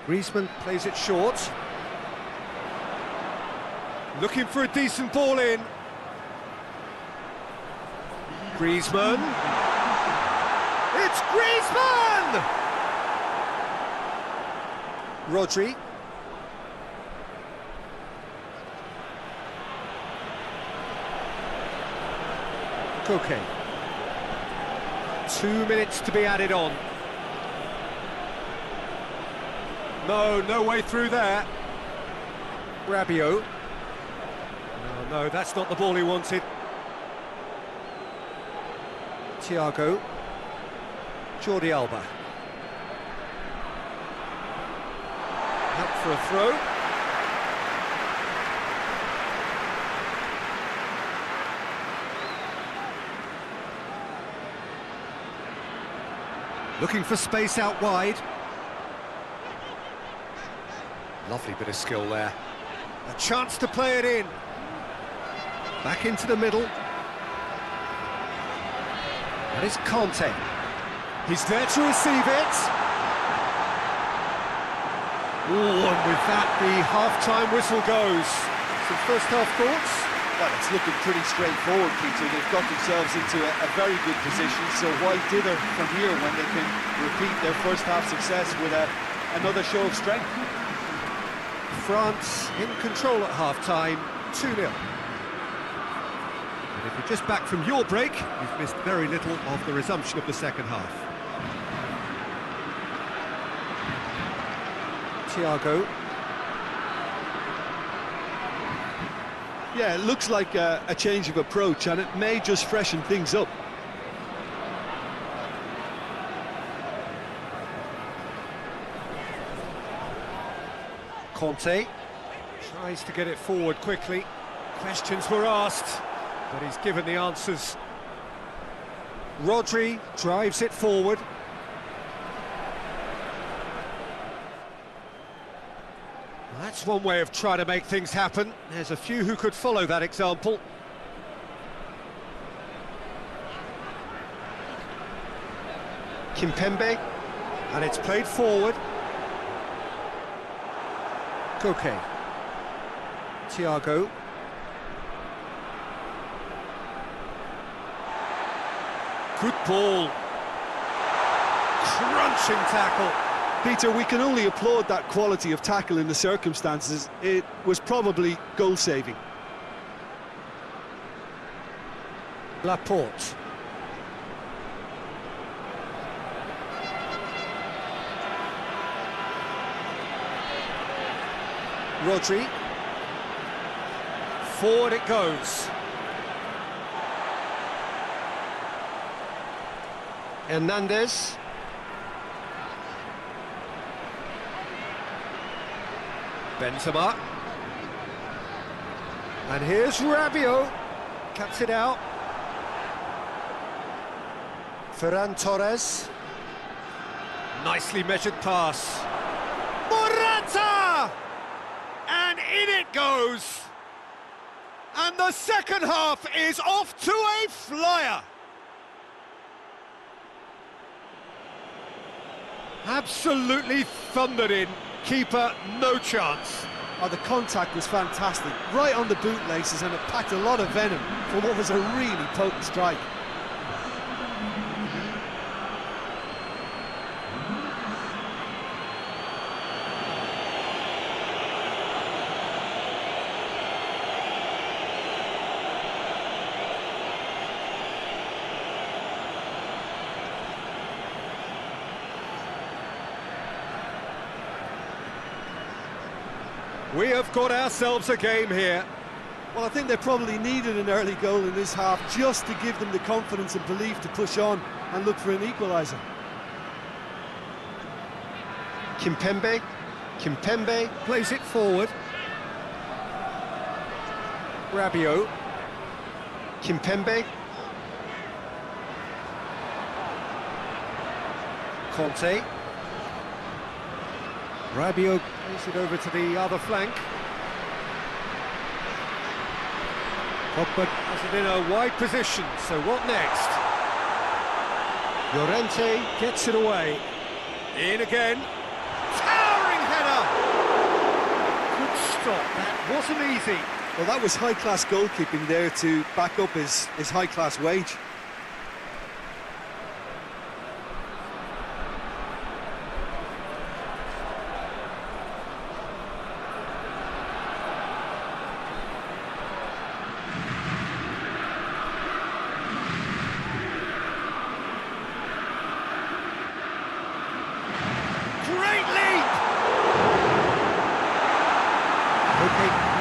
Griezmann plays it short. Looking for a decent ball in. Griezmann. It's Griezmann! Rodri. KOTA. 2 minutes to be added on. No way through there. Rabiot. No, that's not the ball he wanted. Thiago. Jordi Alba. Out for a throw. Looking for space out wide. Lovely bit of skill there. A chance to play it in. Back into the middle. That is Conte. He's there to receive it. Ooh, and with that, the half-time whistle goes. Some first-half thoughts? Well, it's looking pretty straightforward, Peter. They've got themselves into a very good position, so why dither from here when they can repeat their first-half success with another show of strength? France in control at half-time, 2-0. And if you're just back from your break, you've missed very little of the resumption of the second half. Thiago. Yeah, it looks like a change of approach, and it may just freshen things up. Conte tries to get it forward quickly. Questions were asked, but he's given the answers. Rodri drives it forward. That's one way of trying to make things happen. There's a few who could follow that example. Kimpembe, and it's played forward. KOTA. Thiago. Good ball. Crunching tackle. Peter, we can only applaud that quality of tackle in the circumstances. It was probably goal-saving. Laporte. Rodri. Forward it goes. Hernandez. Benzema. And here's Rabiot. Cuts it out. Ferran Torres. Nicely measured pass. Morata! And in it goes. And the second half is off to a flyer. Absolutely thundered in. Keeper, no chance. Oh, the contact was fantastic. Right on the bootlaces, and it packed a lot of venom for what was a really potent strike. We have got ourselves a game here. Well, I think they probably needed an early goal in this half just to give them the confidence and belief to push on and look for an equaliser. Kimpembe plays it forward. Rabiot. Kimpembe. Conte. Rabiot plays it over to the other flank. Pogba has it in a wide position, so what next? Llorente gets it away. In again. Towering header! Good stop, that wasn't easy. Well, that was high-class goalkeeping there to back up his high-class wage.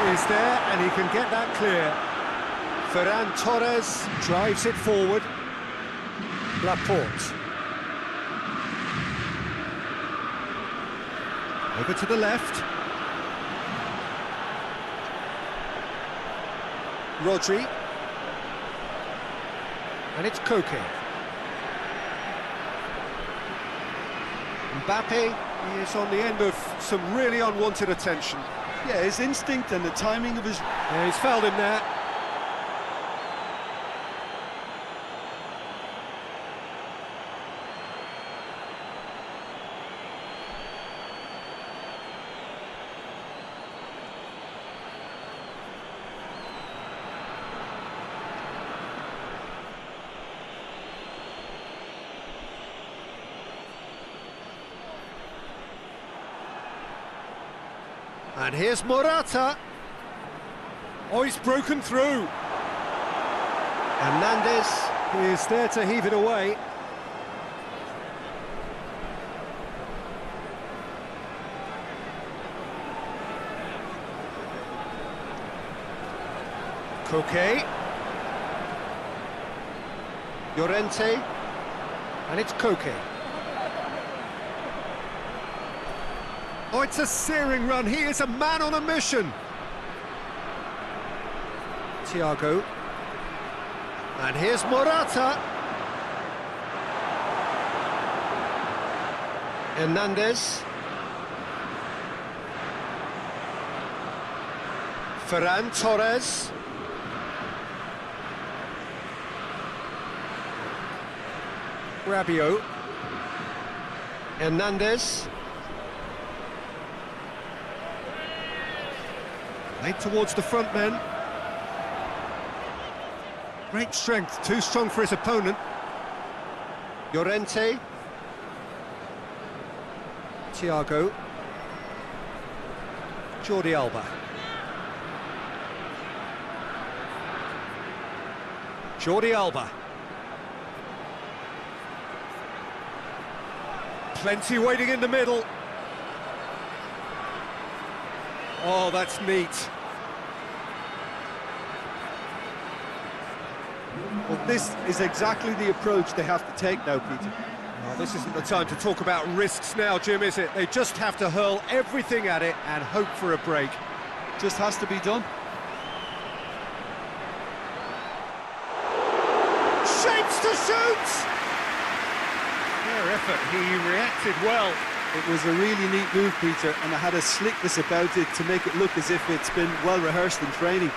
Is there, and he can get that clear. Ferran Torres drives it forward. Laporte. Over to the left. Rodri. And it's Koke. Mbappe is on the end of some really unwanted attention. Yeah, his instinct and the timing of his... Yeah, he's fouled him there. And here's Morata. Oh, he's broken through. Hernandez is there to heave it away. Koke. Llorente. And it's Koke. Oh, it's a searing run. He is a man on a mission. Thiago. And here's Morata. Hernandez. Ferran Torres. Rabiot. Hernandez. Late towards the front men. Great strength, too strong for his opponent. Llorente. Thiago. Jordi Alba. Jordi Alba. Plenty waiting in the middle. Oh, that's neat. Well, this is exactly the approach they have to take now, Peter. Well, this isn't the time to talk about risks now, Jim, is it? They just have to hurl everything at it and hope for a break. Just has to be done. Shapes to shoot! Fair effort, he reacted well. It was a really neat move, Peter, and it had a slickness about it to make it look as if it's been well rehearsed in training.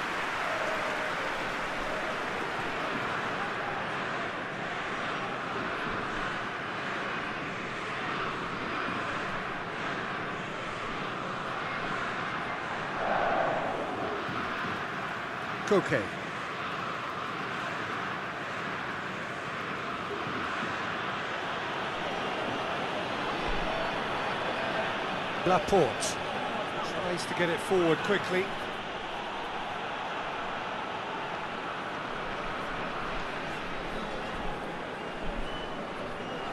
Koke. Laporte tries to get it forward quickly.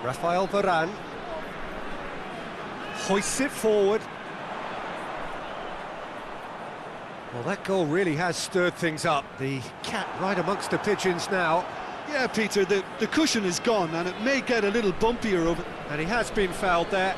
Rafael Varane hoists it forward. Well, that goal really has stirred things up. The cat right amongst the pigeons now. Yeah, Peter, the cushion is gone, and it may get a little bumpier over. And he has been fouled there.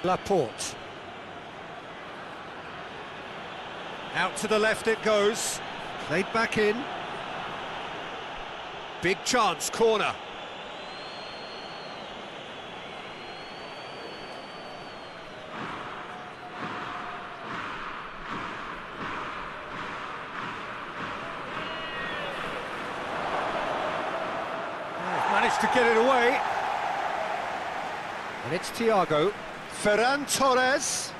Laporte. Out to the left it goes. Played back in. Big chance, corner. Managed to get it away. And it's Thiago. Ferran Torres.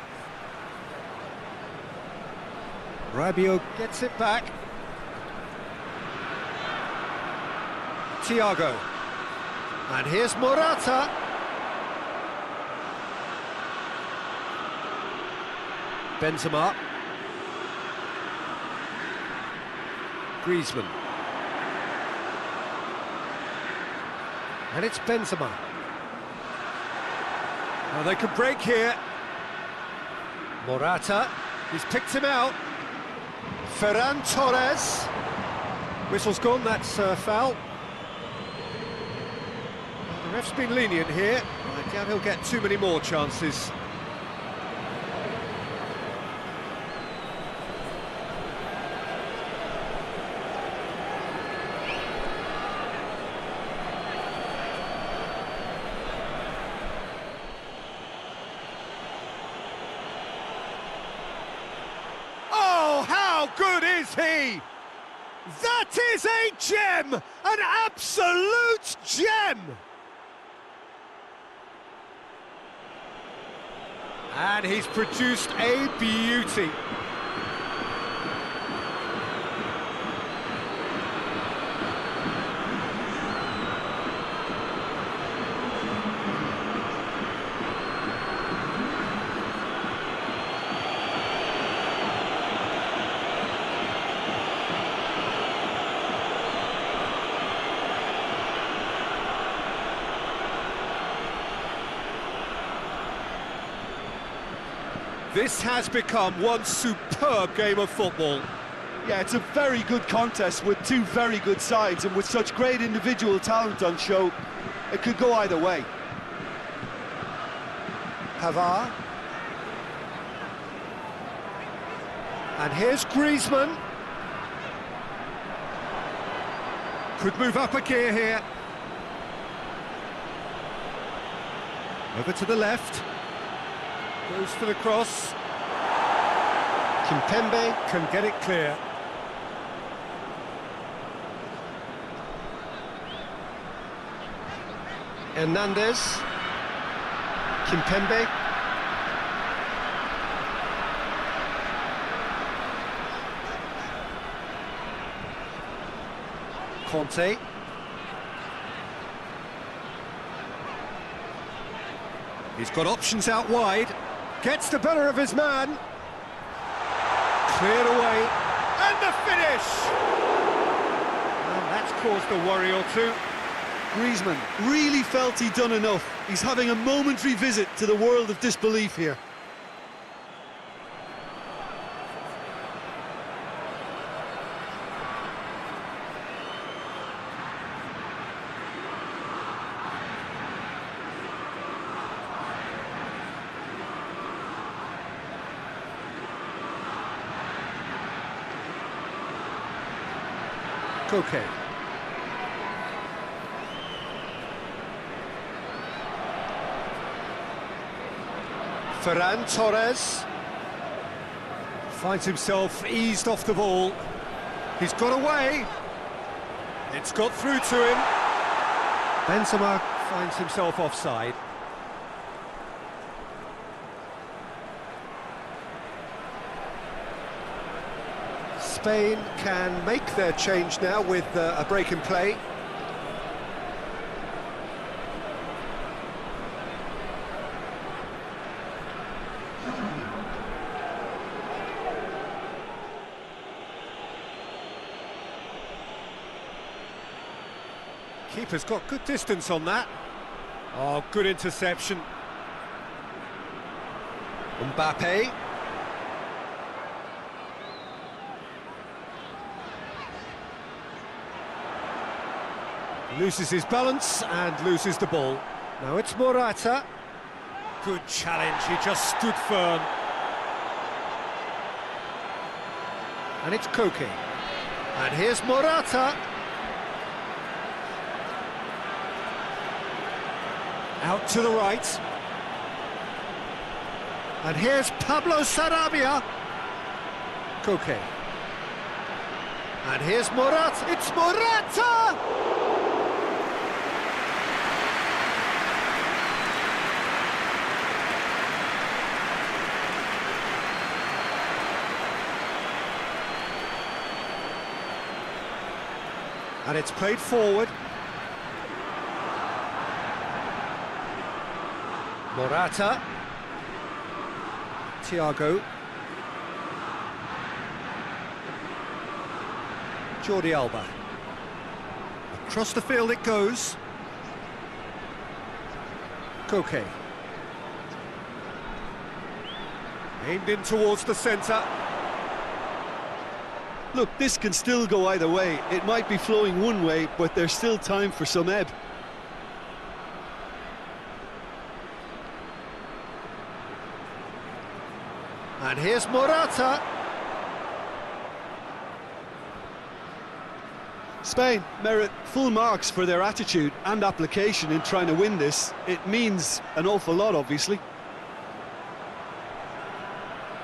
Rabiot gets it back. Thiago. And here's Morata. Benzema. Griezmann. And it's Benzema. Well, they could break here. Morata, he's picked him out. Ferran Torres. Whistle's gone, that's foul. Well, the ref's been lenient here. I doubt he'll get too many more chances. How good is he? That is a gem! An absolute gem! And he's produced a beauty. This has become one superb game of football. Yeah, it's a very good contest with two very good sides, and with such great individual talent on show, it could go either way. Pavard. And here's Griezmann. Could move up a gear here. Over to the left. Goes for the cross. Kimpembe can get it clear. Hernandez. Kimpembe. Conte. He's got options out wide. Gets the better of his man. Cleared away. And the finish! And that's caused a worry or two. Griezmann really felt he'd done enough. He's having a momentary visit to the world of disbelief here. Koke. Ferran Torres finds himself eased off the ball. He's got away. It's got through to him. Benzema finds himself offside. Spain can make their change now with a break in play. Keeper's got good distance on that. Oh, good interception. Mbappe. Loses his balance and loses the ball. Now it's Morata. Good challenge, he just stood firm. And it's Koke. And here's Morata. Out to the right. And here's Pablo Sarabia. Koke. And here's Morata. It's Morata! And it's played forward. Morata. Thiago. Jordi Alba. Across the field it goes. Koke. Aimed in towards the centre. Look, this can still go either way. It might be flowing one way, but there's still time for some ebb. And here's Morata. Spain merit full marks for their attitude and application in trying to win this. It means an awful lot, obviously.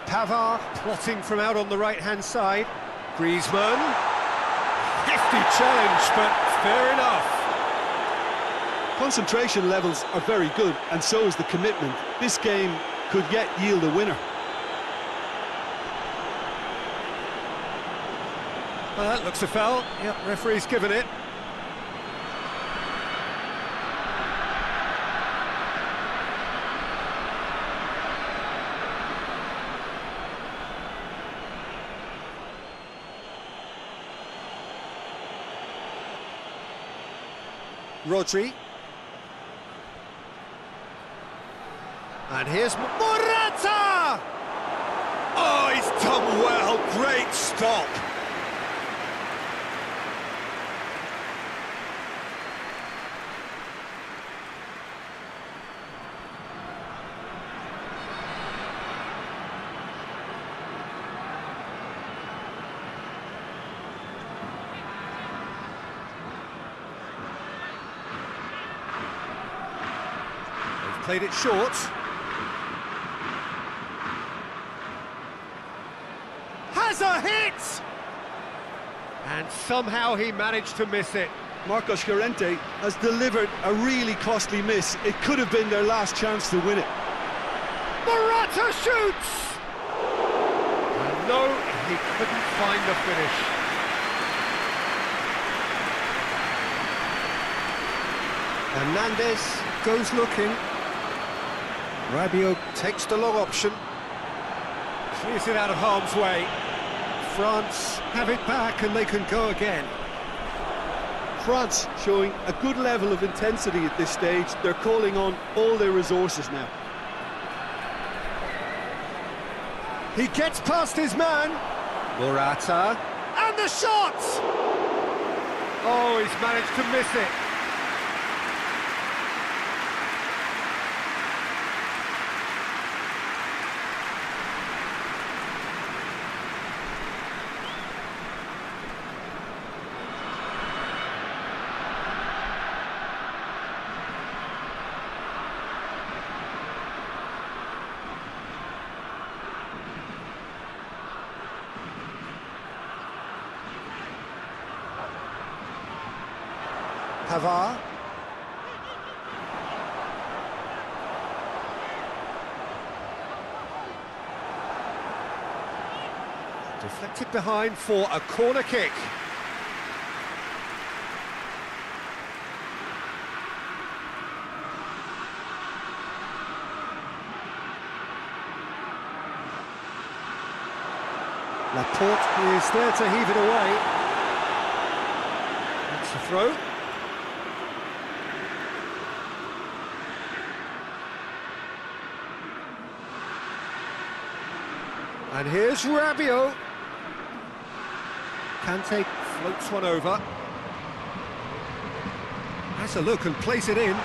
Pavard plotting from out on the right-hand side. Griezmann. Hefty challenge, but fair enough. Concentration levels are very good, and so is the commitment. This game could yet yield a winner. Well, that looks a foul. Yep, referee's given it. Rodri. And here's Morata! Oh, he's done well. Great stop. Played it short. hit! And somehow he managed to miss it. Marcos Llorente has delivered a really costly miss. It could have been their last chance to win it. Morata shoots! And no, he couldn't find the finish. Hernandez goes looking. Rabiot takes the long option. Clears it out of harm's way. France have it back and they can go again. France showing a good level of intensity at this stage. They're calling on all their resources now. He gets past his man. Morata. And the shot! Oh, he's managed to miss it. Pavard. Deflected behind for a corner kick. Laporte is there to heave it away. That's the throw. And here's Rabiot. Kante floats one over. Has a look and plays it in.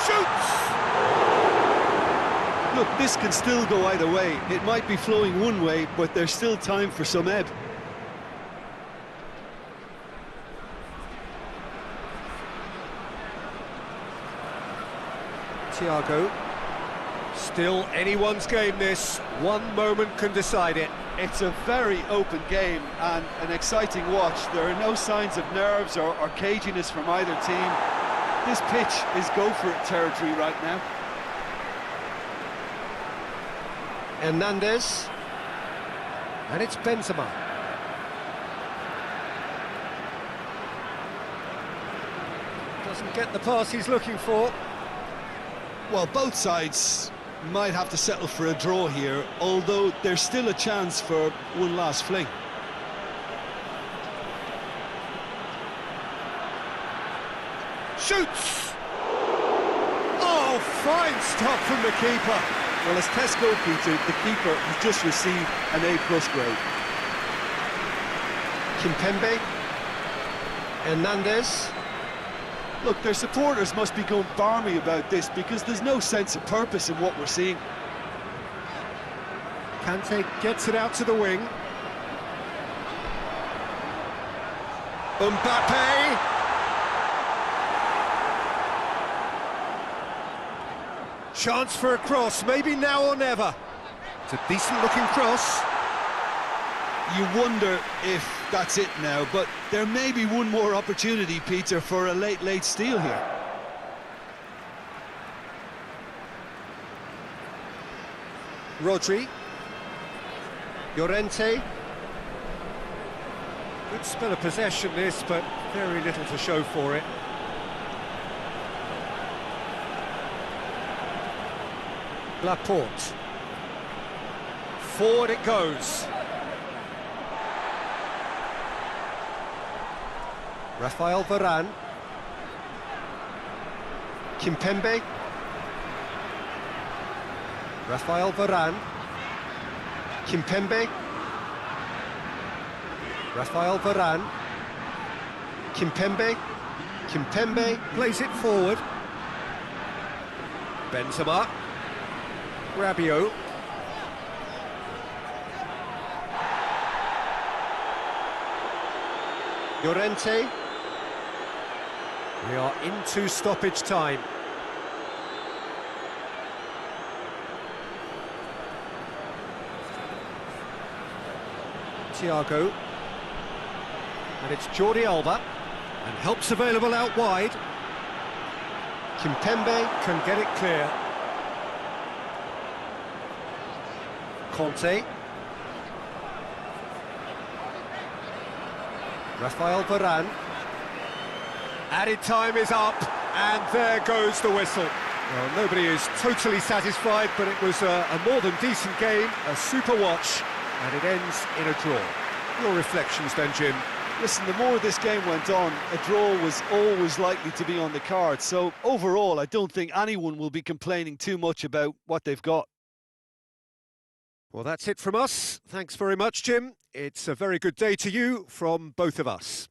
Shoots! Look, this can still go either way. It might be flowing one way, but there's still time for some ebb. Thiago. Still anyone's game, this. One moment can decide it. It's a very open game and an exciting watch. There are no signs of nerves or caginess from either team. This pitch is go-for-it territory right now. Hernandez. And it's Benzema. Doesn't get the pass he's looking for. Well, both sides might have to settle for a draw here, although there's still a chance for one last fling. Shoots! Oh, fine stop from the keeper. Well, as tests go, Peter, the keeper has just received an A+ grade. Kimpembe. Hernandez. Look, their supporters must be going barmy about this because there's no sense of purpose in what we're seeing. Kante gets it out to the wing. Mbappe! Chance for a cross, maybe now or never. It's a decent-looking cross. You wonder if that's it now, but there may be one more opportunity, Peter, for a late steal here. Rodri. Llorente. Good spell of possession this, but very little to show for it. Laporte. Forward it goes. Rafael Varane. Kimpembe. Rafael Varane. Kimpembe. Rafael Varane. Kimpembe. Kimpembe Plays it forward. Benzema. Rabiot. Llorente. We are into stoppage time. Thiago. And it's Jordi Alba. And help's available out wide. Kimpembe can get it clear. Conte. Rafael Varane. Added time is up, and there goes the whistle. Well, nobody is totally satisfied, but it was a more than decent game, a super watch, and it ends in a draw. Your reflections then, Jim? Listen, the more this game went on, a draw was always likely to be on the card. So overall, I don't think anyone will be complaining too much about what they've got. Well, that's it from us. Thanks very much, Jim. It's a very good day to you from both of us.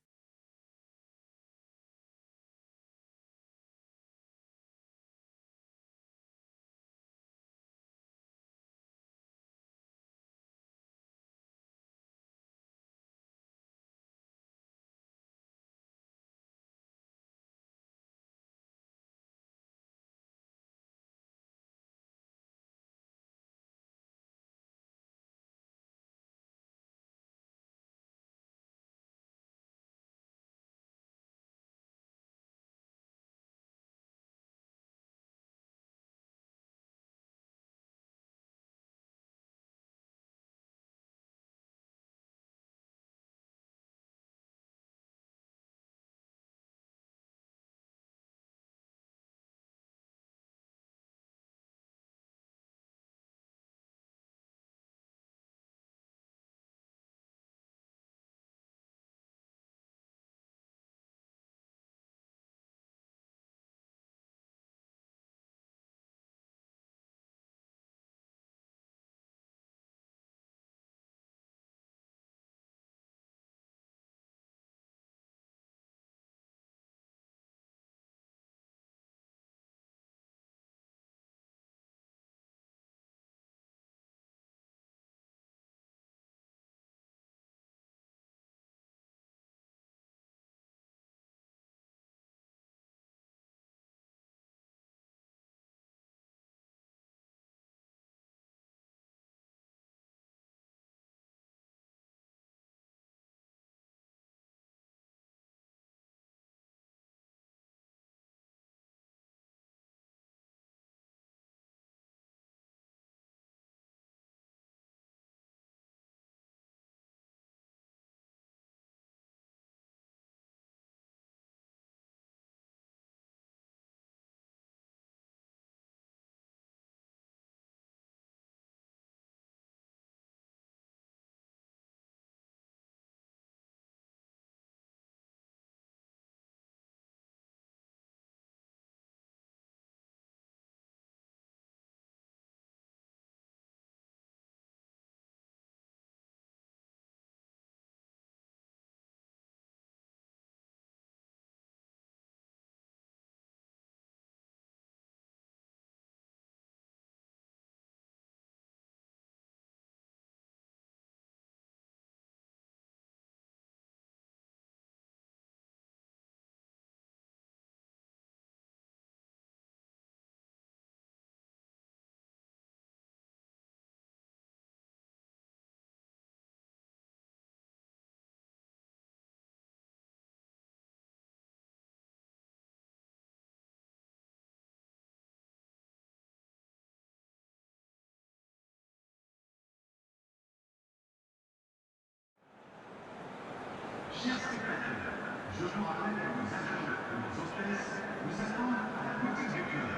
Chers spectateurs, je vous rappelle que nos agents et nos hôtesses nous attendent à la boutique du club.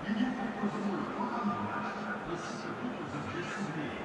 Ils nous proposeront le programme du match ainsi que d'autres objets souvenirs.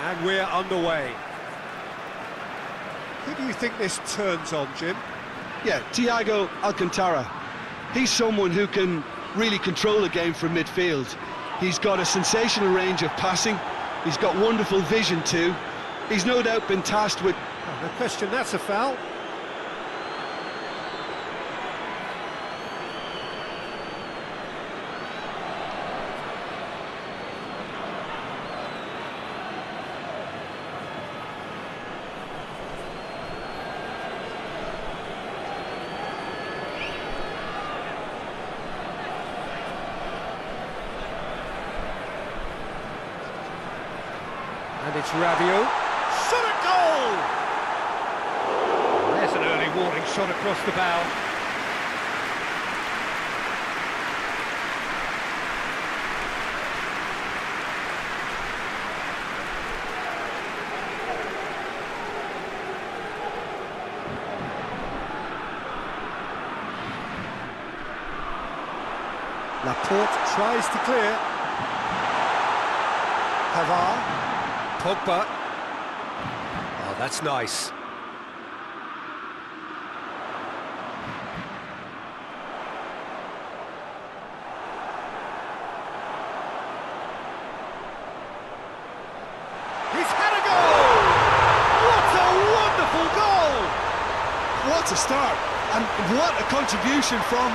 And we're underway. Who do you think this turns on, Jim? Yeah, Thiago Alcantara. He's someone who can really control a game from midfield. He's got a sensational range of passing. He's got wonderful vision too. He's no doubt been tasked with... No question, that's a foul. And it's Rabiot. Shot at goal! There's an early warning shot across the bow. Laporte tries to clear. Pavard. Pogba. Oh, that's nice. He's had a goal! What a wonderful goal! What a start, and what a contribution from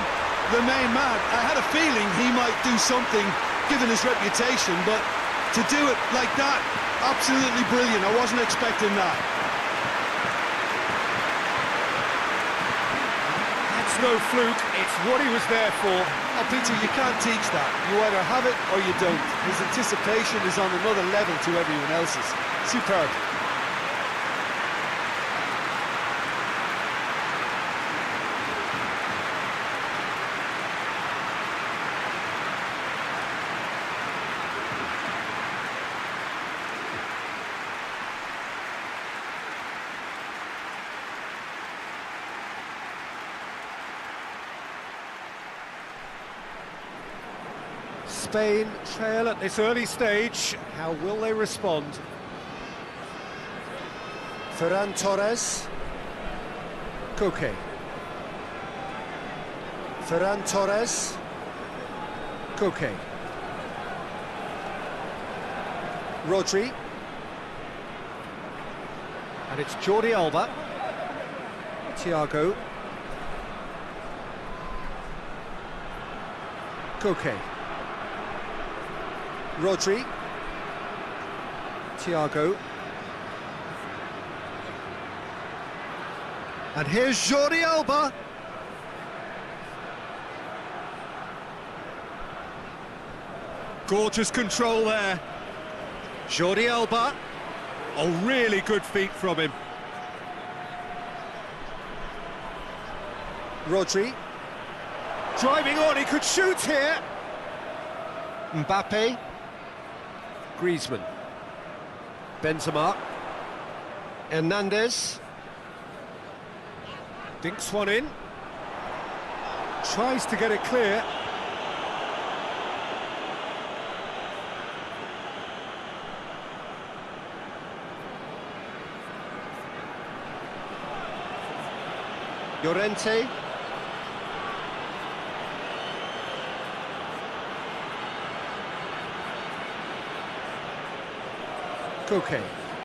the main man. I had a feeling he might do something, given his reputation, but to do it like that, absolutely brilliant. I wasn't expecting that. That's no fluke, it's what he was there for. Oh, Peter, you can't teach that. You either have it or you don't. His anticipation is on another level to everyone else's. Superb. Spain trail at this early stage. How will they respond? Ferran Torres. Koke. Ferran Torres. Koke. Rodri. And it's Jordi Alba. Thiago. Koke. Rodri. Thiago. And here's Jordi Alba. Gorgeous control there. Jordi Alba. A really good feat from him. Rodri. Driving on, he could shoot here. Mbappe. Griezmann. Benzema. Hernandez. Dinks one in. Tries to get it clear. Llorente. Koke.